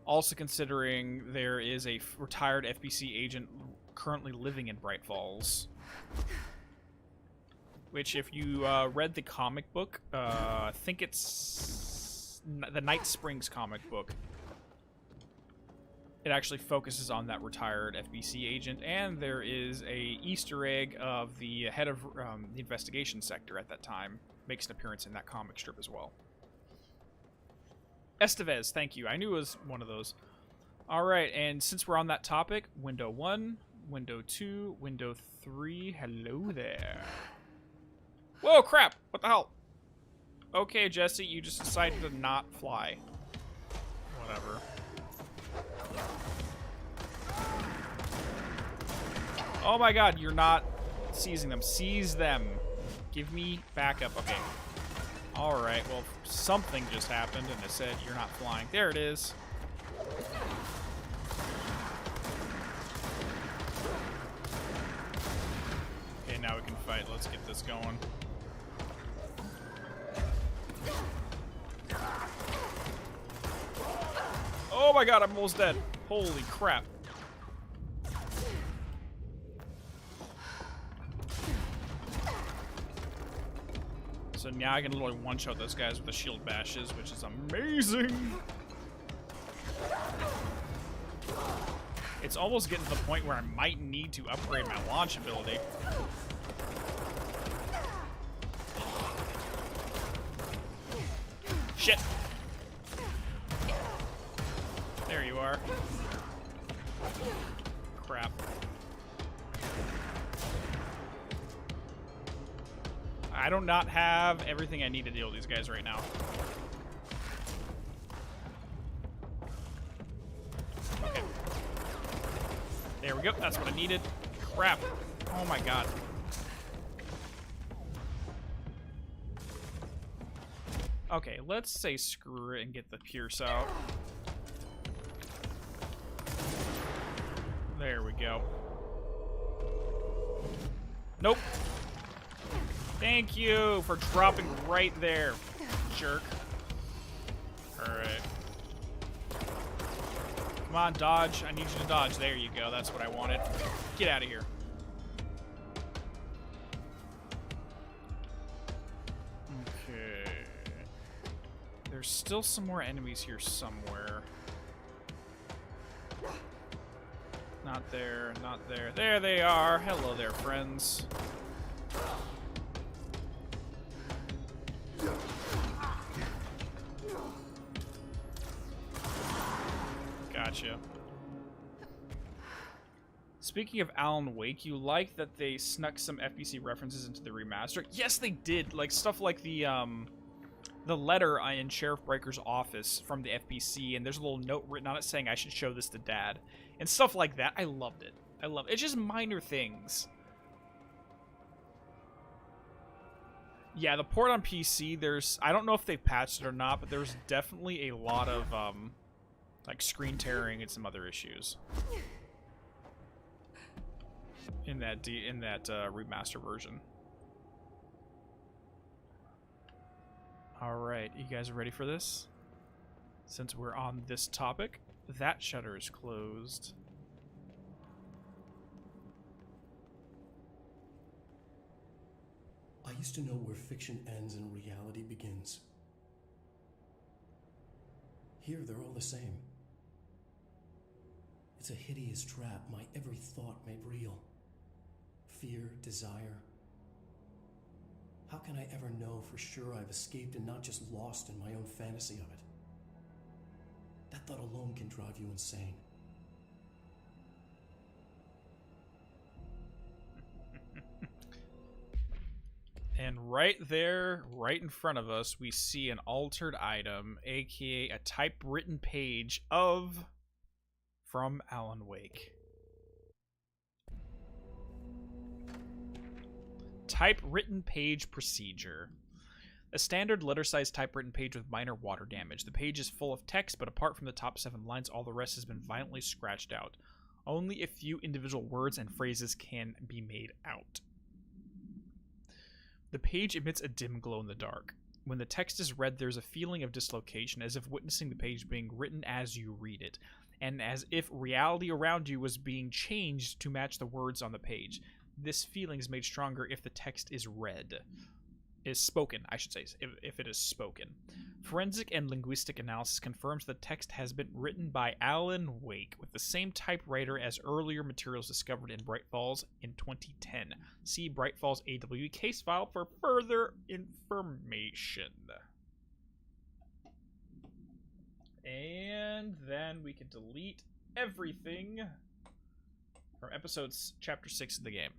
Also considering there is a retired FBC agent currently living in Bright Falls. Which, if you read the comic book, I think it's the Night Springs comic book, it actually focuses on that retired FBC agent, and there is a Easter egg of the head of the investigation sector at that time makes an appearance in that comic strip as well. Estevez, thank you. I knew it was one of those. Alright, and since we're on that topic, window 1, window 2, window 3, hello there. Whoa, crap! What the hell? Okay, Jesse, you just decided to not fly. Whatever. Oh my god, you're not seizing them. Seize them. Give me backup. Okay. Alright, well, something just happened, and it said you're not flying. There it is. Okay, now we can fight. Let's get this going. Oh my god, I'm almost dead. Holy crap. So now I can literally one-shot those guys with the shield bashes, which is amazing. It's almost getting to the point where I might need to upgrade my launch ability. Shit. There you are. Crap. I do not have everything I need to deal with these guys right now. Okay. There we go. That's what I needed. Crap. Oh my god. Okay, let's say screw it and get the Pierce out. There we go. Nope. Thank you for dropping right there, jerk. Alright. Come on, dodge. I need you to dodge. There you go. That's what I wanted. Get out of here. Okay. There's still some more enemies here somewhere. Not there, not there. There they are. Hello there, friends. Gotcha. Speaking of Alan Wake, you like that they snuck some FBC references into the remaster? Yes, they did. Like stuff like the letter in Sheriff Breaker's office from the FBC, and there's a little note written on it saying I should show this to Dad, and stuff like that. I loved it. I love it. It's just minor things. Yeah, the port on PC, I don't know if they've patched it or not, but there's definitely a lot of like screen tearing and some other issues in that remaster version. All right, you guys ready for this? Since we're on this topic, that shutter is closed. I used to know where fiction ends and reality begins. Here, they're all the same. It's a hideous trap my every thought made real. Fear, desire. How can I ever know for sure I've escaped and not just lost in my own fantasy of it? That thought alone can drive you insane. And right there, right in front of us, we see an altered item, aka a typewritten page from Alan Wake. Typewritten page procedure. A standard letter-sized typewritten page with minor water damage. The page is full of text, but apart from the top 7 lines, all the rest has been violently scratched out. Only a few individual words and phrases can be made out. The page emits a dim glow in the dark. When the text is read, there's a feeling of dislocation, as if witnessing the page being written as you read it, and as if reality around you was being changed to match the words on the page. This feeling is made stronger if the text is read. Is spoken, I should say, if it is spoken. Forensic and linguistic analysis confirms the text has been written by Alan Wake with the same typewriter as earlier materials discovered in Bright Falls in 2010. See Bright Falls AWE case file for further information. And then we can delete everything from chapter 6 of the game.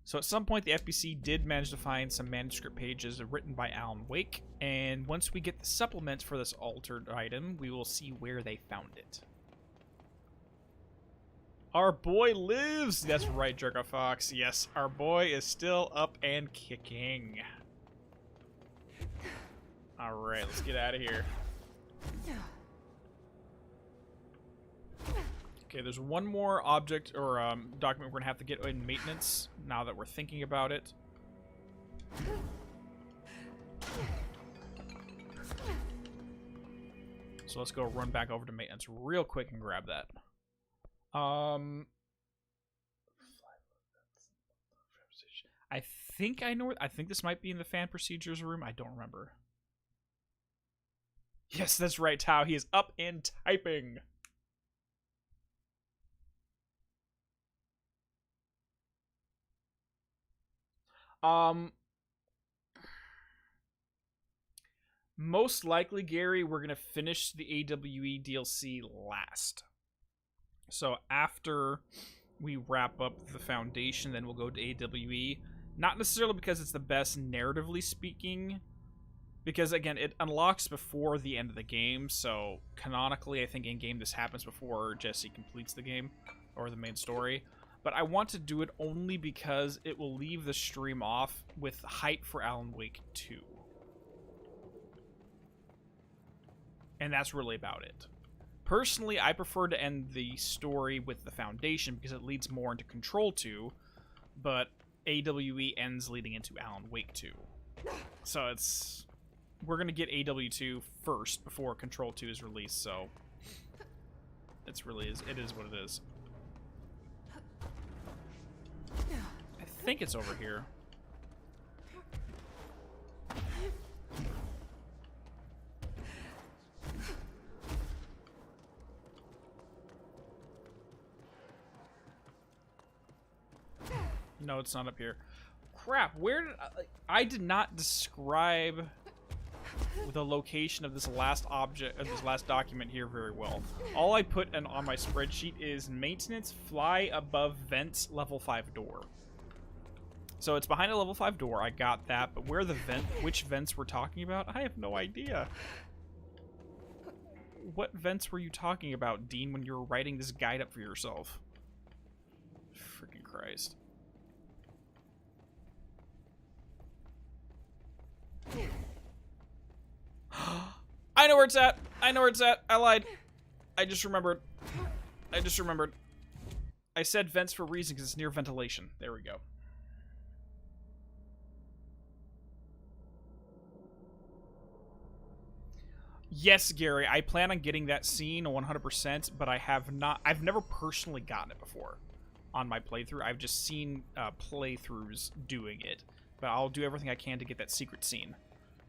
So at some point, the FBC did manage to find some manuscript pages written by Alan Wake, and once we get the supplements for this altered item, we will see where they found it. Our boy lives! That's right, Jerka Fox. Yes, our boy is still up and kicking. Alright, let's get out of here. Okay, there's one more object or document we're gonna have to get in maintenance now that we're thinking about it. So let's go run back over to maintenance real quick and grab that. I think I know. I think this might be in the fan procedures room. I don't remember. Yes, that's right, Tao. He is up and typing. Most likely, Gary, we're going to finish the AWE DLC last. So after we wrap up the Foundation, then we'll go to AWE. Not necessarily because it's the best narratively speaking, because, again, it unlocks before the end of the game, so canonically, I think in-game this happens before Jesse completes the game, or the main story. But I want to do it only because it will leave the stream off with hype for Alan Wake 2. And that's really about it. Personally, I prefer to end the story with the Foundation because it leads more into Control 2, but AWE ends leading into Alan Wake 2. So it's... we're going to get AW2 first before Control 2 is released, so... it is what it is. I think it's over here. No, it's not up here. Crap, where did I did not describe the location of this last object, of this last document here very well. All I put on my spreadsheet is maintenance, fly above vents, level 5 door. So it's behind a level 5 door, I got that, but where the which vents we're talking about, I have no idea. What vents were you talking about, Dean, when you were writing this guide up for yourself? Freaking Christ. I know where it's at. I know where it's at. I lied. I just remembered. I said vents for a reason because it's near ventilation. There we go. Yes, Gary, I plan on getting that scene 100%, but I've never personally gotten it before on my playthrough. I've just seen playthroughs doing it, but I'll do everything I can to get that secret scene.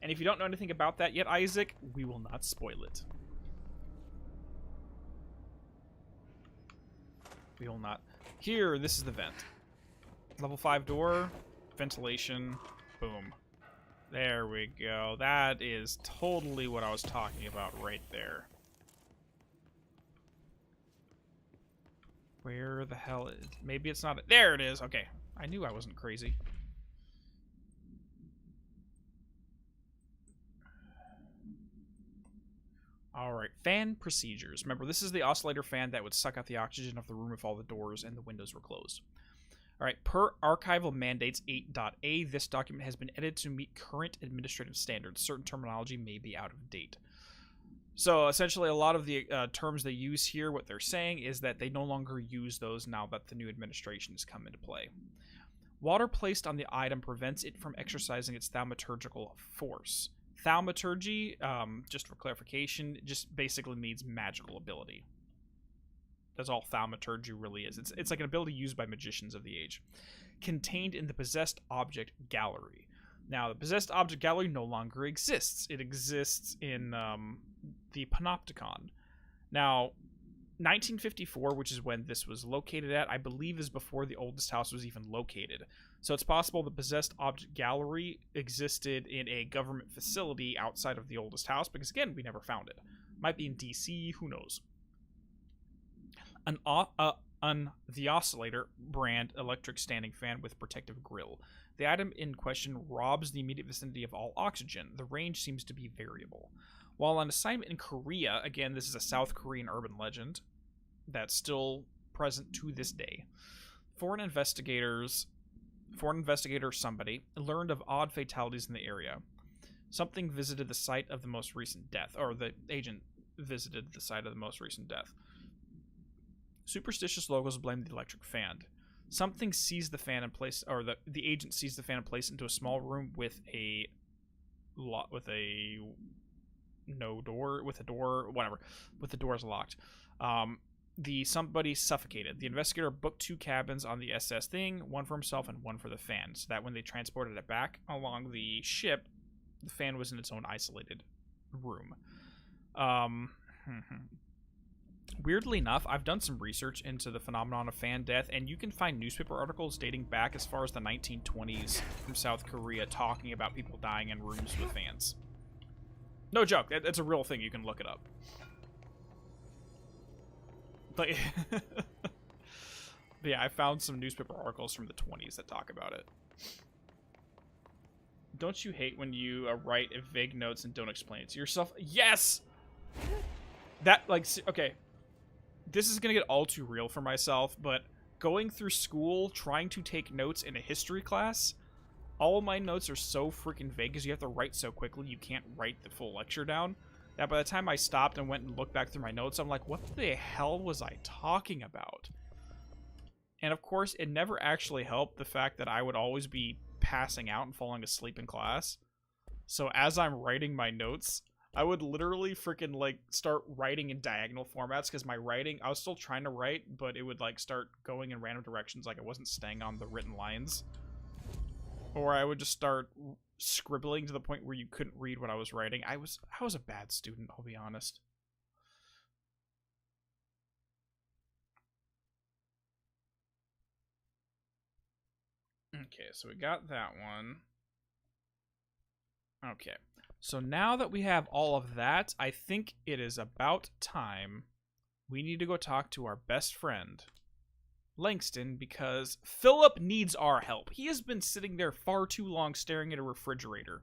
And if you don't know anything about that yet, Isaac, we will not spoil it. We will not. Here, this is the vent. Level 5 door, ventilation, boom. There we go. That is totally what I was talking about right there. Where the hell is... maybe it's not... there it is! Okay. I knew I wasn't crazy. Alright, fan procedures. Remember, this is the oscillator fan that would suck out the oxygen of the room if all the doors and the windows were closed. Alright, per Archival Mandates 8.a, this document has been edited to meet current administrative standards. Certain terminology may be out of date. So, essentially, a lot of the terms they use here, what they're saying is that they no longer use those now that the new administration has come into play. Water placed on the item prevents it from exercising its thaumaturgical force. Thaumaturgy, just for clarification, just basically means magical ability. That's all thaumaturgy really is. It's like an ability used by magicians of the age. Contained in the Possessed Object Gallery. Now, the Possessed Object Gallery no longer exists. It exists in the Panopticon. Now, 1954, which is when this was located at, I believe is before the oldest house was even located. So it's possible the Possessed Object Gallery existed in a government facility outside of the oldest house, because again, we never found it. Might be in DC, who knows. The Oscillator brand electric standing fan with protective grill. The item in question robs the immediate vicinity of all oxygen. The range seems to be variable. While on assignment in Korea, again, this is a South Korean urban legend that's still present to this day. Foreign investigator somebody learned of odd fatalities in the area. Something visited the site of the most recent death, or the agent visited the site of the most recent death. Superstitious locals blame the electric fan. Something sees the fan and place, or the agent sees the fan and place into a small room with a the doors locked. Somebody suffocated. The investigator booked 2 cabins on the SS thing, one for himself and one for the fan, so that when they transported it back along the ship, the fan was in its own isolated room. Weirdly enough, I've done some research into the phenomenon of fan death, and you can find newspaper articles dating back as far as the 1920s from South Korea talking about people dying in rooms with fans. No joke, it's a real thing, you can look it up. But yeah, I found some newspaper articles from the 20s that talk about it. Don't you hate when you write vague notes and don't explain it to yourself? Yes! That, like, okay. This is gonna get all too real for myself, but going through school, trying to take notes in a history class, all of my notes are so freaking vague because you have to write so quickly you can't write the full lecture down. That by the time I stopped and went and looked back through my notes, I'm like, what the hell was I talking about? And of course, it never actually helped the fact that I would always be passing out and falling asleep in class. So as I'm writing my notes, I would literally freaking, like, start writing in diagonal formats because my writing, I was still trying to write, but it would, like, start going in random directions, like I wasn't staying on the written lines. Or I would just start scribbling to the point where you couldn't read what I was writing. I was a bad student, I'll be honest. Okay, so we got that one. Okay, so now that we have all of that, I think it is about time we need to go talk to our best friend, Langston, because Philip needs our help. He has been sitting there far too long staring at a refrigerator.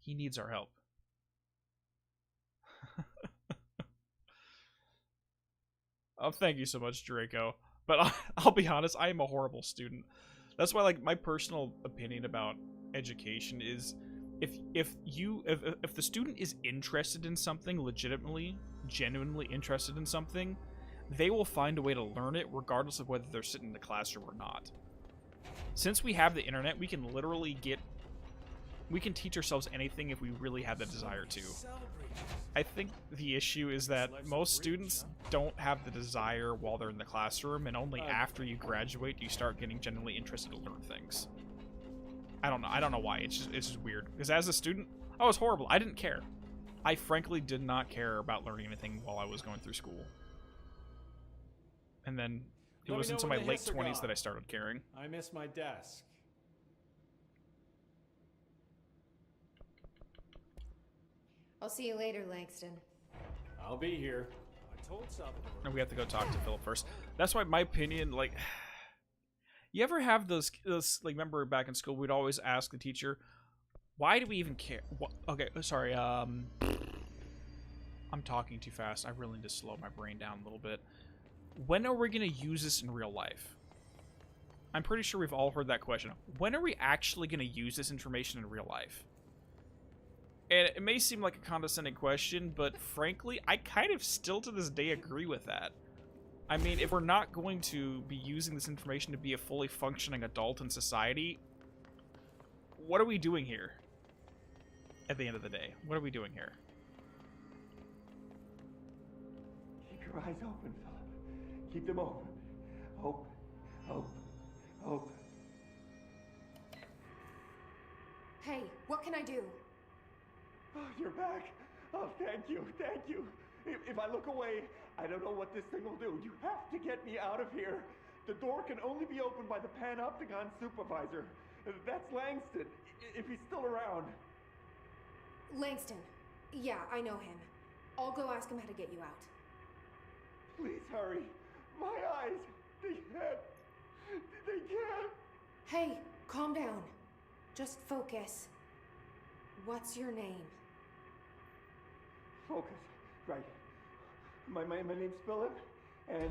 He needs our help. Oh, thank you so much, Draco. But I'll be honest, I am a horrible student. That's why, like, my personal opinion about education is if the student is interested in something, legitimately, genuinely interested in something, they will find a way to learn it regardless of whether they're sitting in the classroom or not. Since we have the internet, we can literally teach ourselves anything if we really have the desire to. I think the issue is that most students don't have the desire while they're in the classroom, and only after you graduate do you start getting genuinely interested to learn things. I don't know why. It's just weird. Because as a student, I was horrible. I didn't care. I frankly did not care about learning anything while I was going through school. And then it was into my late 20s that I started caring. I miss my desk. I'll see you later, Langston. I'll be here. I told Salvador. And we have to go talk to Philip first. That's why my opinion, like, you ever have those like, remember back in school, we'd always ask the teacher, why do we even care? Okay, sorry, I'm talking too fast. I really need to slow my brain down a little bit. When are we going to use this in real life? I'm pretty sure we've all heard that question. When are we actually going to use this information in real life? And it may seem like a condescending question, but frankly, I kind of still to this day agree with that. I mean, if we're not going to be using this information to be a fully functioning adult in society, what are we doing here? At the end of the day, what are we doing here? Keep your eyes open, Philip. Keep them open. Hope, hope, hope. Hey, what can I do? Oh, you're back. Oh, thank you, thank you. If I look away, I don't know what this thing will do. You have to get me out of here. The door can only be opened by the Panopticon supervisor. That's Langston, if he's still around. Langston. Yeah, I know him. I'll go ask him how to get you out. Please hurry. My eyes, they can't. Hey, calm down. Just focus. What's your name? Focus. Right. My name's Philip, and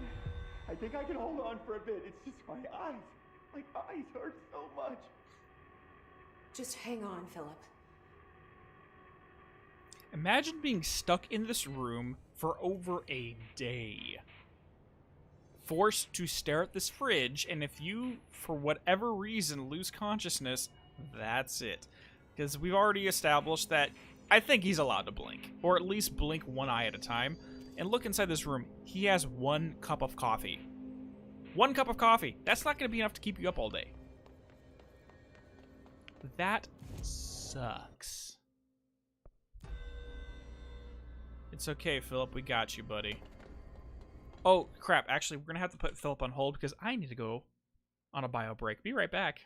I think I can hold on for a bit. It's just my eyes. My eyes hurt so much. Just hang on, Philip. Imagine being stuck in this room for over a day. Forced to stare at this fridge, and if you, for whatever reason, lose consciousness, that's it. Because we've already established that I think he's allowed to blink, or at least blink one eye at a time. And look inside this room. He has 1 cup of coffee. 1 cup of coffee. That's not going to be enough to keep you up all day. That sucks. It's okay, Philip. We got you, buddy. Oh, crap. Actually, we're going to have to put Philip on hold because I need to go on a bio break. Be right back.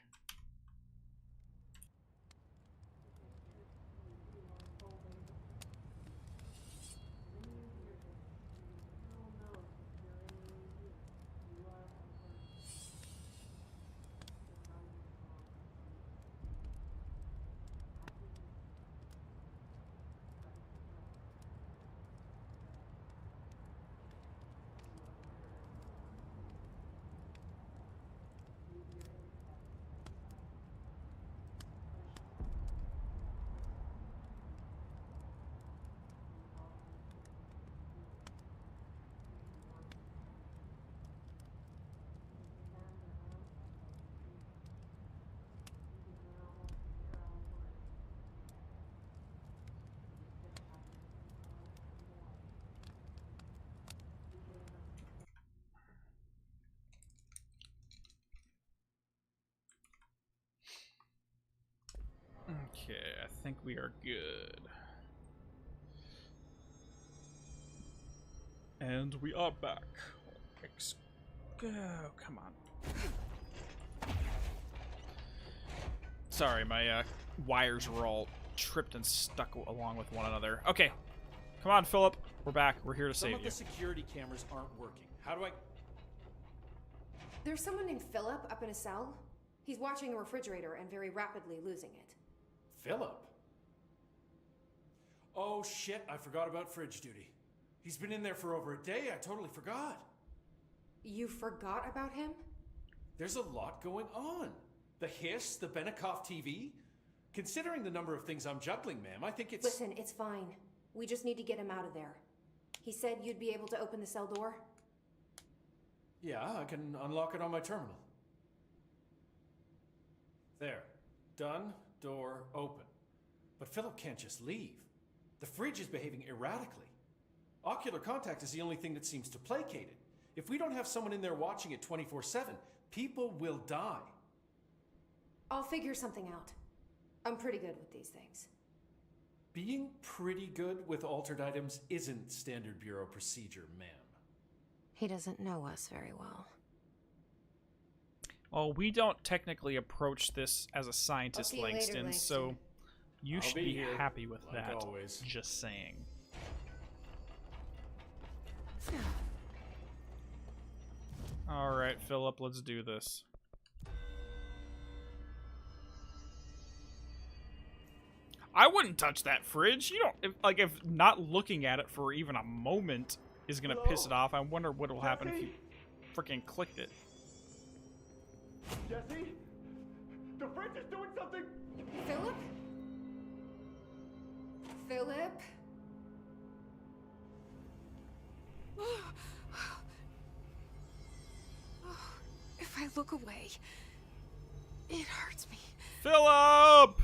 Okay, I think we are good. And we are back. Go, come on. Sorry, my wires were all tripped and stuck along with one another. Okay, come on, Philip. We're back. We're here to save you. Some of the security cameras aren't working. How do I... There's someone named Philip up in a cell. He's watching a refrigerator and very rapidly losing it. Philip? Oh shit, I forgot about fridge duty. He's been in there for over a day. I totally forgot. You forgot about him? There's a lot going on. The hiss, the Benikoff TV. Considering the number of things I'm juggling, ma'am, I think it's... Listen, it's fine. We just need to get him out of there. He said you'd be able to open the cell door? Yeah, I can unlock it on my terminal. There. Done. Door open. But Philip can't just leave. The fridge is behaving erratically. Ocular contact is the only thing that seems to placate it. If we don't have someone in there watching it 24/7, people will die. I'll figure something out. I'm pretty good with these things. Being pretty good with altered items isn't standard bureau procedure, ma'am. He doesn't know us very well. Well, we don't technically approach this as a scientist, Later, Langston, so you I'll should be be here, happy with like that. always. Just saying. Alright, Philip, let's do this. I wouldn't touch that fridge. You don't, if not looking at it for even a moment is gonna piss it off, I wonder what will happen if you freaking clicked it. Jesse? The fridge is doing something! Philip? Philip? If I look away, it hurts me. Philip!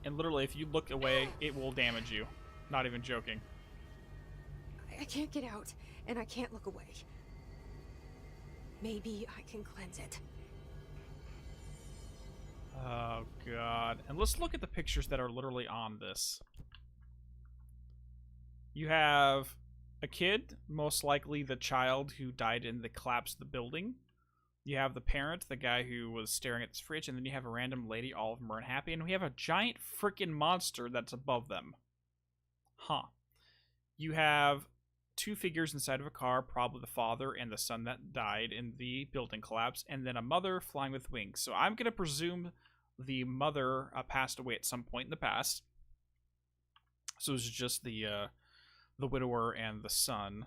And literally, if you look away, it will damage you. Not even joking. I can't get out, and I can't look away. Maybe I can cleanse it. Oh, God. And let's look at the pictures that are literally on this. You have a kid, most likely the child who died in the collapse of the building. You have the parent, the guy who was staring at this fridge, and then you have a random lady, all of them are unhappy, and we have a giant freaking monster that's above them. Huh. You have two figures inside of a car, probably the father and the son that died in the building collapse, and then a mother flying with wings. So I'm going to presume the mother passed away at some point in the past. So it's just the widower and the son.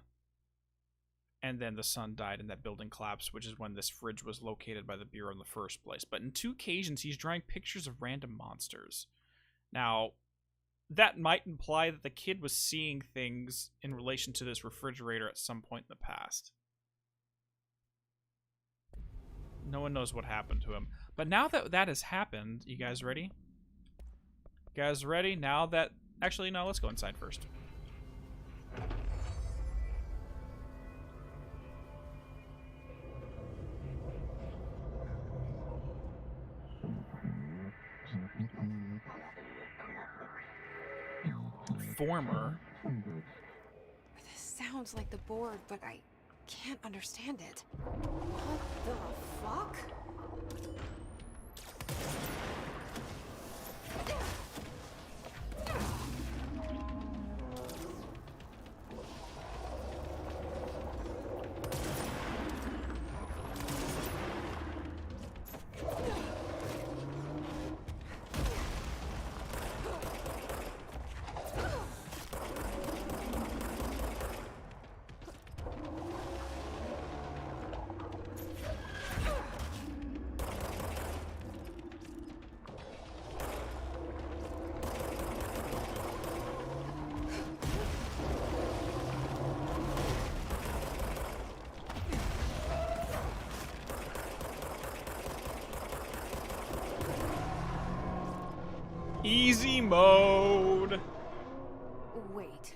and then the son died and that building collapsed, which is when this fridge was located by the Bureau in the first place. But in 2 occasions, he's drawing pictures of random monsters. Now, that might imply that the kid was seeing things in relation to this refrigerator at some point in the past. No one knows what happened to him. But now that that has happened, you guys ready? You guys ready? Now that... Actually, no, let's go inside first. Former. This sounds like the board, but I can't understand it. What the fuck? Easy mode. Wait,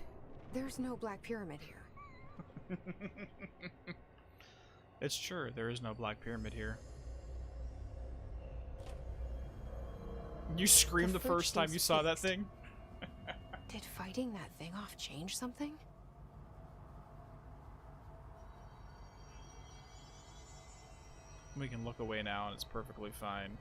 there's no Black Pyramid here. It's true, there is no Black Pyramid here. You screamed the first time you saw that thing? Did fighting that thing off change something? We can look away now and it's perfectly fine.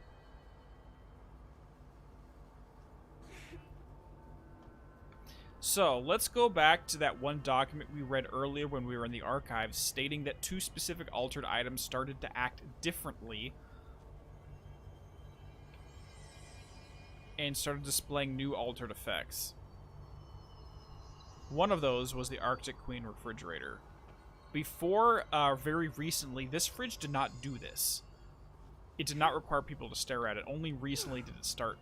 So, let's go back to that one document we read earlier when we were in the archives, stating that 2 specific altered items started to act differently and started displaying new altered effects. One of those was the Arctic Queen refrigerator. Before, very recently, this fridge did not do this. It did not require people to stare at it. Only recently did it start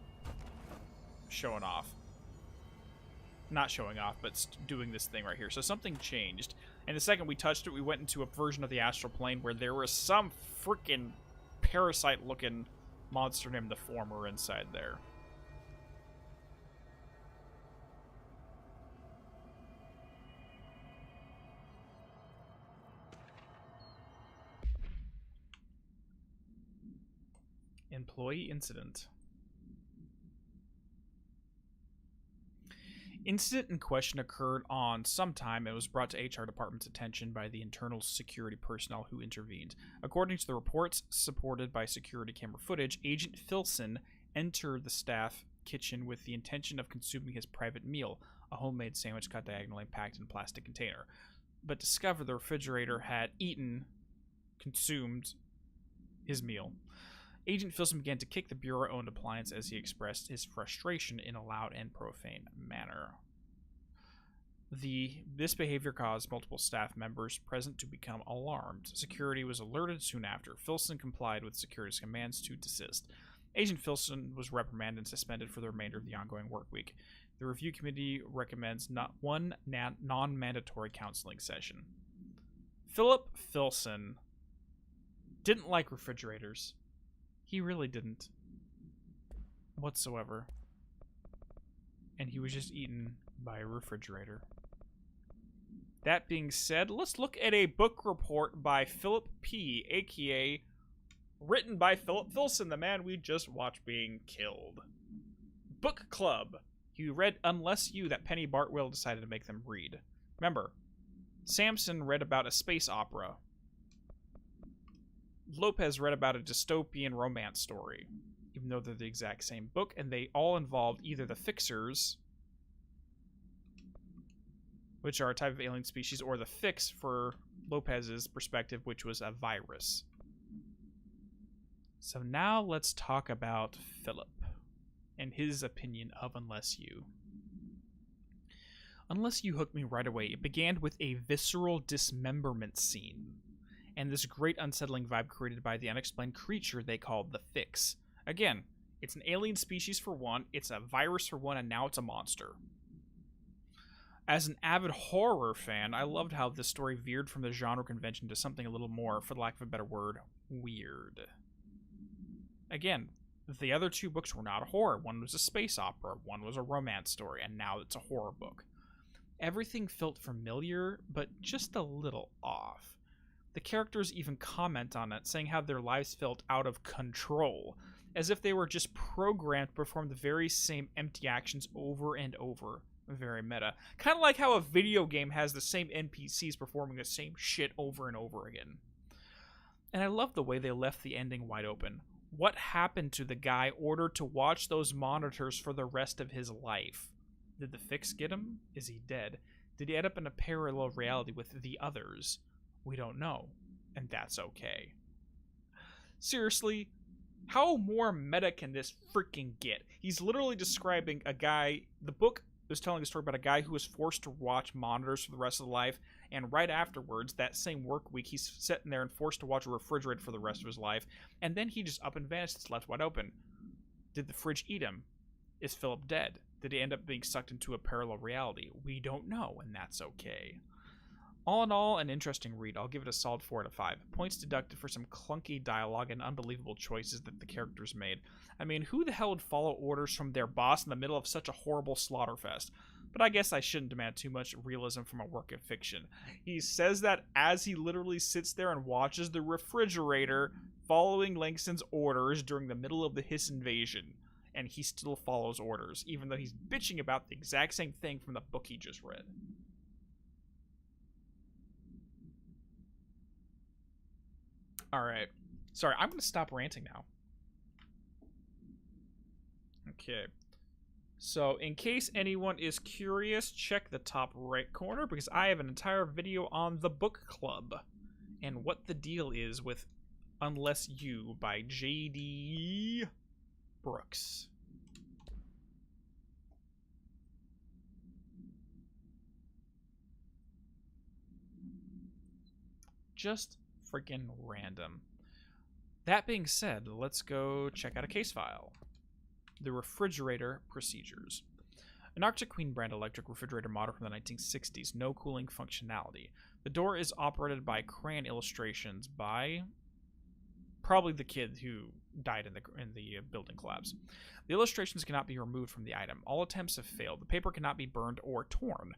showing off. Not showing off, but doing this thing right here. So something changed. And the second we touched it, we went into a version of the astral plane where there was some freaking parasite-looking monster named the Former inside there. Employee incident. Incident in question occurred on some time and was brought to HR department's attention by the internal security personnel who intervened. According to the reports, supported by security camera footage, Agent Filson entered the staff kitchen with the intention of consuming his private meal, a homemade sandwich cut diagonally and packed in a plastic container, but discovered the refrigerator had consumed his meal. Agent Filson began to kick the Bureau-owned appliance as he expressed his frustration in a loud and profane manner. This behavior caused multiple staff members present to become alarmed. Security was alerted soon after. Filson complied with security's commands to desist. Agent Filson was reprimanded and suspended for the remainder of the ongoing work week. The review committee recommends not one non-mandatory counseling session. Philip Filson didn't like refrigerators. He really didn't. Whatsoever. And he was just eaten by a refrigerator. That being said, let's look at a book report by Philip P., aka written by Philip Filson, the man we just watched being killed. Book Club. You read Unless You that Penny Bartwell decided to make them read. Remember, Samson read about a space opera. Lopez read about a dystopian romance story, even though they're the exact same book, and they all involved either the Fixers, which are a type of alien species, or the Fix for Lopez's perspective, which was a virus. So now let's talk about Philip and his opinion of Unless You. Unless you hooked me right away, it began with a visceral dismemberment scene, and this great unsettling vibe created by the unexplained creature they called the Fix. Again, it's an alien species for one, it's a virus for one, and now it's a monster. As an avid horror fan, I loved how this story veered from the genre convention to something a little more, for lack of a better word, weird. Again, the other two books were not a horror. One was a space opera, one was a romance story, and now it's a horror book. Everything felt familiar, but just a little off. The characters even comment on it, saying how their lives felt out of control, as if they were just programmed to perform the very same empty actions over and over. Very meta. Kind of like how a video game has the same NPCs performing the same shit over and over again. And I love the way they left the ending wide open. What happened to the guy ordered to watch those monitors for the rest of his life? Did the Fix get him? Is he dead? Did he end up in a parallel reality with the others? We don't know, and that's okay. Seriously, how more meta can this freaking get? He's literally describing a guy. The book is telling a story about a guy who was forced to watch monitors for the rest of his life, and right afterwards, that same work week, he's sitting there and forced to watch a refrigerator for the rest of his life, and then he just up and vanished. It's left wide open. Did the fridge eat him? Is Philip dead? Did he end up being sucked into a parallel reality? We don't know, and that's okay. All in all, an interesting read. I'll give it a solid 4 out of 5. Points deducted for some clunky dialogue and unbelievable choices that the characters made. I mean, who the hell would follow orders from their boss in the middle of such a horrible slaughterfest? But I guess I shouldn't demand too much realism from a work of fiction. He says that as he literally sits there and watches the refrigerator following Langston's orders during the middle of the Hiss invasion. And he still follows orders, even though he's bitching about the exact same thing from the book he just read. Alright. Sorry, I'm going to stop ranting now. Okay. So, in case anyone is curious, check the top right corner, because I have an entire video on the book club and what the deal is with Unless You by J.D. Brooks. Just freaking random. That being said, let's go check out a case file. The refrigerator procedures. An Arctic Queen brand electric refrigerator model from the 1960s, no cooling functionality. The door is operated by crayon illustrations by probably the kid who died in the building collapse. The illustrations cannot be removed from the item. All attempts have failed. The paper cannot be burned or torn.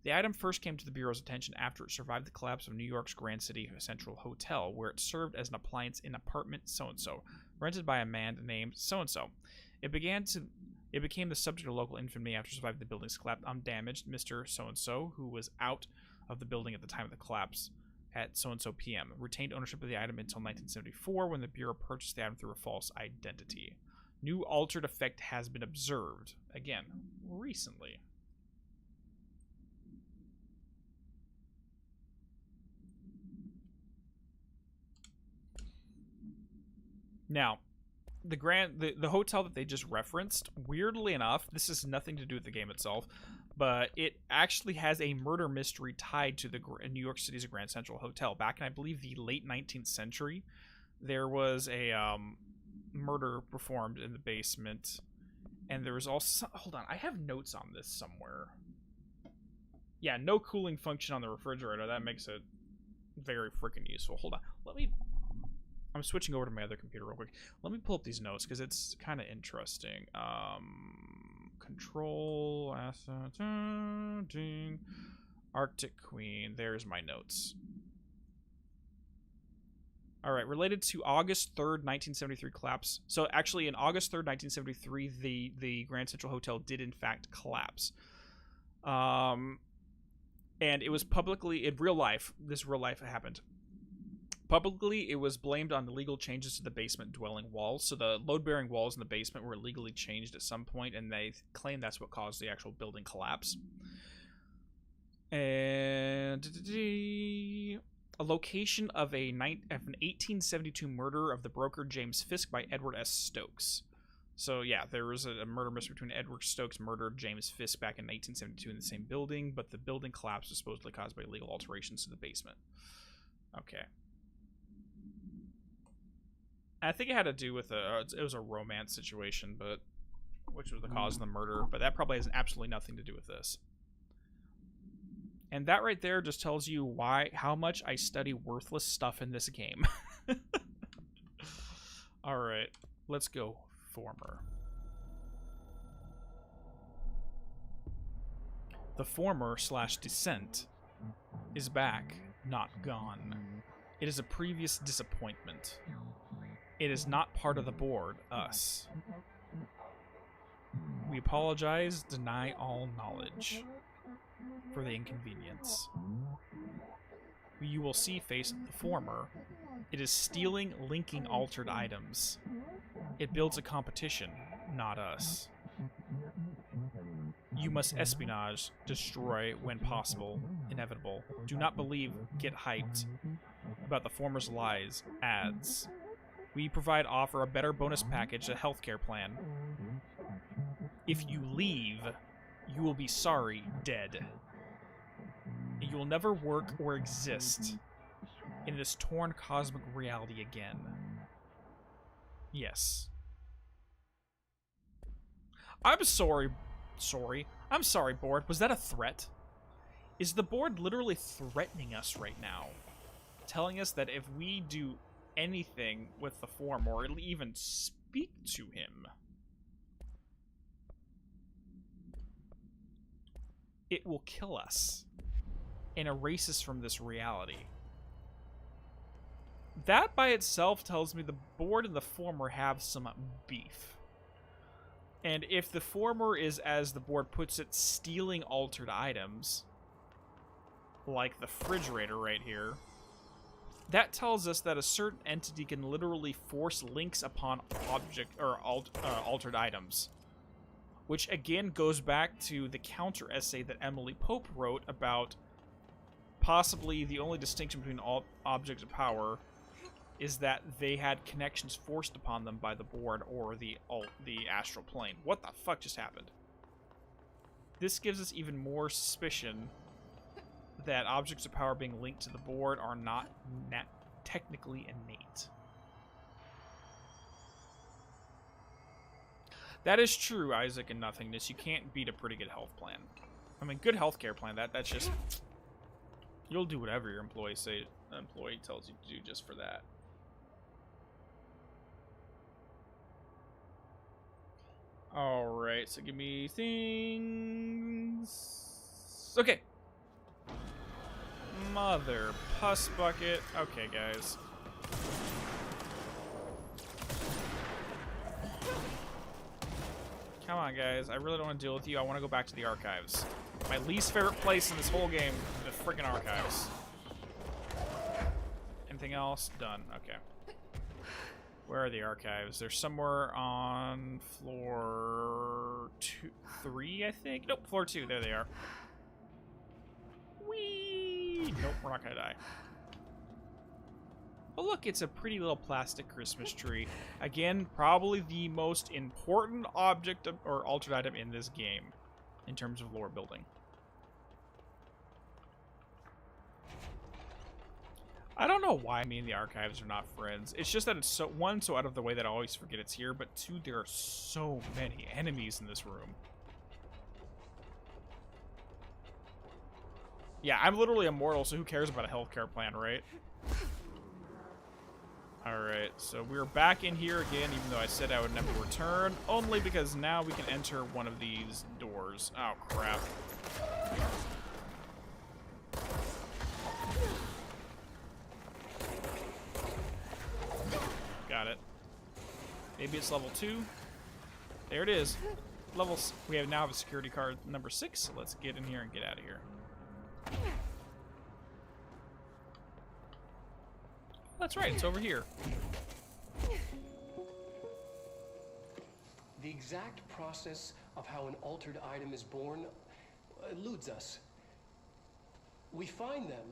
The item first came to the Bureau's attention after it survived the collapse of New York's Grand City Central Hotel, where it served as an appliance in apartment so-and-so, rented by a man named so-and-so. It became the subject of local infamy after surviving the building's collapse undamaged. Mr. So-and-so, who was out of the building at the time of the collapse at so-and-so p.m., retained ownership of the item until 1974, when the Bureau purchased the item through a false identity. New altered effect has been observed, again, recently. Now, the hotel that they just referenced, weirdly enough, this has nothing to do with the game itself, but it actually has a murder mystery tied to the New York City's Grand Central Hotel. Back in, I believe, the late 19th century, there was a murder performed in the basement, and there was also... Hold on, I have notes on this somewhere. Yeah, no cooling function on the refrigerator. That makes it very freaking useful. Hold on, I'm switching over to my other computer real quick. Let me pull up these notes, because it's kind of interesting. Control, asset, Arctic Queen. There's my notes. All right, related to August 3rd, 1973 collapse. So actually, in August 3rd, 1973, the Grand Central Hotel did in fact collapse. And it was publicly, in real life, this real life happened. Publicly, it was blamed on illegal changes to the basement dwelling walls. So the load-bearing walls in the basement were illegally changed at some point, and they claim that's what caused the actual building collapse. And a location of an 1872 murder of the broker James Fisk by Edward S. Stokes. So yeah, there was a murder mystery between Edward Stokes murdered James Fisk back in 1972 in the same building, but the building collapse was supposedly caused by illegal alterations to the basement. Okay. I think it had to do with it was a romance situation, but which was the cause of the murder, but that probably has absolutely nothing to do with this. And that right there just tells you how much I study worthless stuff in this game. All right, let's go. Former. The former / descent is back, not gone. It is a previous disappointment. It is not part of the board, us. We apologize, deny all knowledge for the inconvenience. You will see face the former. It is stealing, linking altered items. It builds a competition, not us. You must espionage, destroy when possible, inevitable. Do not believe, get hyped about the former's lies, ads. We offer a better bonus package, a healthcare plan. If you leave, you will be sorry, dead. You will never work or exist in this torn cosmic reality again. Yes. I'm sorry. I'm sorry, board. Was that a threat? Is the board literally threatening us right now? Telling us that if we do anything with the form or even speak to him, it will kill us and erase us from this reality. That by itself tells me the board and the former have some beef. And if the former is, as the board puts it, stealing altered items, like the refrigerator right here, that tells us that a certain entity can literally force links upon altered items. Which again goes back to the counter essay that Emily Pope wrote about possibly the only distinction between all objects of power is that they had connections forced upon them by the board or the astral plane. What the fuck just happened? This gives us even more suspicion that objects of power being linked to the board are not technically innate. That is true, Isaac and Nothingness. You can't beat a pretty good health plan. I mean, good healthcare plan. That's just, you'll do whatever your employee tells you to do just for that. All right, so give me things. Okay. Mother pus bucket. Okay, guys. Come on, guys. I really don't want to deal with you. I want to go back to the archives. My least favorite place in this whole game, the freaking archives. Anything else? Done. Okay. Where are the archives? They're somewhere on floor 3, I think. Nope, floor 2. There they are. Whee! Nope, we're not gonna die. Oh, look, it's a pretty little plastic Christmas tree. Again, probably the most important object or altered item in this game in terms of lore building. I don't know why me and the archives are not friends. It's just that it's so out of the way that I always forget it's here, but two, there are so many enemies in this room. Yeah, I'm literally immortal, so who cares about a healthcare plan, right? Alright, so we're back in here again, even though I said I would never return, only because now we can enter one of these doors. Oh, crap. Got it. Maybe it's level 2. There it is. We now have a security card number 6, so let's get in here and get out of here. That's right, it's over here. The exact process of how an altered item is born eludes us. We find them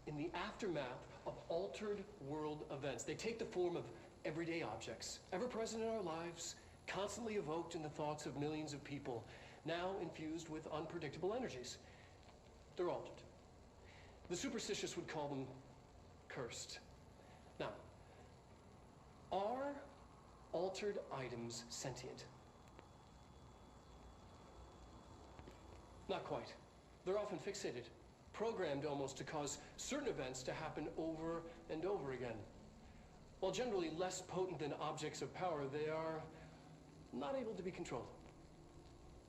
in the aftermath of altered world events. They take the form of everyday objects, ever present in our lives, constantly evoked in the thoughts of millions of people, now infused with unpredictable energies. They're altered. The superstitious would call them cursed. Now, are altered items sentient? Not quite. They're often fixated, programmed almost to cause certain events to happen over and over again. While generally less potent than objects of power, they are not able to be controlled.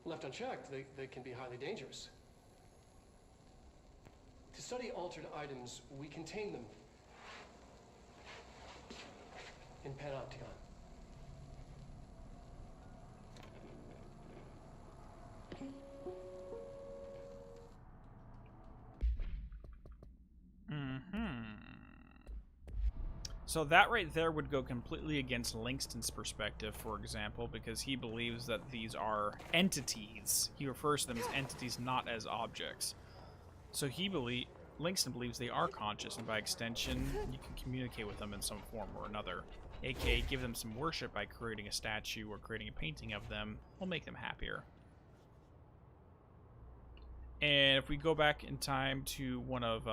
Left unchecked, they can be highly dangerous. To study altered items, we contain them in Panopticon. So that right there would go completely against Langston's perspective, for example, because he believes that these are entities. He refers to them as entities, not as objects. So Langston believes they are conscious, and by extension, you can communicate with them in some form or another. AKA, give them some worship by creating a statue or creating a painting of them will make them happier. And if we go back in time to one of,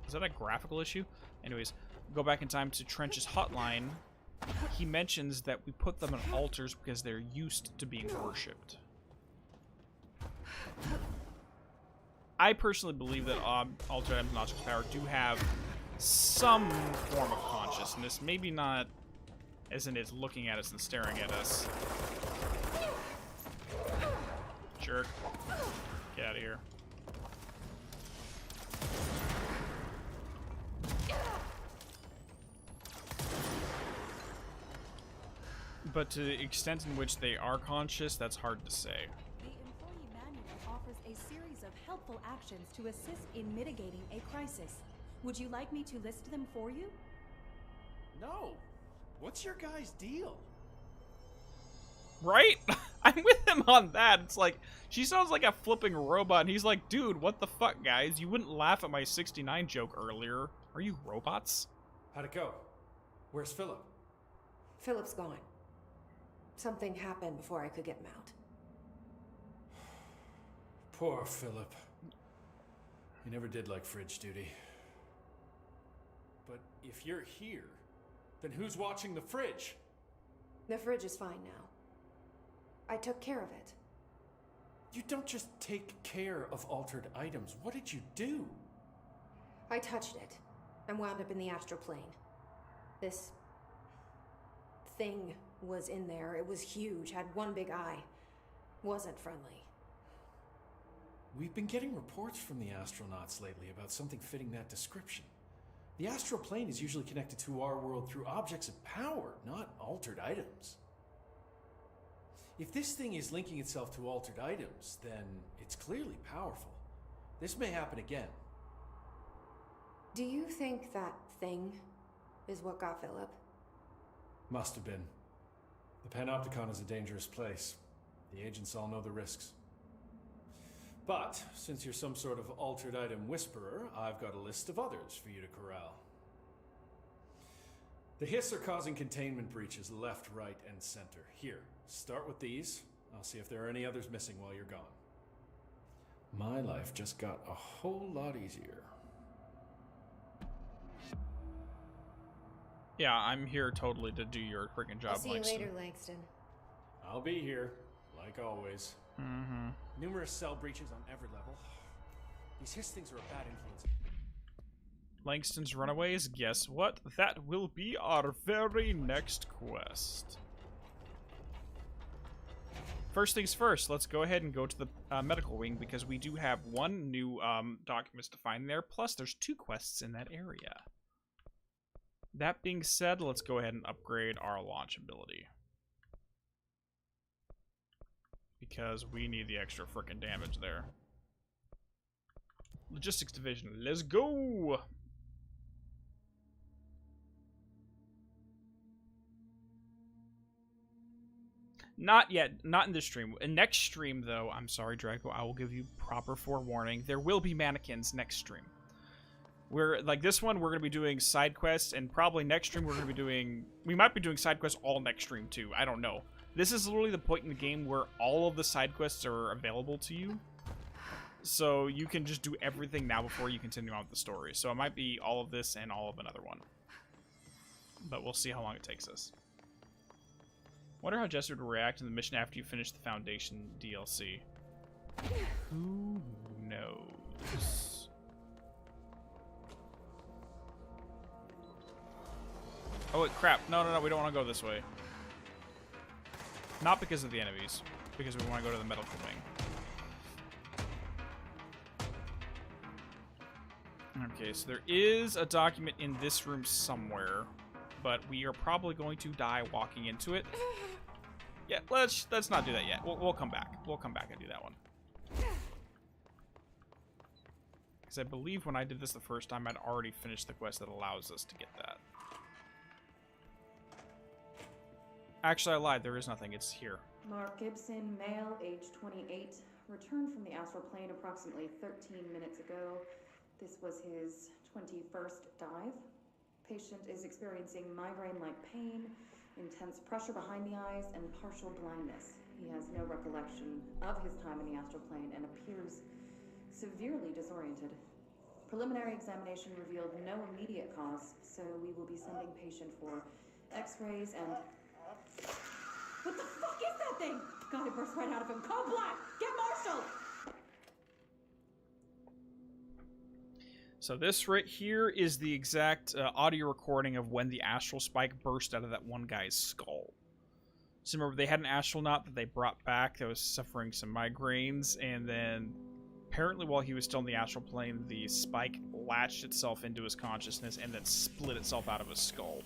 is that a graphical issue? Anyways, go back in time to Trench's hotline. He mentions that we put them on altars because they're used to being worshipped. I personally believe that altered items and objects of power do have some form of consciousness. Maybe not as in it's looking at us and staring at us. Jerk. Get out of here. But to the extent in which they are conscious, that's hard to say. The employee manual offers a series of helpful actions to assist in mitigating a crisis. Would you like me to list them for you? No. What's your guy's deal? Right? I'm with him on that. It's like, she sounds like a flipping robot, and he's like, dude, what the fuck, guys? You wouldn't laugh at my 69 joke earlier. Are you robots? How'd it go? Where's Philip? Philip's gone. Something happened before I could get him out. Poor Philip. He never did like fridge duty. But if you're here, then who's watching the fridge? The fridge is fine now. I took care of it. You don't just take care of altered items. What did you do? I touched it and wound up in the astral plane. This thing was in there. It was huge, had one big eye. Wasn't friendly. We've been getting reports from the astronauts lately about something fitting that description. The astral plane is usually connected to our world through objects of power, not altered items. If this thing is linking itself to altered items, then it's clearly powerful. This may happen again. Do you think that thing is what got Philip? Must have been. The Panopticon is a dangerous place. The agents all know the risks. But, since you're some sort of altered item whisperer, I've got a list of others for you to corral. The Hiss are causing containment breaches left, right, and center. Here, start with these. I'll see if there are any others missing while you're gone. My life just got a whole lot easier. Yeah, I'm here totally to do your freaking job, I'll see Langston. you later, Langston. I'll be here, like always. Mm-hmm. Numerous cell breaches on every level. These Hiss things are a bad influence. Langston's Runaways, guess what? That will be our very next quest. First things first, let's go ahead and go to the medical wing, because we do have one new documents to find there, plus there's 2 quests in that area. That being said, let's go ahead and upgrade our launch ability. Because we need the extra frickin' damage there. Logistics Division, let's go! Not yet, not in this stream. In next stream, though, I'm sorry, Draco, I will give you proper forewarning. There will be mannequins next stream. We're like this one, we're gonna be doing side quests, and probably next stream we're gonna be doing. We might be doing side quests all next stream too. I don't know. This is literally the point in the game where all of the side quests are available to you, so you can just do everything now before you continue on with the story. So it might be all of this and all of another one, but we'll see how long it takes us. Wonder how Jesse would react to the mission after you finish the Foundation DLC. Who knows? Oh wait, crap. No, we don't want to go this way. Not because of the enemies. Because we want to go to the medical wing. Okay, so there is a document in this room somewhere. But we are probably going to die walking into it. Yeah, let's not do that yet. We'll come back. We'll come back and do that one. Because I believe when I did this the first time, I'd already finished the quest that allows us to get that. Actually, I lied. There is nothing. It's here. Mark Gibson, male, age 28, returned from the astral plane approximately 13 minutes ago. This was his 21st dive. Patient is experiencing migraine-like pain, intense pressure behind the eyes, and partial blindness. He has no recollection of his time in the astral plane and appears severely disoriented. Preliminary examination revealed no immediate cause, so we will be sending patient for x-rays and... What the fuck is that thing? God, it burst right out of him. Call Black! Get Marshall! So this right here is the exact audio recording of when the astral spike burst out of that one guy's skull. So remember, they had an astronaut that they brought back that was suffering some migraines, and then apparently while he was still in the astral plane, the spike latched itself into his consciousness and then split itself out of his skull.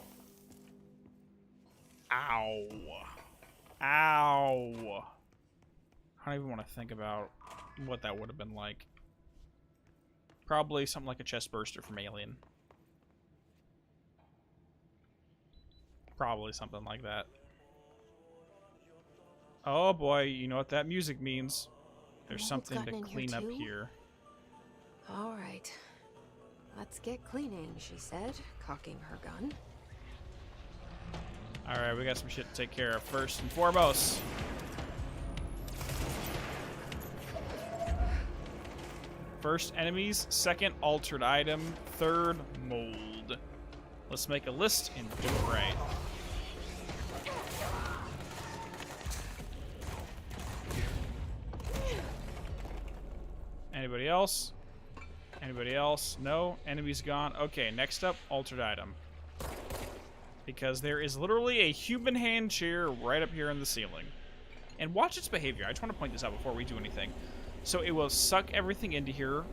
Ow. Ow. I don't even want to think about what that would have been like. Probably something like a chest burster from Alien. Probably something like that. Oh boy, you know what that music means. There's something to clean up here. Alright. Let's get cleaning, she said, cocking her gun. Alright, we got some shit to take care of first and foremost. First, enemies. Second, altered item. Third, mold. Let's make a list and do it right. Anybody else? Anybody else? No? Enemy's gone. Okay, next up, altered item. Because there is literally a human hand chair right up here in the ceiling. And watch its behavior. I just want to point this out before we do anything. So it will suck everything into here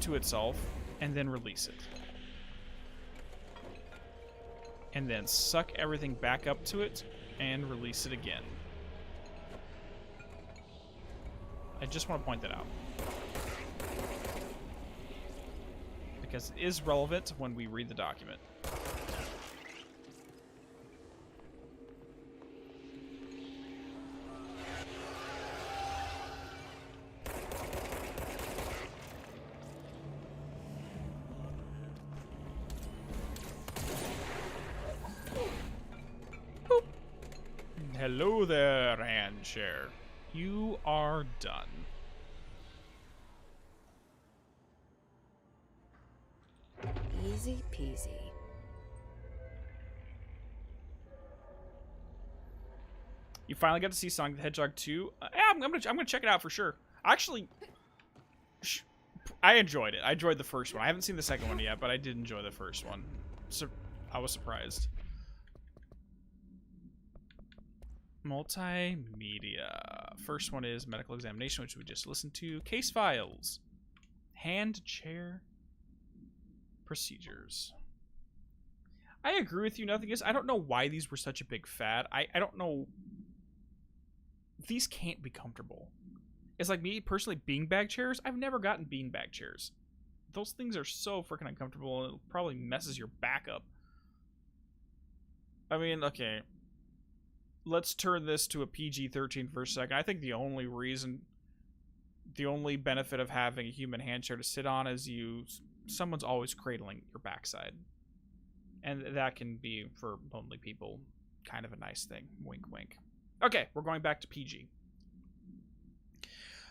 to itself and then release it. And then suck everything back up to it and release it again. I just want to point that out. Because it is relevant when we read the document. Hello there, hand chair. You are done. Easy peasy. You finally got to see Sonic the Hedgehog 2. Yeah, I'm gonna check it out for sure. Actually, I enjoyed it. I enjoyed the first one. I haven't seen the second one yet, but I did enjoy the first one. So I was surprised. Multimedia. First one is medical examination, which we just listened to. Case files. Hand chair. Procedures. I agree with you, nothing is. I don't know why these were such a big fad. I don't know. These can't be comfortable. It's like me personally, beanbag chairs. I've never gotten beanbag chairs. Those things are so freaking uncomfortable, and it probably messes your back up. I mean, okay. Let's turn this to a PG-13 for a second. I think the only benefit of having a human hand chair to sit on is you someone's always cradling your backside. And that can be, for lonely people, kind of a nice thing. Wink, wink. Okay, we're going back to PG.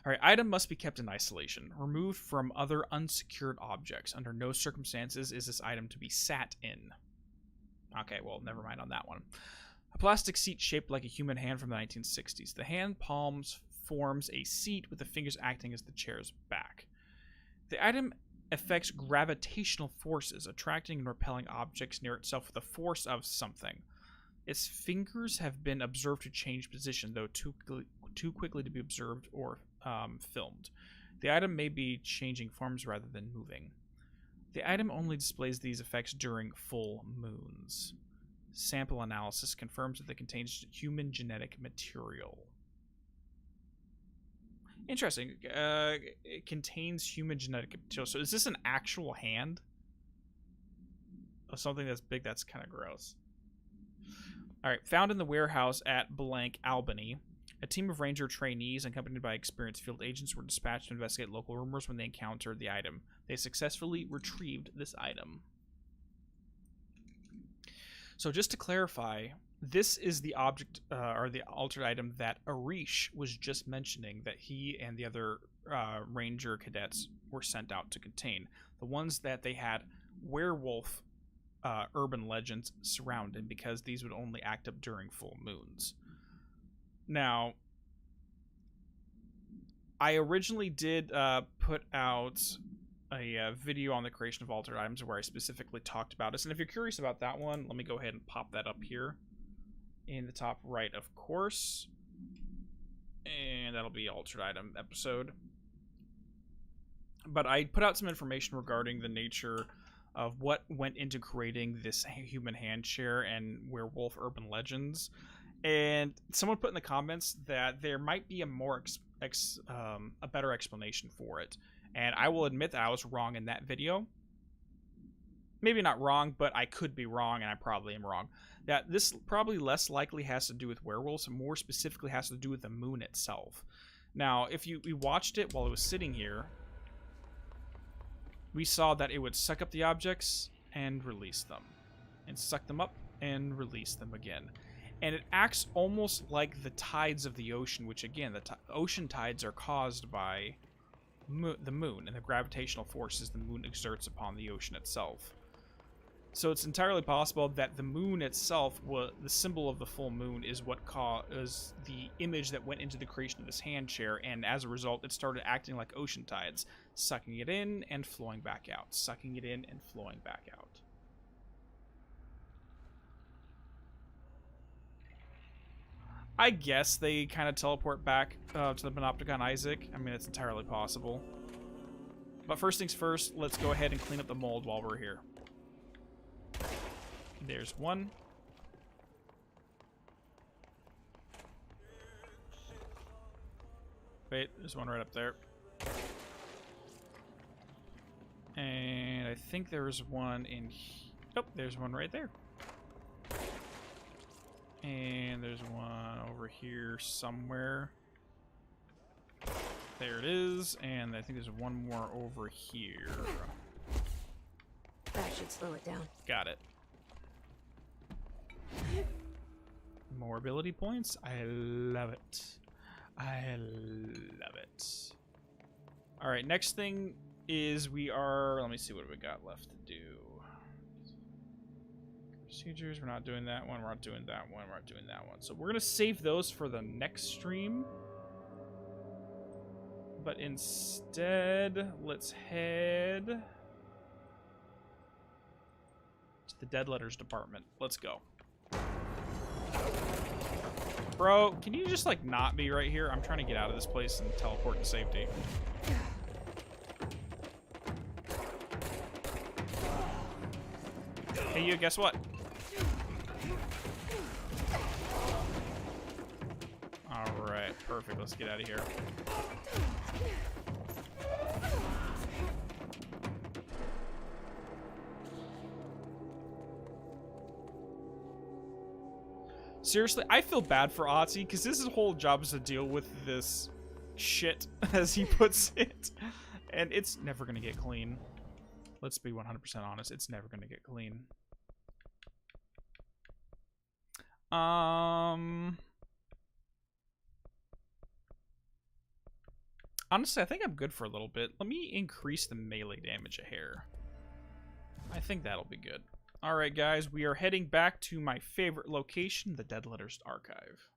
Alright, item must be kept in isolation, removed from other unsecured objects. Under no circumstances is this item to be sat in. Okay, well, never mind on that one. A plastic seat shaped like a human hand from the 1960s. The hand palms forms a seat with the fingers acting as the chair's back. The item affects gravitational forces, attracting and repelling objects near itself with the force of something. Its fingers have been observed to change position, though too quickly to be observed or filmed. The item may be changing forms rather than moving. The item only displays these effects during full moons. Sample analysis confirms that it contains human genetic material. Interesting. It contains human genetic material. So is this an actual hand? Of something that's big? That's kind of gross. Alright, found in the warehouse at blank Albany. A team of ranger trainees, accompanied by experienced field agents, were dispatched to investigate local rumors when they encountered the item. They successfully retrieved this item. So just to clarify, this is the object, or the altered item that Arish was just mentioning that he and the other ranger cadets were sent out to contain. The ones that they had werewolf urban legends surrounding, because these would only act up during full moons. Now, I originally did put out a video on the creation of altered items where I specifically talked about this. And if you're curious about that one, let me go ahead and pop that up here in the top right, of course. And that'll be altered item episode. But I put out some information regarding the nature of what went into creating this human hand chair and werewolf urban legends. And someone put in the comments that there might be a more a better explanation for it. And I will admit that I was wrong in that video. Maybe not wrong, but I could be wrong, and I probably am wrong. That this probably less likely has to do with werewolves, and more specifically has to do with the moon itself. Now, if we watched it while it was sitting here, we saw that it would suck up the objects and release them. And suck them up and release them again. And it acts almost like the tides of the ocean, which again, the ocean tides are caused by the moon and the gravitational forces the moon exerts upon the ocean itself. So it's entirely possible that the moon itself, the symbol of the full moon, is what is the image that went into the creation of this hand chair, and as a result, it started acting like ocean tides, sucking it in and flowing back out, sucking it in and flowing back out. I guess they kind of teleport back to the Panopticon Isaac. I mean, it's entirely possible. But first things first, let's go ahead and clean up the mold while we're here. There's one. Wait, there's one right up there. And I think there's one in here. Oh, there's one right there. And there's one over here somewhere. There it is. And I think there's one more over here. That should slow it down. Got it. More ability points. I love it. I love it. Alright, next thing is we are... Let me see what we got left to do. Procedures, we're not doing that one, we're not doing that one, we're not doing that one. So we're going to save those for the next stream. But instead, let's head to the Dead Letters department. Let's go. Bro, can you just, like, not be right here? I'm trying to get out of this place and teleport to safety. Hey, you, guess what? Alright, perfect. Let's get out of here. Seriously, I feel bad for Otzi, because his whole job is to deal with this shit, as he puts it. And it's never going to get clean. Let's be 100% honest. It's never going to get clean. Honestly, I think I'm good for a little bit. Let me increase the melee damage a hair. I think that'll be good. Alright, guys. We are heading back to my favorite location, the Dead Letters Archive.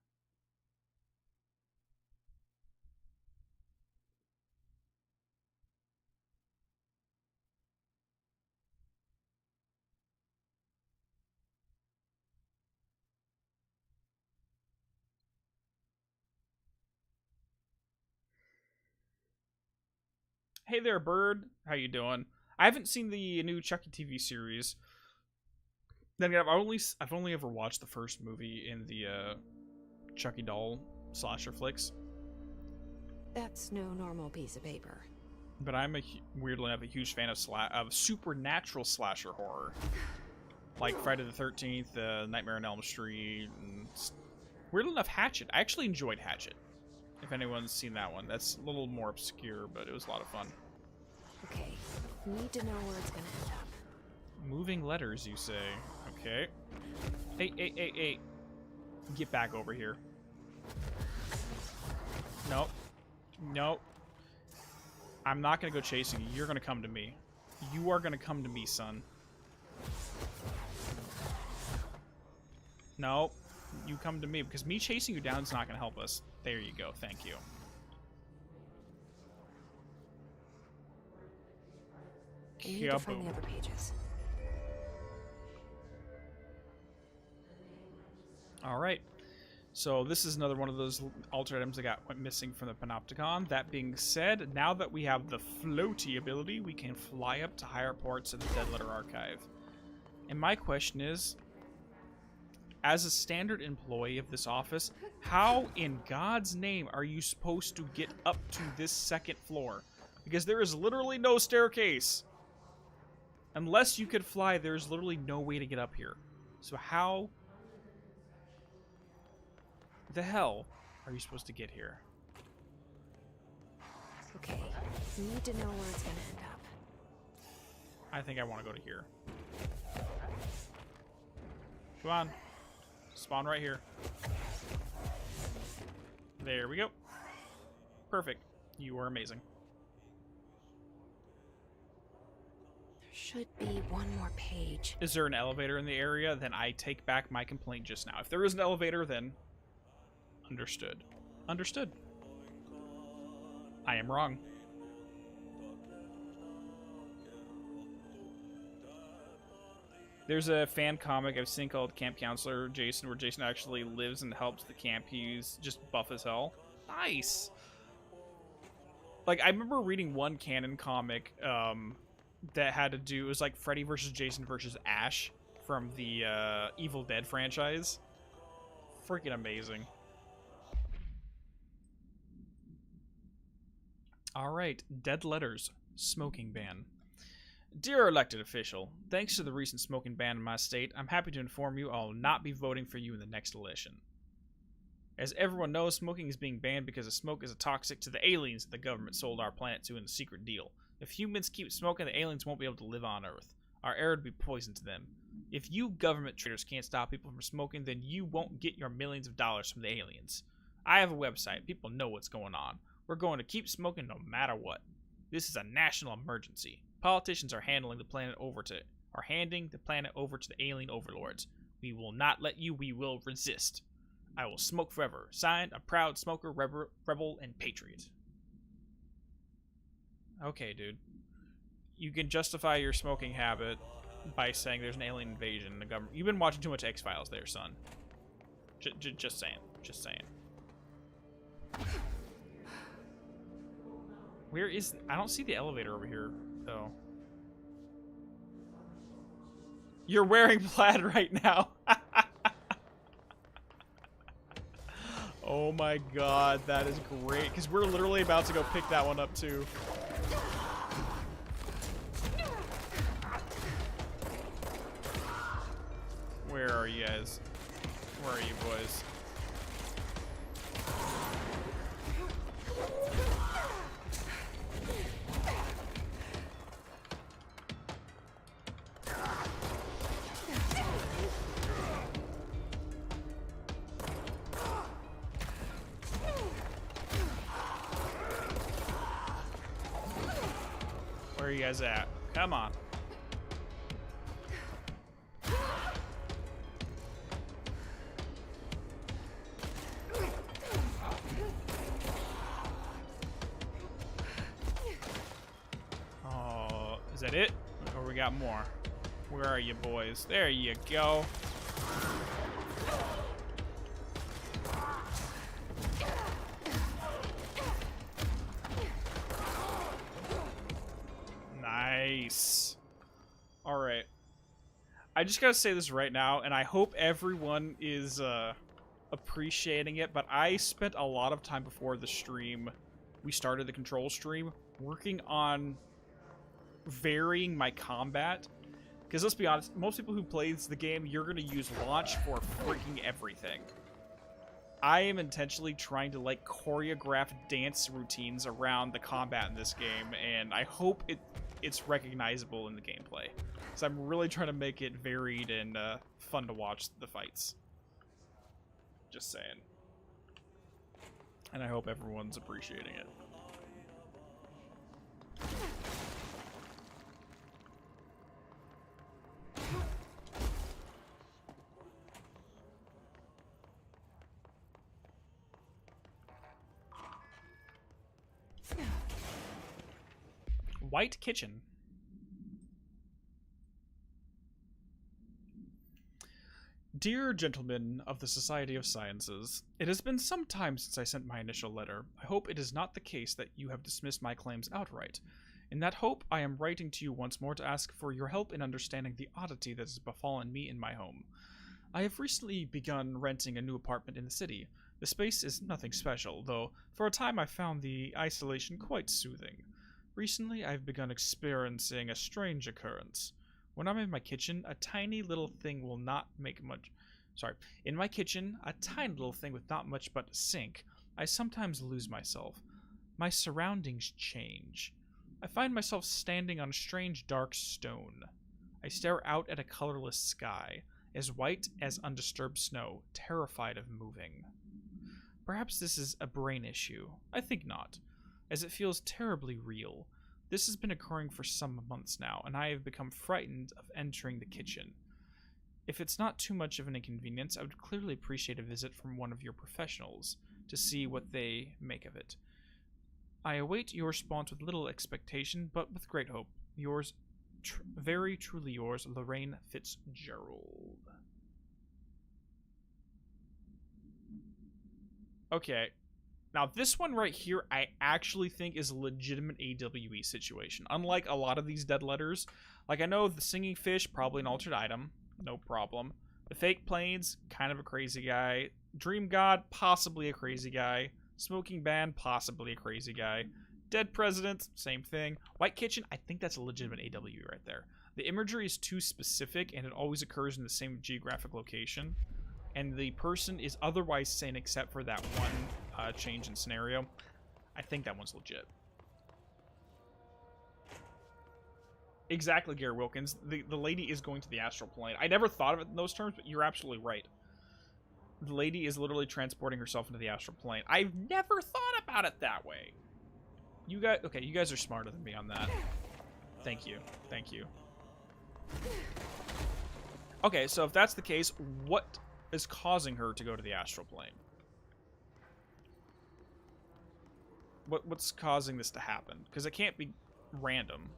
Hey there, Bird. How you doing? I haven't seen the new Chucky TV series. Then again, I've only ever watched the first movie in the Chucky doll slasher flicks. That's no normal piece of paper. But I'm weirdly enough a huge fan of supernatural slasher horror, like Friday the 13th, Nightmare on Elm Street, and weirdly enough Hatchet. I actually enjoyed Hatchet. If anyone's seen that one, that's a little more obscure, but it was a lot of fun. Okay, need to know where it's gonna end up. Moving letters, you say? Okay. Hey. Get back over here. Nope. Nope. I'm not gonna go chasing you. You're gonna come to me. You are gonna come to me, son. Nope. You come to me, because me chasing you down is not gonna help us. There you go. Thank you. I need to find the other pages. Alright. So this is another one of those altered items that went missing from the Panopticon. That being said, now that we have the floaty ability, we can fly up to higher parts of the Dead Letter Archive. And my question is, as a standard employee of this office, how in God's name are you supposed to get up to this second floor? Because there is literally no staircase. Unless you could fly, there's literally no way to get up here. So how the hell are you supposed to get here? Okay, need to know where it's gonna end up. I think I want to go to here. Come on. Spawn right here. There we go. Perfect. You are amazing. There should be one more page. Is there an elevator in the area? Then I take back my complaint just now. If there is an elevator, then understood. Understood. I am wrong. There's a fan comic I've seen called Camp Counselor Jason, where Jason actually lives and helps the camp. He's just buff as hell. Nice. Like, I remember reading one canon comic that had to do, it was like Freddy versus Jason versus Ash from the Evil Dead franchise. Freaking amazing. Alright, Dead Letters, smoking ban. Dear elected official, thanks to the recent smoking ban in my state, I'm happy to inform you I will not be voting for you in the next election. As everyone knows, smoking is being banned because smoke is toxic to the aliens that the government sold our planet to in a secret deal. If humans keep smoking, the aliens won't be able to live on Earth. Our air would be poison to them. If you government traitors can't stop people from smoking, then you won't get your millions of dollars from the aliens. I have a website. People know what's going on. We're going to keep smoking no matter what. This is a national emergency. Politicians are handing the planet over to the alien overlords. We will not let you. We will resist. I will smoke forever. Signed, a proud smoker, rebel, and patriot. Okay, dude. You can justify your smoking habit by saying there's an alien invasion in the government. You've been watching too much X-Files there, son. Just saying. Just saying. Where is... I don't see the elevator over here, though. You're wearing plaid right now. Oh my god, that is great. Because we're literally about to go pick that one up, too. Where are you guys? Where are you, boys? Where are you guys at? Come on. Oh, is that it? Or we got more? Where are you boys? There you go. Nice. All right. I just gotta say this right now, and I hope everyone is appreciating it, but I spent a lot of time before the stream, we started the control stream, working on varying my combat. Because let's be honest, most people who plays the game, you're going to use launch for freaking everything. I am intentionally trying to like choreograph dance routines around the combat in this game, and I hope it's recognizable in the gameplay. So I'm really trying to make it varied and fun to watch the fights. Just saying. And I hope everyone's appreciating it. White Kitchen. Dear gentlemen of the Society of Sciences, it has been some time since I sent my initial letter. I hope it is not the case that you have dismissed my claims outright. In that hope, I am writing to you once more to ask for your help in understanding the oddity that has befallen me in my home. I have recently begun renting a new apartment in the city. The space is nothing special, though for a time I found the isolation quite soothing. Recently, I've begun experiencing a strange occurrence. When I'm in my kitchen, a tiny little thing will not make much... In my kitchen, a tiny little thing with not much but a sink, I sometimes lose myself. My surroundings change. I find myself standing on a strange dark stone. I stare out at a colorless sky, as white as undisturbed snow, terrified of moving. Perhaps this is a brain issue. I think not, as it feels terribly real. This has been occurring for some months now, and I have become frightened of entering the kitchen. If it's not too much of an inconvenience, I would clearly appreciate a visit from one of your professionals to see what they make of it. I await your response with little expectation, but with great hope. Yours, very truly yours, Lorraine Fitzgerald. Okay. Now, this one right here, I actually think is a legitimate AWE situation. Unlike a lot of these dead letters, like I know the singing fish, probably an altered item, no problem. The fake planes, kind of a crazy guy. Dream God, possibly a crazy guy. Smoking ban, possibly a crazy guy. Dead president, same thing. White kitchen, I think that's a legitimate AWE right there. The imagery is too specific, and it always occurs in the same geographic location. And the person is otherwise sane except for that one change in scenario. I think that one's legit. Exactly, Gary Wilkins. The lady is going to the astral plane. I never thought of it in those terms, but you're absolutely right. The lady is literally transporting herself into the astral plane. I've never thought about it that way. You guys, okay, you guys are smarter than me on that. Thank you. Thank you. Okay, so if that's the case, what is causing her to go to the astral plane? What's causing this to happen? Because it can't be random.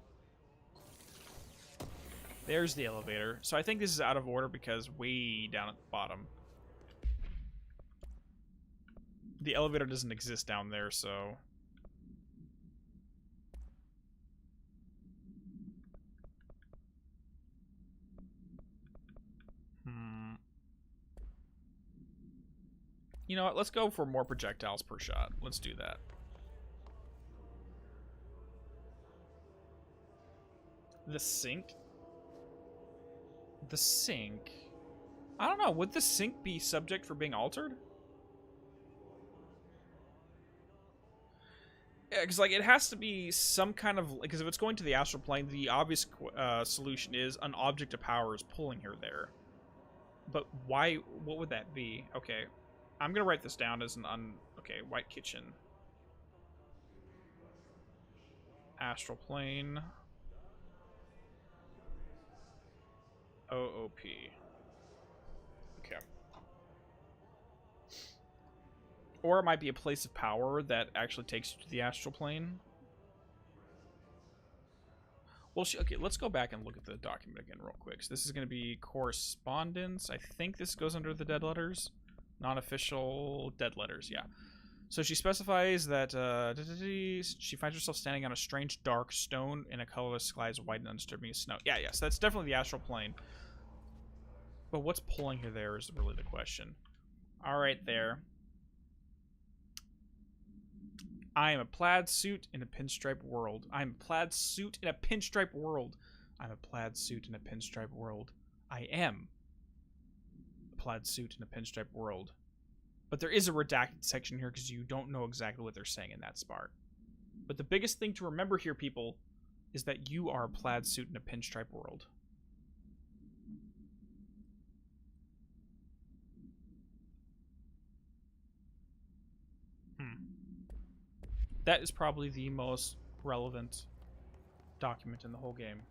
There's the elevator. So I think this is out of order because way down at the bottom, the elevator doesn't exist down there, so... You know what? Let's go for more projectiles per shot. Let's do that. The sink? The sink? I don't know. Would the sink be subject for being altered? Yeah, because like it has to be some kind of... Because if it's going to the astral plane, the obvious solution is an object of power is pulling her there. But why? What would that be? Okay. I'm going to write this down as an okay, white kitchen. Astral plane. OOP. Okay. Or it might be a place of power that actually takes you to the astral plane. Well, okay, let's go back and look at the document again real quick. So this is going to be correspondence. I think this goes under the dead letters. Non-official dead letters, yeah. So she specifies that she finds herself standing on a strange dark stone in a colorless sky as white and undisturbing as snow. Yeah, yes, that's definitely the astral plane. But what's pulling her there is really the question. All right, there. I am a plaid suit in a pinstripe world. I am a plaid suit in a pinstripe world. I'm a plaid suit in a pinstripe world. I am a plaid suit in a pinstripe world. But there is a redacted section here because you don't know exactly what they're saying in that part. But the biggest thing to remember here, people, is that you are a plaid suit in a pinstripe world. That is probably the most relevant document in the whole game.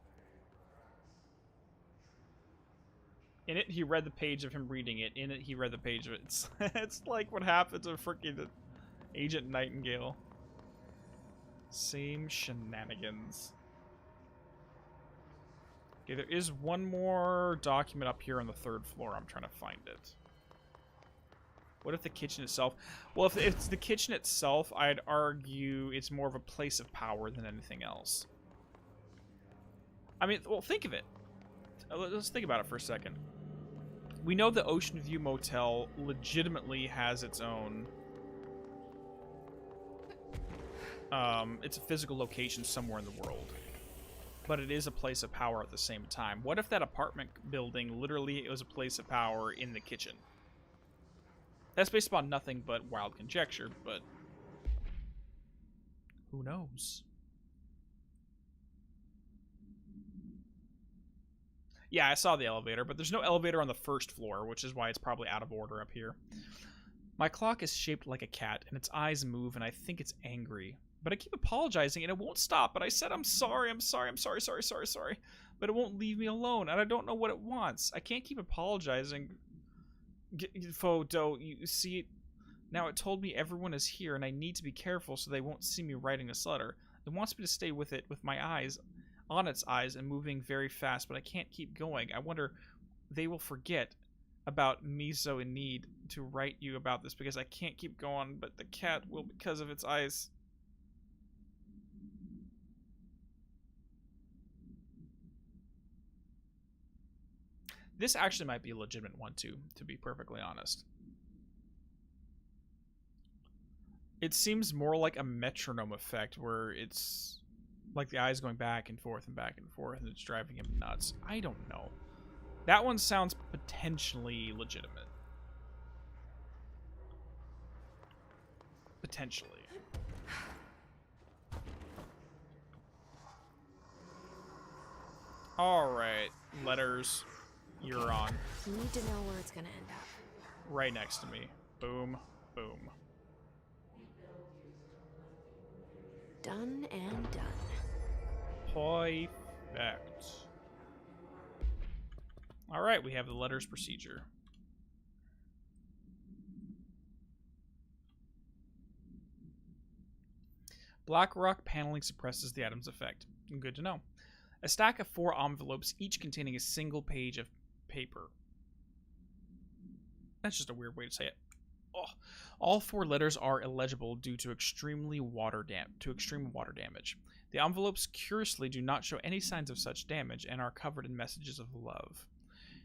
In it, he read the page of him reading it. In it, he read the page of it. It's like what happened to freaking Agent Nightingale. Same shenanigans. Okay, there is one more document up here on the 3rd floor. I'm trying to find it. What if the kitchen itself... Well, if it's the kitchen itself, I'd argue it's more of a place of power than anything else. I mean, well, think of it. Let's think about it for a second. We know the Ocean View Motel legitimately has its own... it's a physical location somewhere in the world. But it is a place of power at the same time. What if that apartment building literally was a place of power in the kitchen? That's based upon nothing but wild conjecture, but who knows? Yeah, I saw the elevator, but there's no elevator on the 1st floor, which is why it's probably out of order up here. My clock is shaped like a cat, and its eyes move, and I think it's angry. But I keep apologizing, and it won't stop. But I said, I'm sorry. But it won't leave me alone, and I don't know what it wants. I can't keep apologizing. Photo, you see it now. It told me everyone is here and I need to be careful so they won't see me writing this letter. It wants me to stay with it with my eyes on its eyes and moving very fast, but I can't keep going. I wonder they will forget about me so in need to write you about this because I can't keep going, but the cat will because of its eyes. This actually might be a legitimate one, too, to be perfectly honest. It seems more like a metronome effect, where it's like the eyes going back and forth, and it's driving him nuts. I don't know. That one sounds potentially legitimate. Potentially. Alright, letters. You're on. You need to know where it's gonna end up. Right next to me. Boom, boom. Done and done. Perfect. Alright, we have the letters procedure. Black rock paneling suppresses the item's effect. Good to know. A stack of 4 envelopes, each containing a single page of paper. That's just a weird way to say it. Oh. All 4 letters are illegible due to extreme water damage. The envelopes curiously do not show any signs of such damage and are covered in messages of love.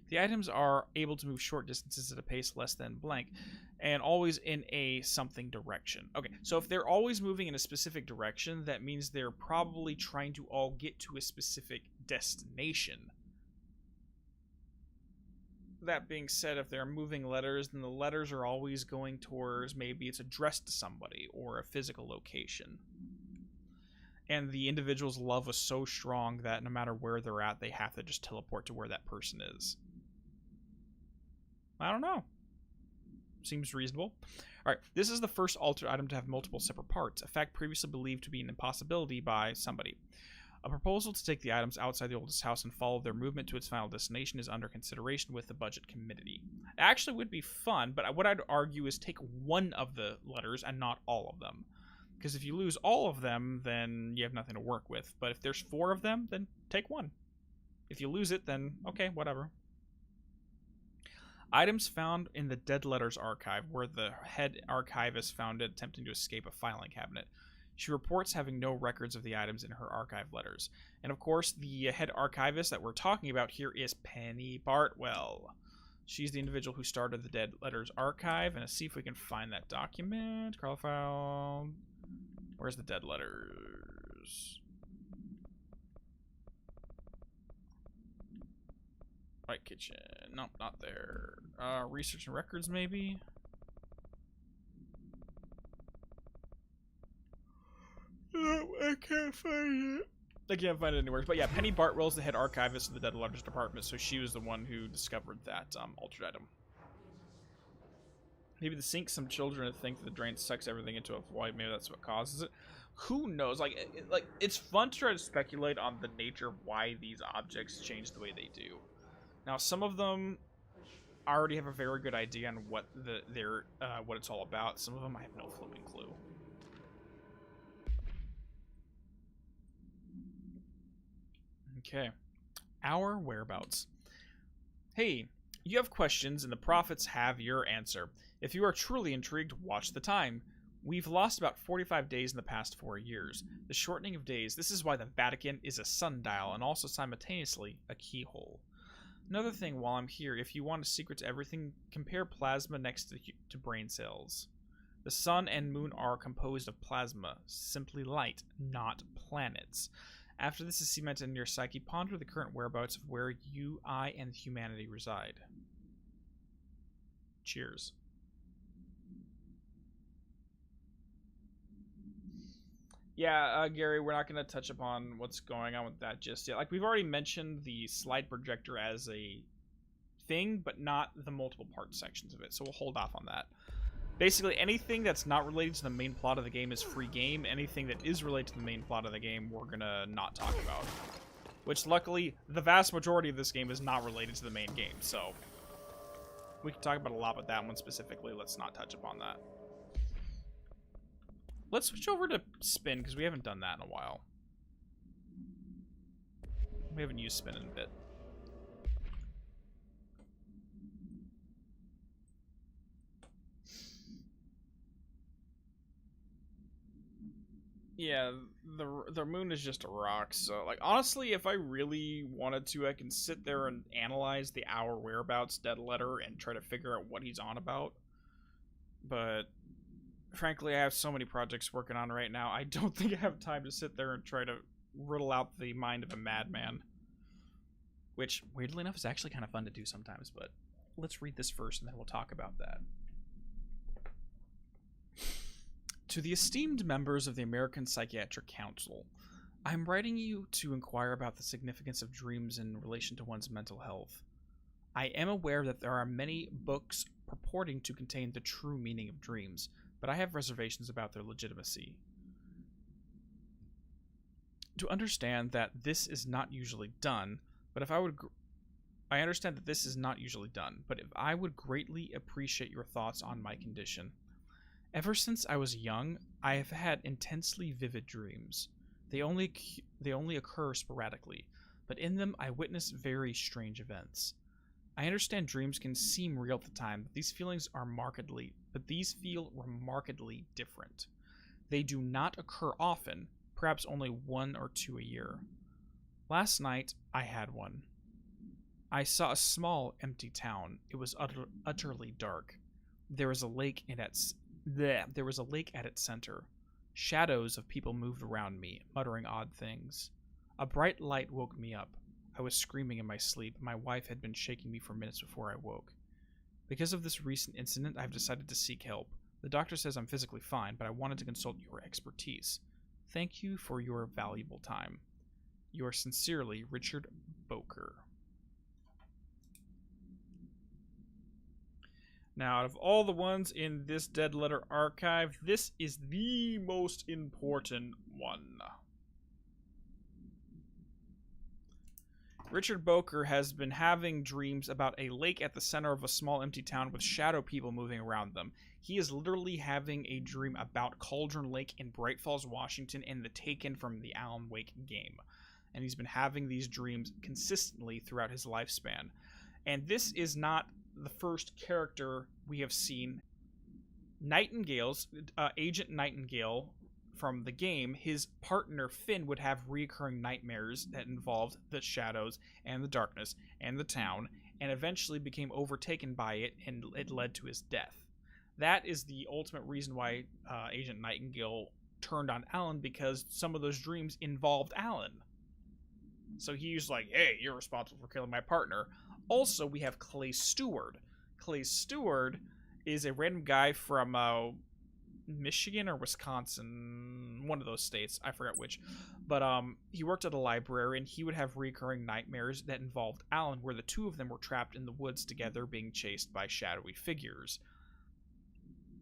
The items are able to move short distances at a pace less than blank, and always in a something direction. Okay, so if they're always moving in a specific direction, that means they're probably trying to all get to a specific destination. That being said, if they're moving letters, then the letters are always going towards, maybe it's addressed to somebody or a physical location. And the individual's love was so strong that no matter where they're at, they have to just teleport to where that person is. I don't know. Seems reasonable. Alright, this is the first altered item to have multiple separate parts, a fact previously believed to be an impossibility by somebody. A proposal to take the items outside the oldest house and follow their movement to its final destination is under consideration with the budget committee. It actually would be fun, but what I'd argue is take one of the letters and not all of them. Because if you lose all of them, then you have nothing to work with. But if there's 4 of them, then take one. If you lose it, then okay, whatever. Items found in the Dead Letters archive, where the head archivist found it attempting to escape a filing cabinet. She reports having no records of the items in her archive letters. And of course, the head archivist that we're talking about here is Penny Bartwell. She's the individual who started the Dead Letters archive. And let's see if we can find that document. Carl, where's the Dead Letters? Right kitchen. Nope, not there. Research and records, maybe? No, I can't find it. I can't find it anywhere. But yeah, Penny Bartwell's the head archivist of the Dead Letters department, so she was the one who discovered that altered item. Maybe the sink, some children think that the drain sucks everything into a void. Maybe that's what causes it. Who knows? Like it's fun to try to speculate on the nature of why these objects change the way they do. Now, some of them I already have a very good idea on what what it's all about. Some of them I have no flipping clue. Okay. Our whereabouts. Hey, you have questions and the prophets have your answer. If you are truly intrigued, watch the time. We've lost about 45 days in the past 4 years. The shortening of days, this is why the Vatican is a sundial and also simultaneously a keyhole. Another thing while I'm here, if you want a secret to everything, compare plasma next to brain cells. The sun and moon are composed of plasma, simply light, not planets. After this is cemented in your psyche, ponder the current whereabouts of where you, I, and humanity reside. Cheers. Yeah, Gary, we're not going to touch upon what's going on with that just yet. Like, we've already mentioned the slide projector as a thing, but not the multiple part sections of it, so we'll hold off on that. Basically, anything that's not related to the main plot of the game is free game. Anything that is related to the main plot of the game, we're going to not talk about. Which, luckily, the vast majority of this game is not related to the main game, so we can talk about a lot, but that one specifically, let's not touch upon that. Let's switch over to spin, because we haven't done that in a while. We haven't used spin in a bit. Yeah, the moon is just a rock, so, like, honestly, if I really wanted to, I can sit there and analyze the Our Whereabouts Dead Letter and try to figure out what he's on about. But frankly, I have so many projects working on right now, I don't think I have time to sit there and try to riddle out the mind of a madman. Which, weirdly enough, is actually kind of fun to do sometimes, but let's read this first and then we'll talk about that. To the esteemed members of the American Psychiatric Council, I am writing you to inquire about the significance of dreams in relation to one's mental health. I am aware that there are many books purporting to contain the true meaning of dreams, but I have reservations about their legitimacy. To understand that this is not usually done, but if I would... I understand that this is not usually done, but if I would greatly appreciate your thoughts on my condition. Ever since I was young, I have had intensely vivid dreams. They only occur sporadically, but in them I witness very strange events. I understand dreams can seem real at the time, but these feel remarkably different. They do not occur often, perhaps only 1 or 2 a year. Last night, I had one. I saw a small, empty town. It was utterly dark. There was a lake at its center. Shadows of people moved around me, muttering odd things. A bright light woke me up. I was screaming in my sleep. My wife had been shaking me for minutes before I woke. Because of this recent incident, I've decided to seek help. The doctor says I'm physically fine, but I wanted to consult your expertise. Thank you for your valuable time. Yours sincerely, Richard Boker. Now, out of all the ones in this Dead Letter archive, this is the most important one. Richard Boker has been having dreams about a lake at the center of a small empty town with shadow people moving around them. He is literally having a dream about Cauldron Lake in Bright Falls, Washington, and the Taken from the Alan Wake game. And he's been having these dreams consistently throughout his lifespan. And this is not the first character we have seen. Agent Nightingale from the game, his partner Finn would have recurring nightmares that involved the shadows and the darkness and the town, and eventually became overtaken by it, and it led to his death. That is the ultimate reason why Agent Nightingale turned on Alan, because some of those dreams involved Alan. So he was like, hey, you're responsible for killing my partner. Also, we have Clay Stewart. Clay Stewart is a random guy from Michigan or Wisconsin, one of those states, I forgot which. But he worked at a library, and he would have recurring nightmares that involved Alan, where the two of them were trapped in the woods together being chased by shadowy figures.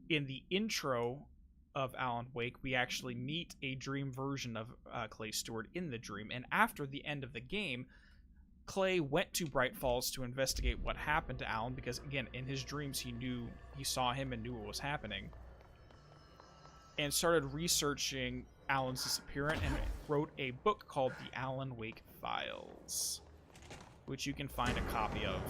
In the intro of Alan Wake, we actually meet a dream version of Clay Stewart in the dream, and after the end of the game, Clay went to Bright Falls to investigate what happened to Alan, because again, in his dreams he saw him and knew what was happening, and started researching Alan's disappearance and wrote a book called The Alan Wake Files, which you can find a copy of.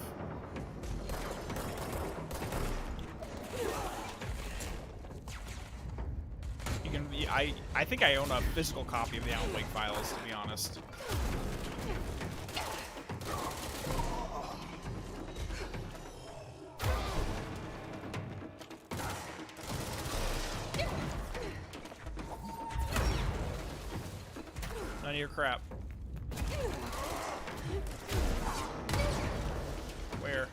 I think I own a physical copy of the Alan Wake Files, to be honest. None of your crap. Where?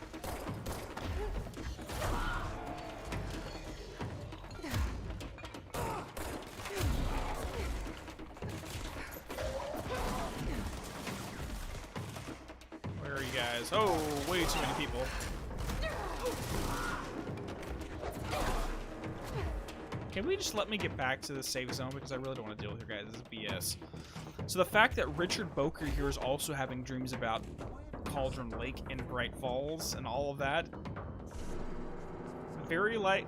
Where are you guys? Oh, way too many people. Can we just let me get back to the safe zone, because I really don't want to deal with your guys' BS. So the fact that Richard Boker here is also having dreams about Cauldron Lake and Bright Falls and all of that,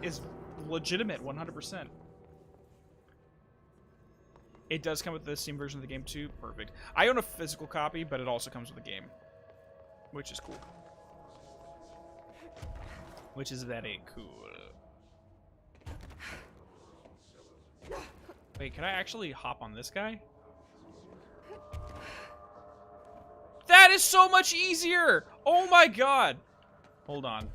is legitimate, 100%. It does come with the Steam version of the game too. Perfect. I own a physical copy, but it also comes with the game, which is cool. Which is very cool. Wait, can I actually hop on this guy? That is so much easier! Oh my god! Hold on.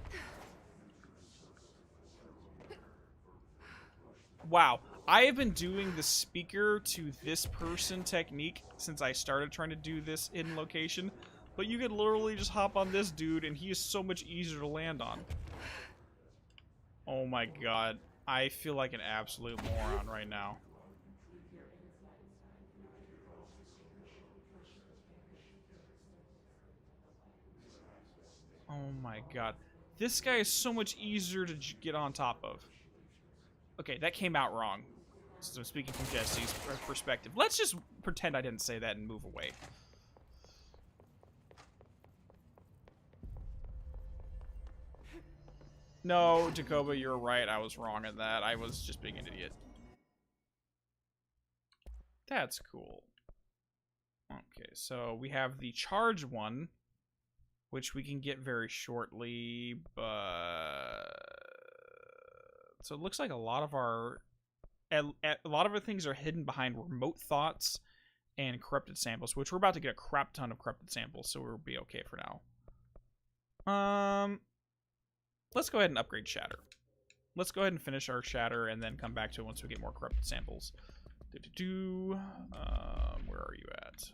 Wow. I have been doing the speaker to this person technique since I started trying to do this in location. But you could literally just hop on this dude and he is so much easier to land on. Oh my god. I feel like an absolute moron right now. Oh my god. This guy is so much easier to get on top of. Okay, that came out wrong. So speaking from Jesse's perspective. Let's just pretend I didn't say that and move away. No, Jacoba, you're right. I was wrong at that. I was just being an idiot. That's cool. Okay, so we have the charge one, which we can get very shortly, but so it looks like a lot of our things are hidden behind remote thoughts and corrupted samples, which we're about to get a crap ton of corrupted samples, so we'll be okay for now. Let's go ahead and upgrade Shatter. Let's go ahead and finish our Shatter and then come back to it once we get more corrupted samples. Where are you at?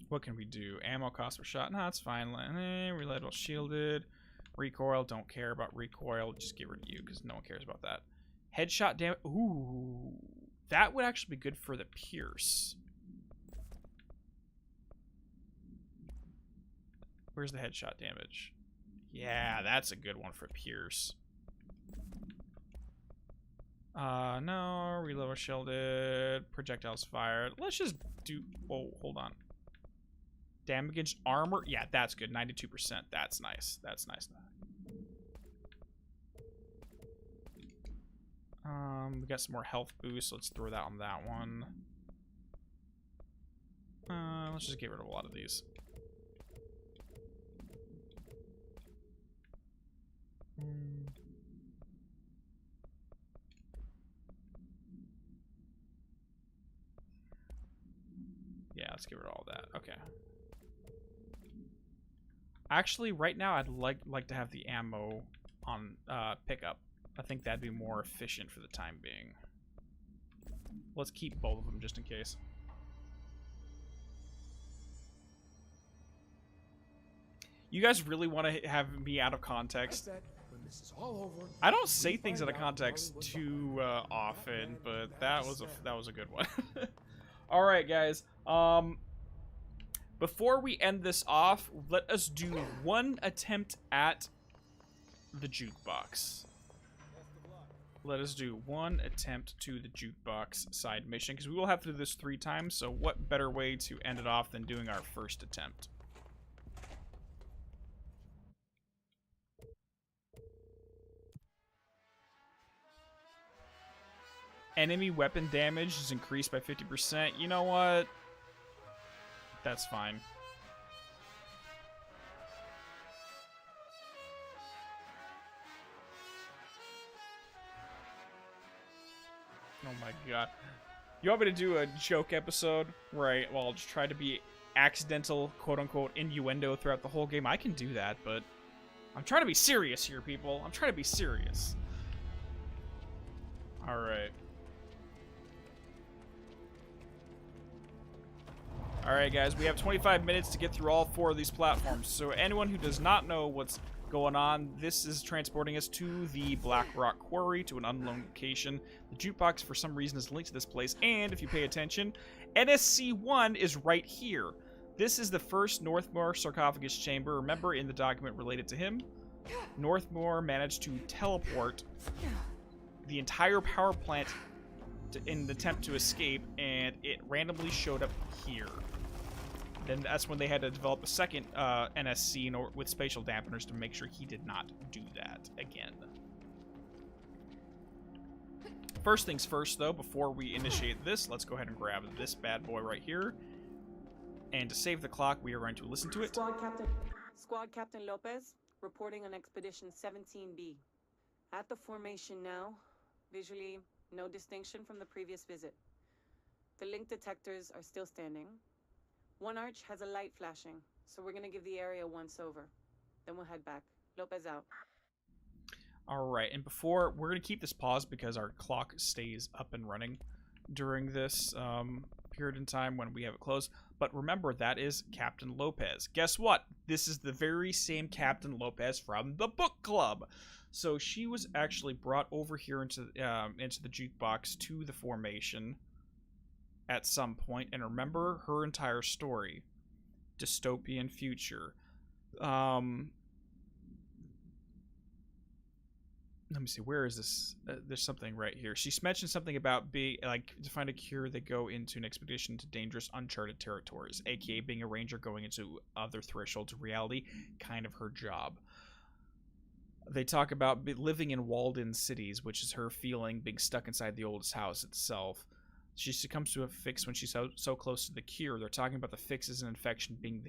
What can we do? Ammo cost per shot? No, it's fine. Reloadable shielded. Recoil, don't care about recoil. Just get rid of you because no one cares about that. Headshot damage. Ooh. That would actually be good for the Pierce. Where's the headshot damage? Yeah, that's a good one for Pierce. No, reload or shielded, projectiles fired. Let's just do, oh, hold on. Damage against armor, yeah, that's good, 92%, that's nice, that's nice. We got some more health boosts, let's throw that on that one. Let's just get rid of a lot of these. Yeah, let's get rid of all that. Okay. Actually, right now, I'd like to have the ammo on pickup. I think that'd be more efficient for the time being. Let's keep both of them just in case. You guys really want to have me out of context? I don't say things out of context too often, but that was a good one. All right, guys. Before we end this off, let us do one attempt at the jukebox. Let us do one attempt to the jukebox side mission, because we will have to do this 3 times, so what better way to end it off than doing our first attempt? Enemy weapon damage is increased by 50%. You know what? That's fine. Oh my god. You want me to do a joke episode? Right, well, I'll just try to be accidental, quote-unquote, innuendo throughout the whole game. I can do that, but I'm trying to be serious here, people. I'm trying to be serious. Alright. Alright guys, we have 25 minutes to get through all 4 of these platforms, so anyone who does not know what's going on, this is transporting us to the Black Rock Quarry, to an unknown location. The jukebox, for some reason, is linked to this place, and if you pay attention, NSC-1 is right here. This is the first Northmore sarcophagus chamber. Remember, in the document related to him, Northmore managed to teleport the entire power plant in an attempt to escape, and it randomly showed up here. Then that's when they had to develop a second NSC with spatial dampeners to make sure he did not do that again. First things first, though, before we initiate this, let's go ahead and grab this bad boy right here. And to save the clock, we are going to listen to it. Squad Captain Lopez, reporting on Expedition 17B. At the formation now, visually, no distinction from the previous visit. The link detectors are still standing. One arch has a light flashing, so we're gonna give the area once over. Then we'll head back. Lopez out. Alright, and before, we're gonna keep this paused because our clock stays up and running during this period in time when we have it closed. But remember, that is Captain Lopez. Guess what? This is the very same Captain Lopez from the book club. So she was actually brought over here into the jukebox to the formation at some point, and remember her entire story. Dystopian future. Let me see, where is this? There's something right here. She's mentioned something about being, like, to find a cure, they go into an expedition to dangerous, uncharted territories, aka being a ranger going into other thresholds of reality, kind of her job. They talk about living in walled-in cities, which is her feeling being stuck inside the oldest house itself. She succumbs to a fix when she's so close to the cure. They're talking about the fixes and infection being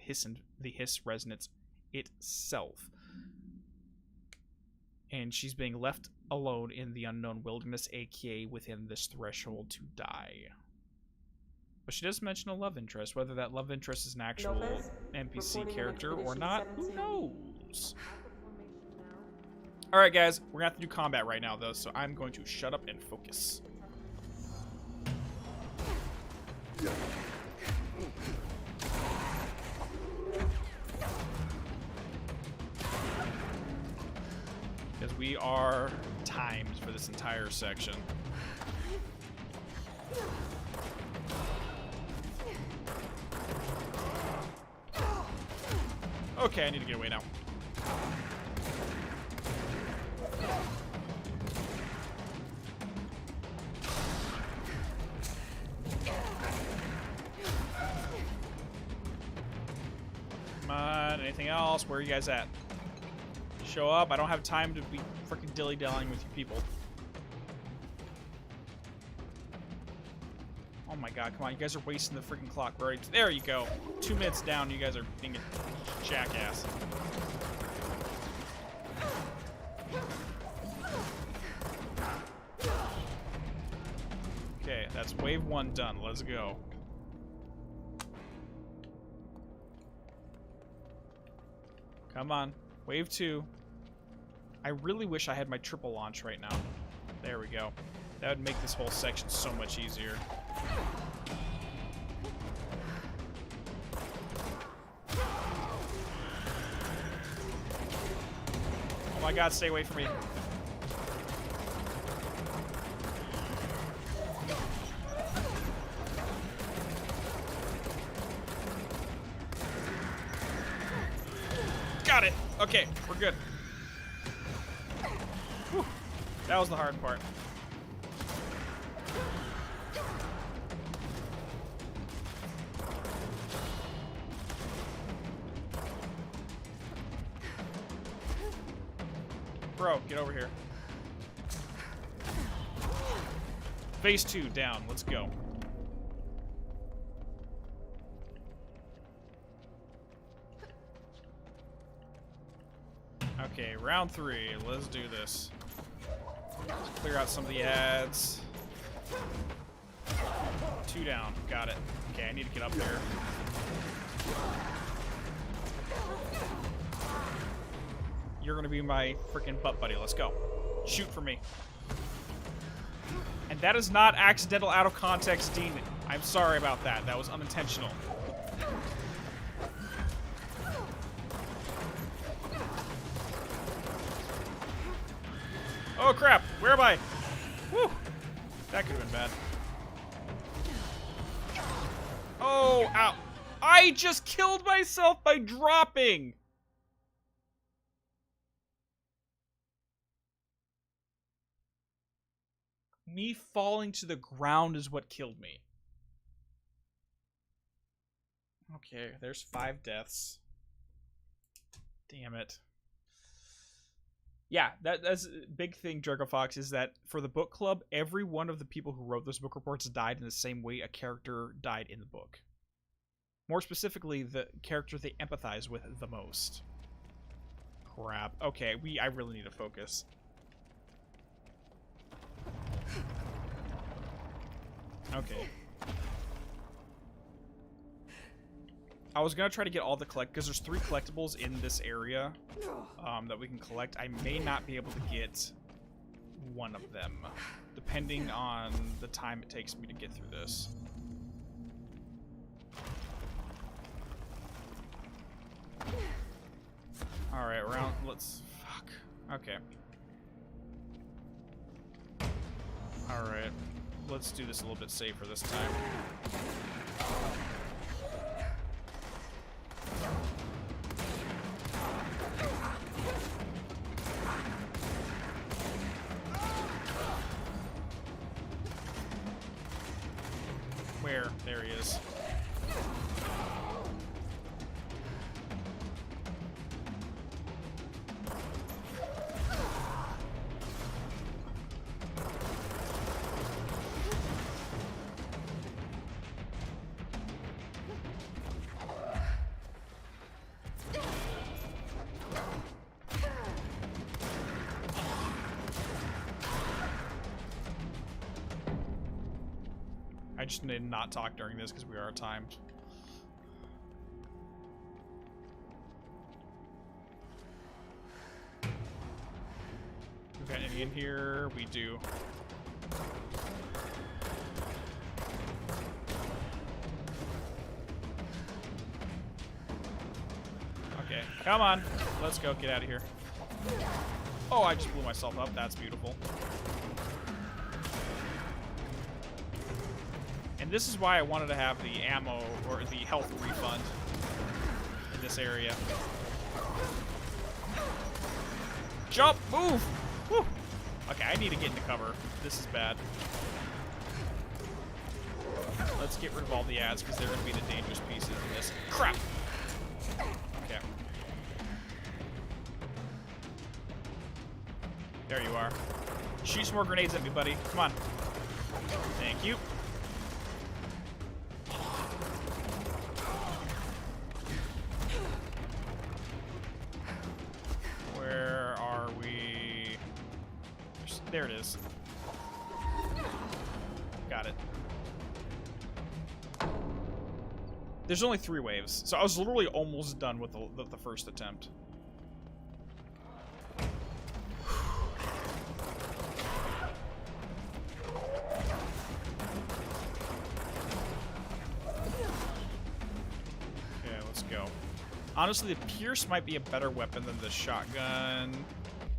the hiss resonance itself. And she's being left alone in the unknown wilderness, aka within this threshold to die. But she does mention a love interest. Whether that love interest is an actual Lopez, NPC character or Expedition not, who 17B. knows? Alright guys, we're gonna have to do combat right now though, so I'm going to shut up and focus. Because we are timed for this entire section. Okay, I need to get away now. anything else? Where are you guys at? Show up. I don't have time to be freaking dilly-dallying with you people. Oh my god, come on. You guys are wasting the freaking clock. Right? There you go. 2 minutes down. You guys are being a jackass. Okay, that's wave 1 done. Let's go. Come on. Wave 2. I really wish I had my triple launch right now. There we go. That would make this whole section so much easier. Oh my god, stay away from me. Got it! Okay, we're good. Whew. That was the hard part. Bro, get over here. Phase 2 down. Let's go. Okay, round 3. Let's do this. Let's clear out some of the ads. 2 down. Got it. Okay, I need to get up there. You're gonna be my freaking butt buddy. Let's go. Shoot for me. And that is not accidental out of context, Dean. I'm sorry about that. That was unintentional. Oh crap! Where am I? Whew! That could have been bad. Oh, ow! I just killed myself by dropping! Me falling to the ground is what killed me. Okay, there's 5 deaths. Damn it. Yeah, that's a big thing, Dragofox, is that for the book club, every one of the people who wrote those book reports died in the same way a character died in the book. More specifically, the character they empathize with the most. Crap. Okay, I really need to focus. Okay. I was gonna try to get all the because there's 3 collectibles in this area that we can collect. I may not be able to get one of them, depending on the time it takes me to get through this. Alright, fuck. Okay. Alright. Let's do this a little bit safer this time. Where? There he is. I just need to not talk during this because we are timed. We got any in here? We do. Okay, come on. Let's go. Get out of here. Oh, I just blew myself up. That's beautiful. And this is why I wanted to have the ammo or the health refund in this area. Jump! Move! Whew. Okay, I need to get into cover. This is bad. Let's get rid of all the ads because they're going to be the dangerous pieces in this. Crap! Okay. There you are. Shoot some more grenades at me, buddy. Come on. Thank you. Where are we? There it is. Got it. There's only 3 waves, so I was literally almost done with the first attempt. Okay, let's go. Honestly, the Pierce might be a better weapon than the shotgun.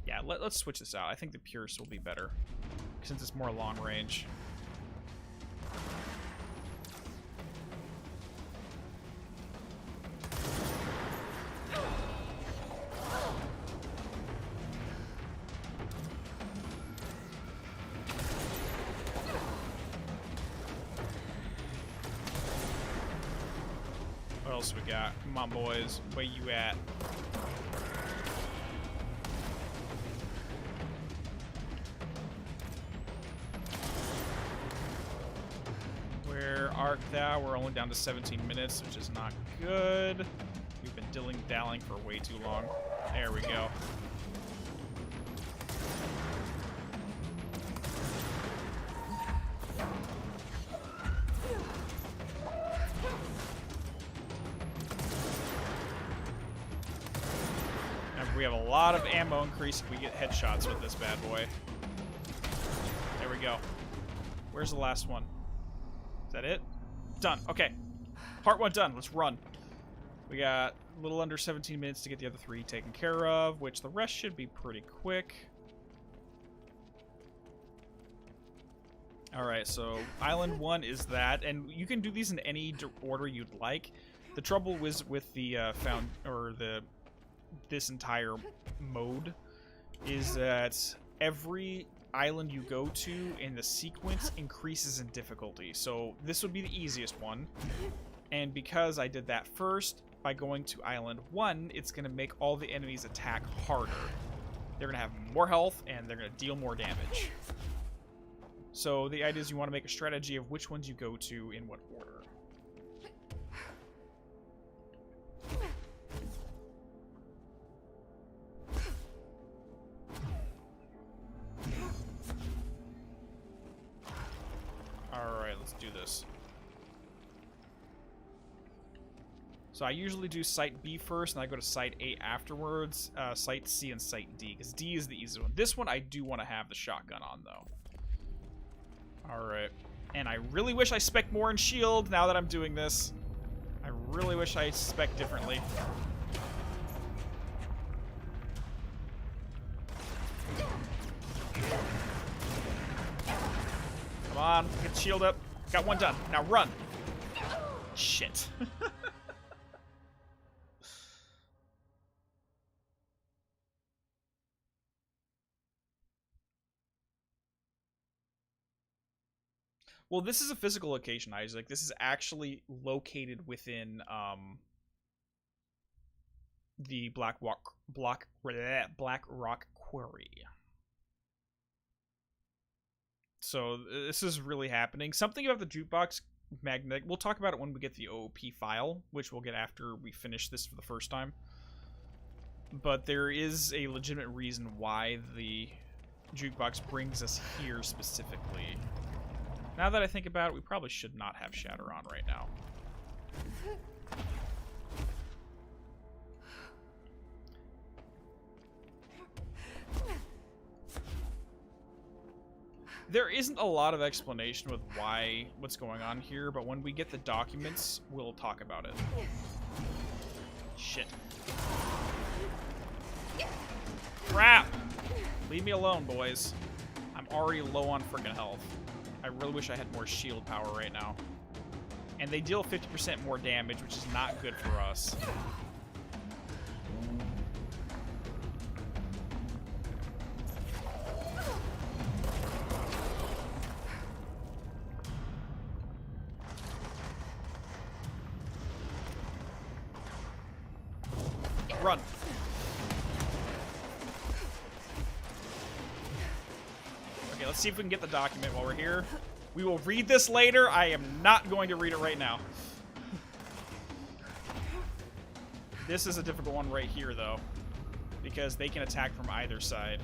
Yeah, let's switch this out. I think the Pierce will be better, since it's more long range. What else we got? Come on, boys. Where you at? Where art thou? We're only down to 17 minutes, which is not good. We've been dilly-dallying for way too long. There we go. We have a lot of ammo increase if we get headshots with this bad boy. There we go. Where's the last one? Is that it? Done. Okay. Part 1 done. Let's run. We got a little under 17 minutes to get the other 3 taken care of, which the rest should be pretty quick. Alright, so Island 1 is that, and you can do these in any order you'd like. The trouble was with the this entire mode is that every island you go to in the sequence increases in difficulty. So this would be the easiest one. And because I did that first, by going to Island 1, it's going to make all the enemies attack harder. They're going to have more health, and they're going to deal more damage. So the idea is you want to make a strategy of which ones you go to in what order. Alright, let's do this. So I usually do Site B first, and I go to Site A afterwards. Site C and Site D, because D is the easiest one. This one I do want to have the shotgun on, though. Alright. And I really wish I spec more in shield now that I'm doing this. I really wish I spec differently. Come on, get shield up. Got one done. Now run. Shit. Well, this is a physical location, Isaac. This is actually located within the Black Rock Quarry. So this is really happening. Something about the jukebox magnetic. We'll talk about it when we get the OOP file, which we'll get after we finish this for the first time. But there is a legitimate reason why the jukebox brings us here specifically. Now that I think about it, we probably should not have Shatter on right now. There isn't a lot of explanation with what's going on here, but when we get the documents, we'll talk about it. Shit. Crap! Leave me alone, boys. I'm already low on freaking health. I really wish I had more shield power right now. And they deal 50% more damage, which is not good for us. Run. let's see if we can get the document while we're here. We will read this later. I am not going to read it right now. This is a difficult one right here, though, because they can attack from either side.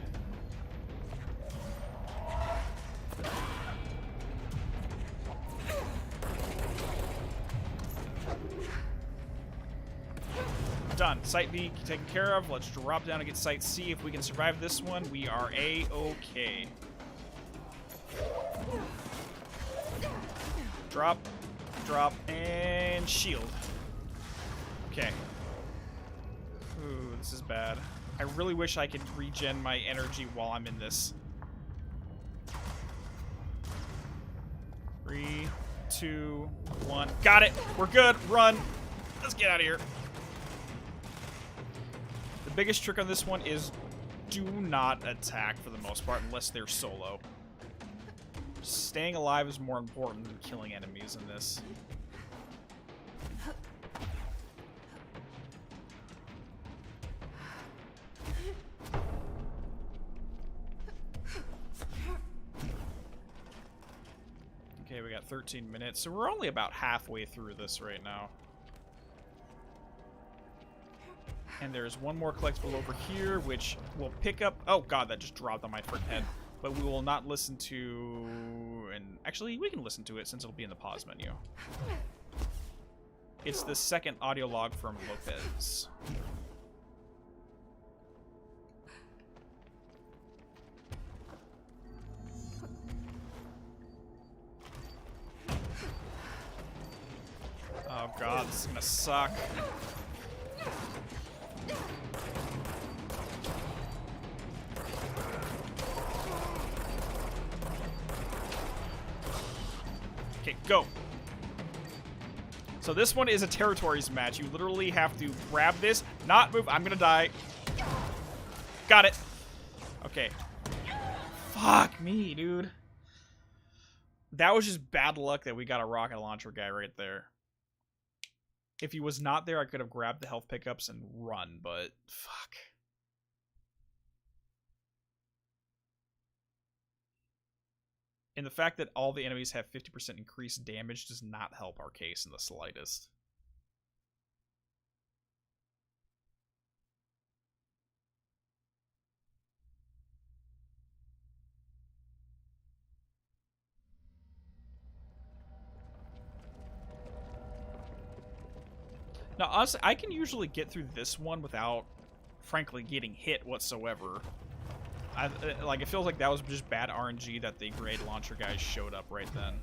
Done. Site B taken care of. Let's drop down and get Site C. If we can survive this one, we are A-okay. Drop, drop, and shield. Okay. Ooh, this is bad. I really wish I could regen my energy while I'm in this. 3, 2, 1. Got it! We're good! Run! Let's get out of here. The biggest trick on this one is do not attack for the most part unless they're solo. Staying alive is more important than killing enemies in this. Okay, we got 13 minutes, so we're only about halfway through this right now. And there's one more collectible over here, which will pick up... Oh god, that just dropped on my front head. But we will not listen to... And actually, we can listen to it since it'll be in the pause menu. It's the second audio log from Lopez. Oh god, this is gonna suck. Okay, go. So this one is a territories match. You literally have to grab this, not move. I'm gonna die. Got it. Okay. Fuck me, dude. That was just bad luck that we got a rocket launcher guy right there. If he was not there, I could have grabbed the health pickups and run, but fuck. And the fact that all the enemies have 50% increased damage does not help our case in the slightest. Now, honestly, I can usually get through this one without, frankly, getting hit whatsoever. Like, it feels like that was just bad RNG that the grenade launcher guys showed up right then.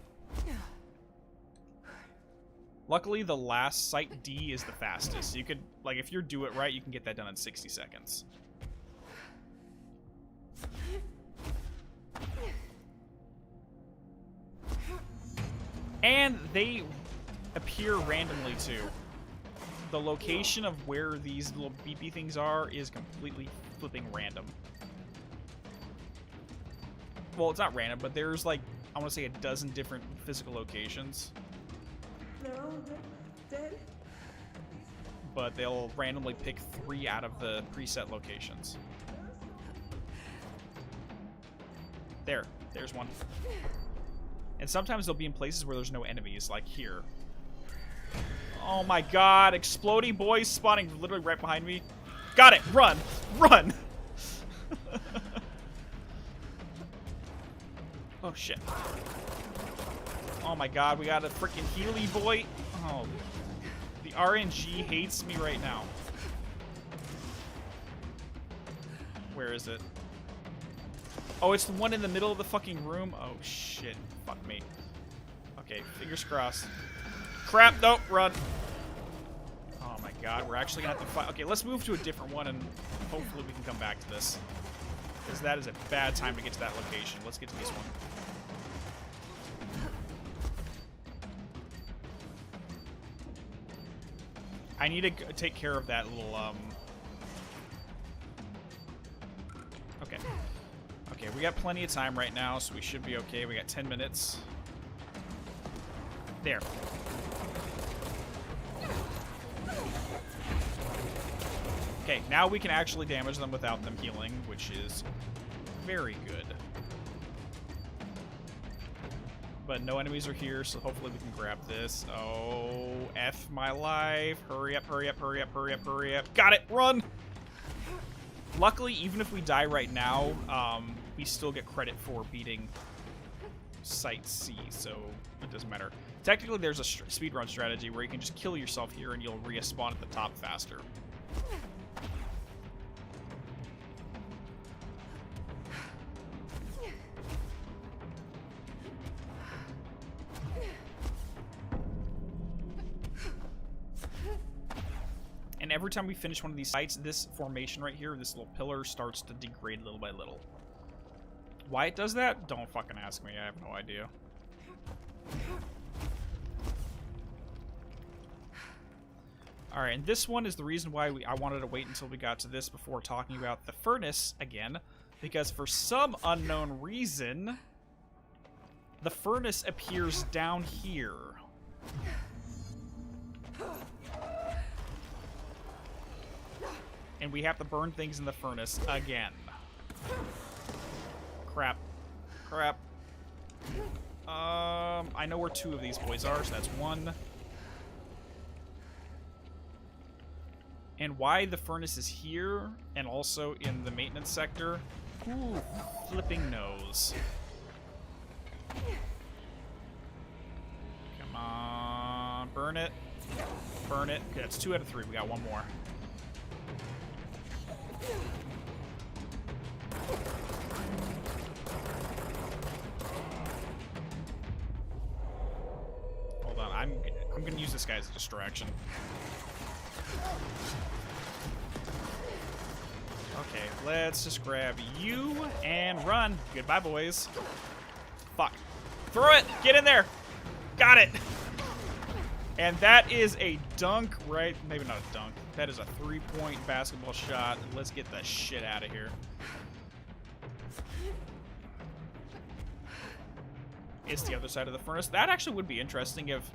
Luckily, the last Site D is the fastest. So you could, like, if you do it right, you can get that done in 60 seconds. And they appear randomly, too. The location of where these little beepy things are is completely flipping random. Well, it's not random, but there's like, I want to say a dozen different physical locations. No, dead. But they'll randomly pick 3 out of the preset locations. There's one. And sometimes they'll be in places where there's no enemies, like here. Oh my god, exploding boys spawning literally right behind me. Got it! Run! Run! Oh shit. Oh my god, we got a freaking Healy boy. Oh. The RNG hates me right now. Where is it? Oh, it's the one in the middle of the fucking room? Oh shit. Fuck me. Okay, fingers crossed. Crap, nope, run. Oh my god, we're actually gonna have to fight. Okay, let's move to a different one and hopefully we can come back to this. Because that is a bad time to get to that location. Let's get to this one. I need to take care of that little, Okay. Okay, we got plenty of time right now, so we should be okay. We got 10 minutes. There. Okay, now we can actually damage them without them healing, which is very good. But no enemies are here, so hopefully we can grab this. Oh, F my life. Hurry up, hurry up, hurry up, hurry up, hurry up. Got it! Run! Luckily, even if we die right now, we still get credit for beating Site C, so it doesn't matter. Technically, there's a speedrun strategy where you can just kill yourself here and you'll respawn at the top faster. And every time we finish one of these sites, this formation right here, this little pillar, starts to degrade little by little. Why it does that? Don't fucking ask me. I have no idea. Alright, and this one is the reason why I wanted to wait until we got to this before talking about the furnace again. Because for some unknown reason, the furnace appears down here. And we have to burn things in the furnace again. Crap. Crap. I know where two of these boys are, so that's one. And why the furnace is here, and also in the maintenance sector. Ooh, flipping nose. Come on, burn it. Burn it. Okay, that's 2 out of 3. We got one more. Hold on, I'm gonna use this guy as a distraction. Okay, let's just grab you and run. Goodbye, boys. Fuck. Throw it! Get in there! Got it! And that is a dunk, right? Maybe not a dunk. That is a 3-point basketball shot. Let's get the shit out of here. It's the other side of the furnace. That actually would be interesting if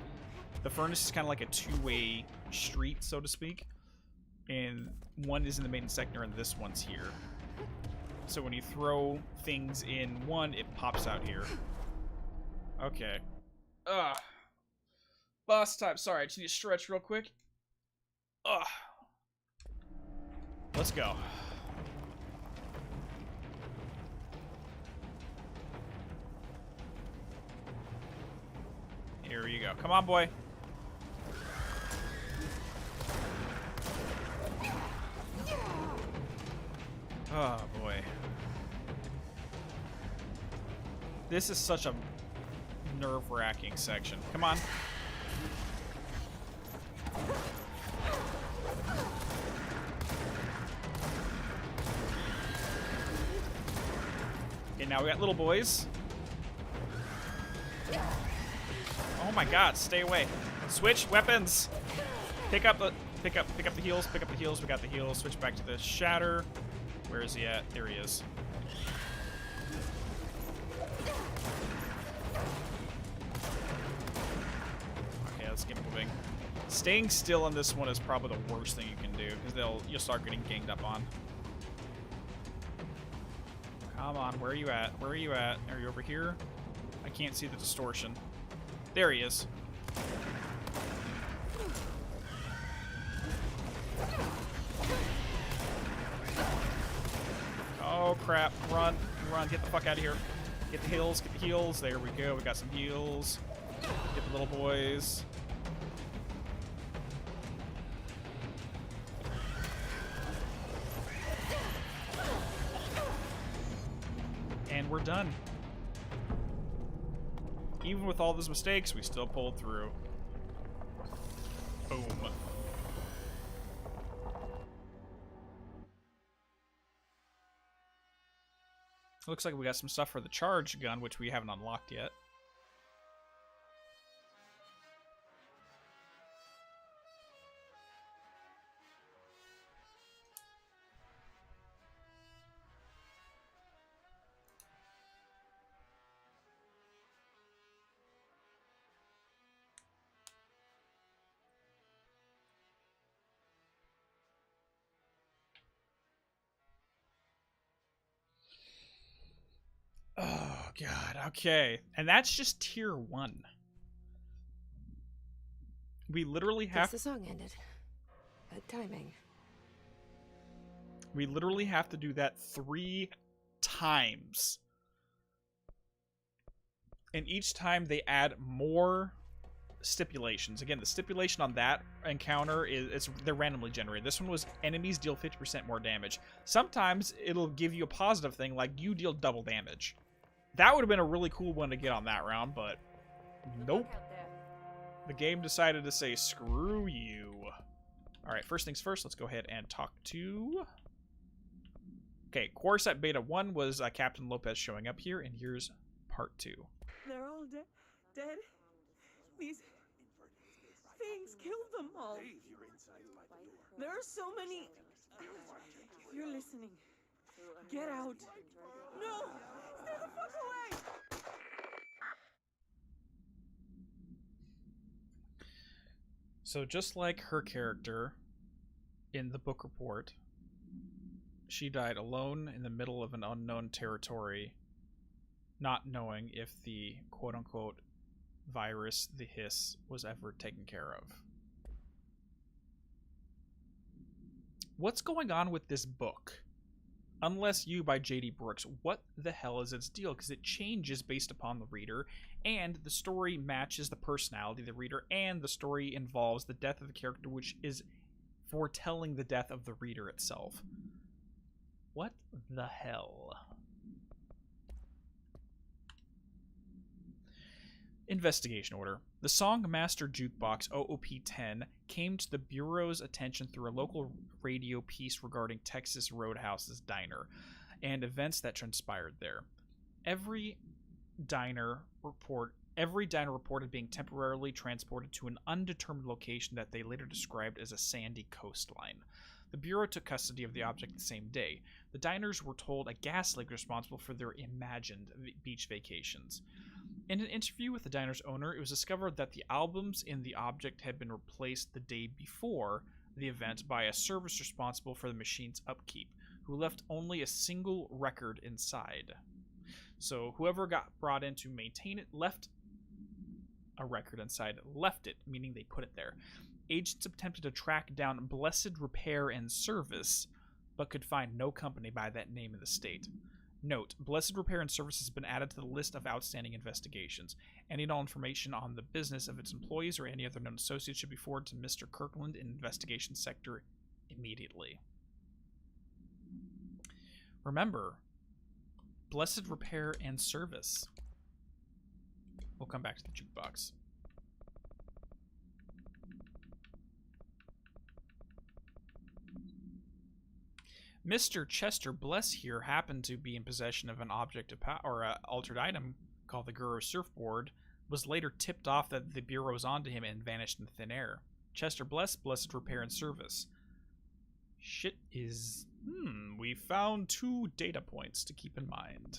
the furnace is kind of like a two-way street, so to speak. And one is in the main sector and this one's here. So when you throw things in one, it pops out here. Okay. Ugh. Boss time. Sorry, I just need to stretch real quick. Ugh. Let's go. Here you go. Come on, boy. Oh, boy. This is such a nerve-wracking section. Come on. Okay, now we got little boys. Oh my god, stay away. Switch weapons. Pick up the heals, pick up the heals. We got the heals. Switch back to the shatter. Where is he at? There he is. Okay, let's get moving. Staying still on this one is probably the worst thing you can do, because you'll start getting ganged up on. Come on, where are you at? Where are you at? Are you over here? I can't see the distortion. There he is. Oh crap, run, run, get the fuck out of here. Get the heals, get the heals. There we go, we got some heals. Get the little boys. And we're done. Even with all those mistakes, we still pulled through. Boom. Looks like we got some stuff for the charge gun, which we haven't unlocked yet. Oh, God. Okay. And that's just tier 1. We literally have... Guess the song ended. Good timing. We literally have to do that 3 times. And each time they add more stipulations. Again, the stipulation on that encounter is they're randomly generated. This one was enemies deal 50% more damage. Sometimes it'll give you a positive thing, like you deal double damage. That would have been a really cool one to get on that round, but nope. The game decided to say, screw you. Alright, first things first, let's go ahead and talk to... Okay, Quarset Beta 1 was Captain Lopez showing up here, and here's part 2. They're all dead. These things killed them all. There are so many. If you're listening, get out. No! Stay the fuck away! So just like her character in the book report, she died alone in the middle of an unknown territory, not knowing if the quote-unquote virus, the hiss, was ever taken care of. What's going on with this book? Unless You by J.D. Brooks, what the hell is its deal? Because it changes based upon the reader, and the story matches the personality of the reader, and the story involves the death of the character, which is foretelling the death of the reader itself. What the hell? Investigation order. The Song Master Jukebox OOP-10 came to the Bureau's attention through a local radio piece regarding Texas Roadhouse's diner and events that transpired there. Every diner reported being temporarily transported to an undetermined location that they later described as a sandy coastline. The Bureau took custody of the object the same day. The diners were told a gas leak was responsible for their imagined beach vacations. In an interview with the diner's owner, it was discovered that the albums in the object had been replaced the day before the event by a service responsible for the machine's upkeep, who left only a single record inside. So whoever got brought in to maintain it left a record inside, left it, meaning they put it there. Agents attempted to track down Blessed Repair and Service, but could find no company by that name in the state. Note, Blessed Repair and Service has been added to the list of outstanding investigations. Any and all information on the business of its employees or any other known associates should be forwarded to Mr. Kirkland in Investigation Sector immediately. Remember, Blessed Repair and Service. We'll come back to the jukebox. Mr. Chester Bless here happened to be in possession of an object of power, or an altered item called the Guru Surfboard, was later tipped off that the Bureau was onto him and vanished in thin air. Chester Bless, Blessed Repair and Service. Shit is... we found 2 data points to keep in mind.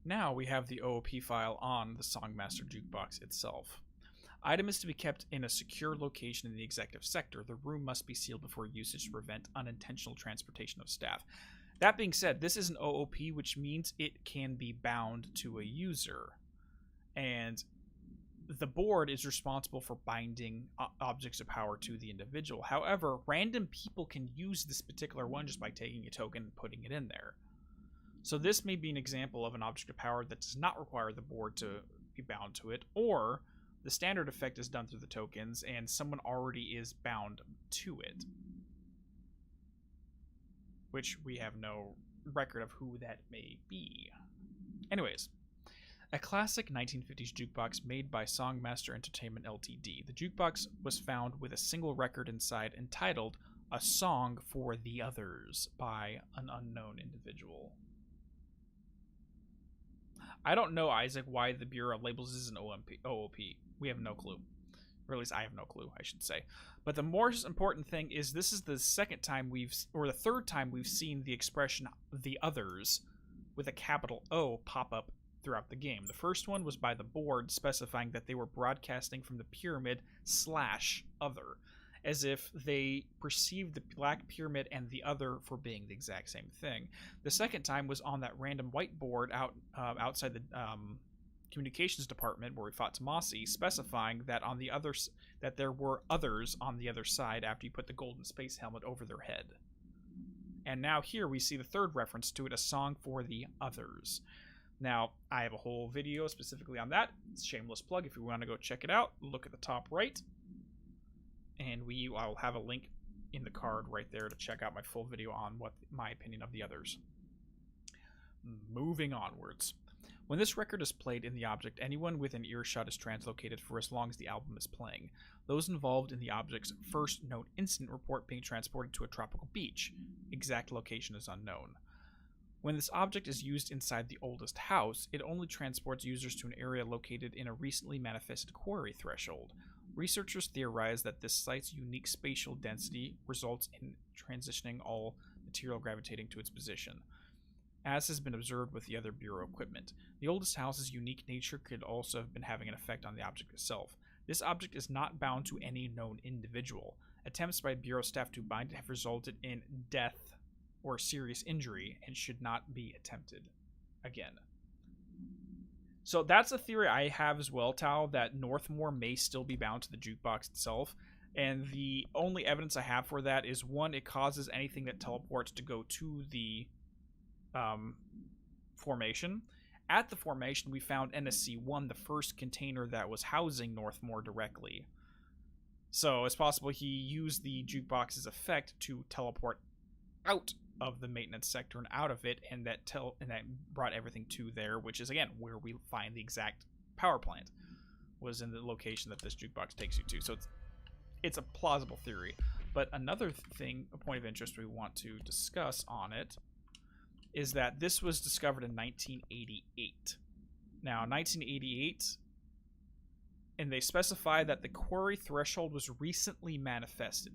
Now we have the OOP file on the Songmaster Jukebox itself. Item is to be kept in a secure location in the executive sector. The room must be sealed before usage to prevent unintentional transportation of staff. That being said, this is an OOP, which means it can be bound to a user. And the board is responsible for binding objects of power to the individual. However, random people can use this particular one just by taking a token and putting it in there. So this may be an example of an object of power that does not require the board to be bound to it, or the standard effect is done through the tokens, and someone already is bound to it. Which we have no record of who that may be. Anyways, a classic 1950s jukebox made by Songmaster Entertainment Ltd. The jukebox was found with a single record inside entitled A Song for the Others by an unknown individual. I don't know, Isaac, why the Bureau labels this as an OOP. We have no clue. Or at least I have no clue, I should say. But the more important thing is this is the third time we've seen the expression the others with a capital O pop up throughout the game. The first one was by the board specifying that they were broadcasting from the pyramid /other. as if they perceived the Black Pyramid and the other for being the exact same thing. The second time was on that random whiteboard outside the communications department where we fought Tomasi, specifying that that there were others on the other side after you put the golden space helmet over their head. And now here we see the third reference to it, a song for the others. Now, I have a whole video specifically on that. It's a shameless plug if you want to go check it out. Look at the top right. And I'll have a link in the card right there to check out my full video on what my opinion of the others. Moving onwards. When this record is played in the object, anyone within earshot is translocated for as long as the album is playing. Those involved in the object's first known incident report being transported to a tropical beach. Exact location is unknown. When this object is used inside the oldest house, it only transports users to an area located in a recently manifested quarry threshold. Researchers theorize that this site's unique spatial density results in transitioning all material gravitating to its position, as has been observed with the other Bureau equipment. The oldest house's unique nature could also have been having an effect on the object itself. This object is not bound to any known individual. Attempts by Bureau staff to bind it have resulted in death or serious injury and should not be attempted again. So that's a theory I have as well, Tao, that Northmore may still be bound to the jukebox itself. And the only evidence I have for that is, one, it causes anything that teleports to go to the formation. At the formation, we found NSC-1, the first container that was housing Northmore directly. So it's possible he used the jukebox's effect to teleport out of the maintenance sector and out of it, and that brought everything to there, which is again where we find the exact power plant, was in the location that this jukebox takes you to. So it's a plausible theory. But another thing, a point of interest we want to discuss on it, is that this was discovered in 1988. Now, 1988, and they specify that the quarry threshold was recently manifested.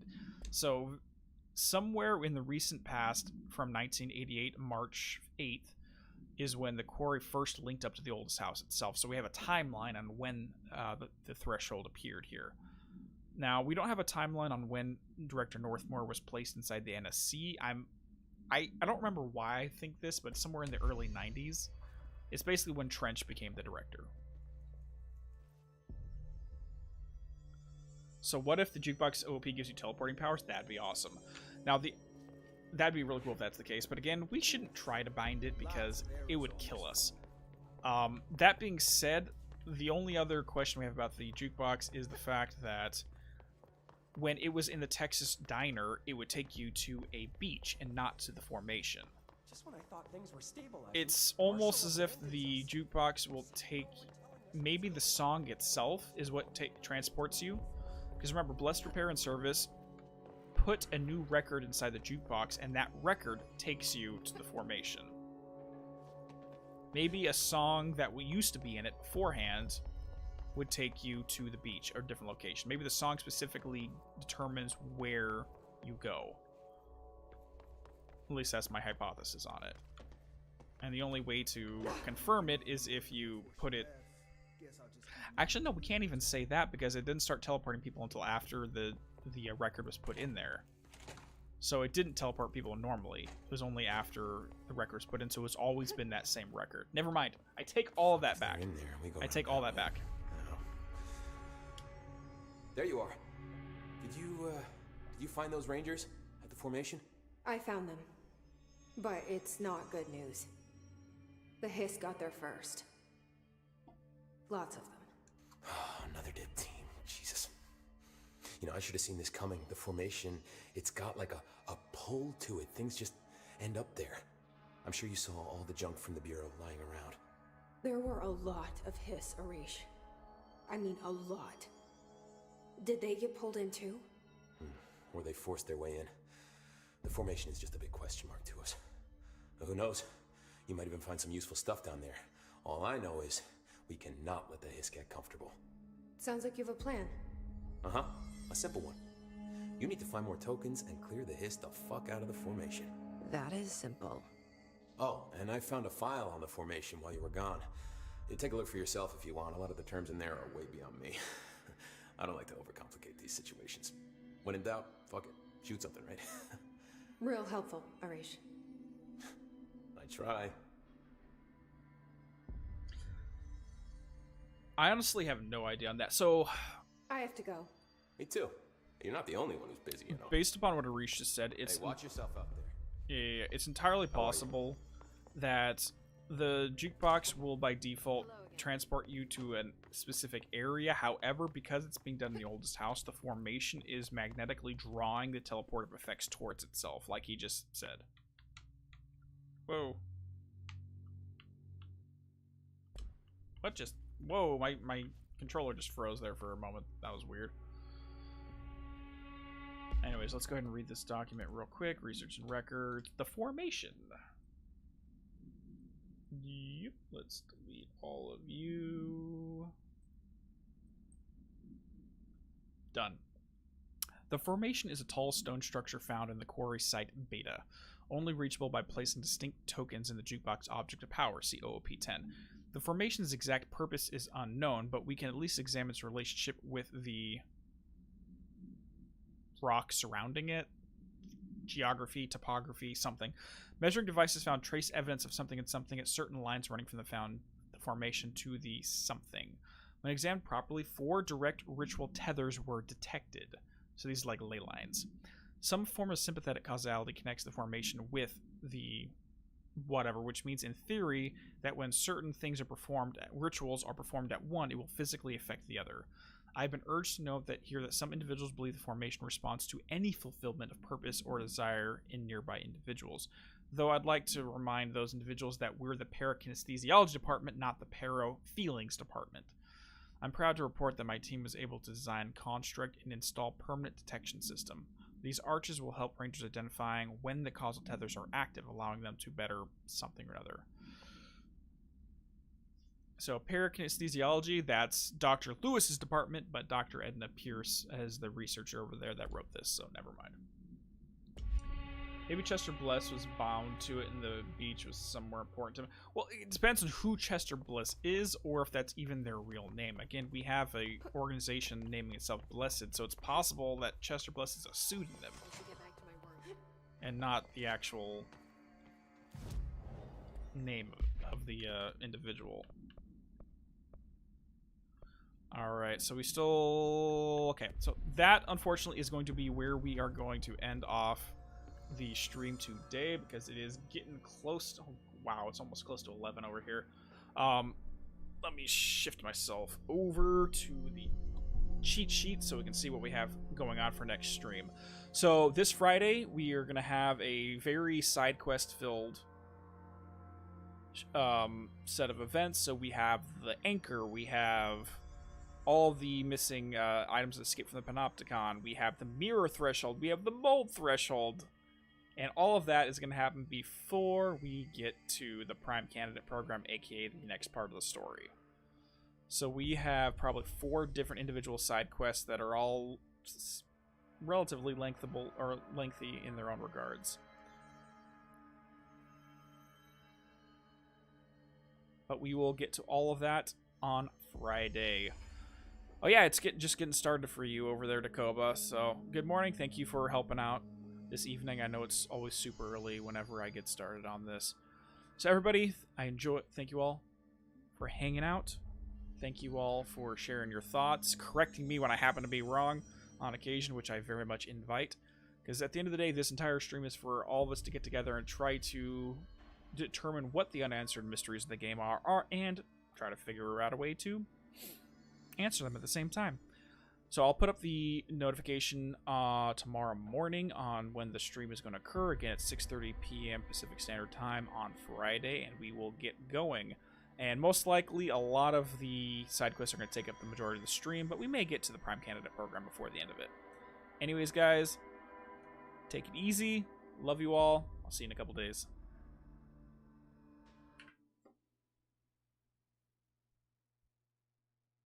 So somewhere in the recent past, from 1988, March 8th, is when the quarry first linked up to the oldest house itself. So we have a timeline on when the threshold appeared here. Now, we don't have a timeline on when Director Northmore was placed inside the NSC. I don't remember why I think this, but somewhere in the early 90s. It's basically when Trench became the director. So what if the jukebox OP gives you teleporting powers? That'd be awesome. Now, that'd be really cool if that's the case, but again, we shouldn't try to bind it because it would kill us. That being said, the only other question we have about the jukebox is the fact that when it was in the Texas diner, it would take you to a beach and not to the formation. Just when I thought things were stabilizing, it's almost as if the jukebox will take... Maybe the song itself is what transports you. Because remember, Blessed Repair and Service put a new record inside the jukebox, and that record takes you to the formation. Maybe a song that used to be in it beforehand would take you to the beach or a different location. Maybe the song specifically determines where you go. At least that's my hypothesis on it. And the only way to confirm it is if you put it... Actually, no, we can't even say that because it didn't start teleporting people until after the record was put in there. So it didn't teleport people normally. It was only after the record was put in, so it's always been that same record. Never mind. I take all of that back. I take all that back. There you are. Did you find those Rangers at the formation? I found them. But it's not good news. The Hiss got there first. Lots of them. Another dead team. Jesus. You know, I should have seen this coming. The formation, it's got like a pull to it. Things just end up there. I'm sure you saw all the junk from the Bureau lying around. There were a lot of Hiss, Arish. I mean, a lot. Did they get pulled in too? Or they forced their way in. The formation is just a big question mark to us. But who knows? You might even find some useful stuff down there. All I know is we cannot let the Hiss get comfortable. Sounds like you have a plan. Uh-huh. A simple one. You need to find more tokens and clear the Hiss the fuck out of the formation. That is simple. Oh, and I found a file on the formation while you were gone. You take a look for yourself if you want. A lot of the terms in there are way beyond me. I don't like to overcomplicate these situations. When in doubt, fuck it. Shoot something, right? Real helpful, Arish. I try. I honestly have no idea on that. So, I have to go. Me too. You're not the only one who's busy, you know. Based upon what Arish just said, it's Hey, watch yourself out there. Yeah, it's entirely possible that the jukebox will by default transport you to a specific area. However, because it's being done in the oldest house, the formation is magnetically drawing the teleportive effects towards itself, like he just said. Whoa. What just... Whoa, my controller just froze there for a moment. That was weird. Anyways, let's go ahead and read this document real quick. Research and records. The formation. Yep, let's delete all of you. Done. The formation is a tall stone structure found in the quarry site Beta, only reachable by placing distinct tokens in the jukebox object of power, see OOP-10. The formation's exact purpose is unknown, but we can at least examine its relationship with the rock surrounding it. Geography, topography, something. Measuring devices found trace evidence of something and something at certain lines running from the formation to the something. When examined properly, 4 direct ritual tethers were detected. So these are like ley lines. Some form of sympathetic causality connects the formation with the whatever, which means in theory that when certain things are performed, rituals are performed at one, it will physically affect the other. I've been urged to note that here that some individuals believe the formation responds to any fulfillment of purpose or desire in nearby individuals. Though I'd like to remind those individuals that we're the parakinesthesiology department, not the para-feelings department. I'm proud to report that my team was able to design, construct, and install permanent detection system. These arches will help rangers identifying when the causal tethers are active, allowing them to better something or other. So parakinesthesiology, that's Dr. Lewis's department, but Dr. Edna Pierce is the researcher over there that wrote this, so never mind. Maybe Chester Bliss was bound to it and the beach was somewhere important to him. Well, it depends on who Chester Bliss is or if that's even their real name. Again, we have a organization naming itself Blessed, so it's possible that Chester Bliss is a pseudonym and not the actual name of the individual. Alright, so we still... Okay, so that, unfortunately, is going to be where we are going to end off the stream today, because it is getting close to... Oh, wow, it's almost close to 11 over here. Let me shift myself over to the cheat sheet so we can see what we have going on for next stream. So, this Friday, we are going to have a very side quest-filled set of events. So, we have the Anchor, we have... all the missing items that escape from the Panopticon. We have the Mirror Threshold. We have the Mold Threshold. And all of that is going to happen before we get to the Prime Candidate program, aka the next part of the story. So we have probably 4 different individual side quests that are all relatively lengthy in their own regards. But we will get to all of that on Friday. Oh yeah, it's just getting started for you over there, Takoba. So, good morning. Thank you for helping out this evening. I know it's always super early whenever I get started on this. So everybody, I enjoy it. Thank you all for hanging out. Thank you all for sharing your thoughts, correcting me when I happen to be wrong on occasion, which I very much invite. Because at the end of the day, this entire stream is for all of us to get together and try to determine what the unanswered mysteries of the game are and try to figure out a way to answer them at the same time. So I'll put up the notification tomorrow morning on when the stream is going to occur. Again, at 6:30 p.m. Pacific Standard Time on Friday, and we will get going. And most likely, a lot of the side quests are going to take up the majority of the stream, but we may get to the Prime Candidate program before the end of it. Anyways, guys, take it easy. Love you all. I'll see you in a couple days.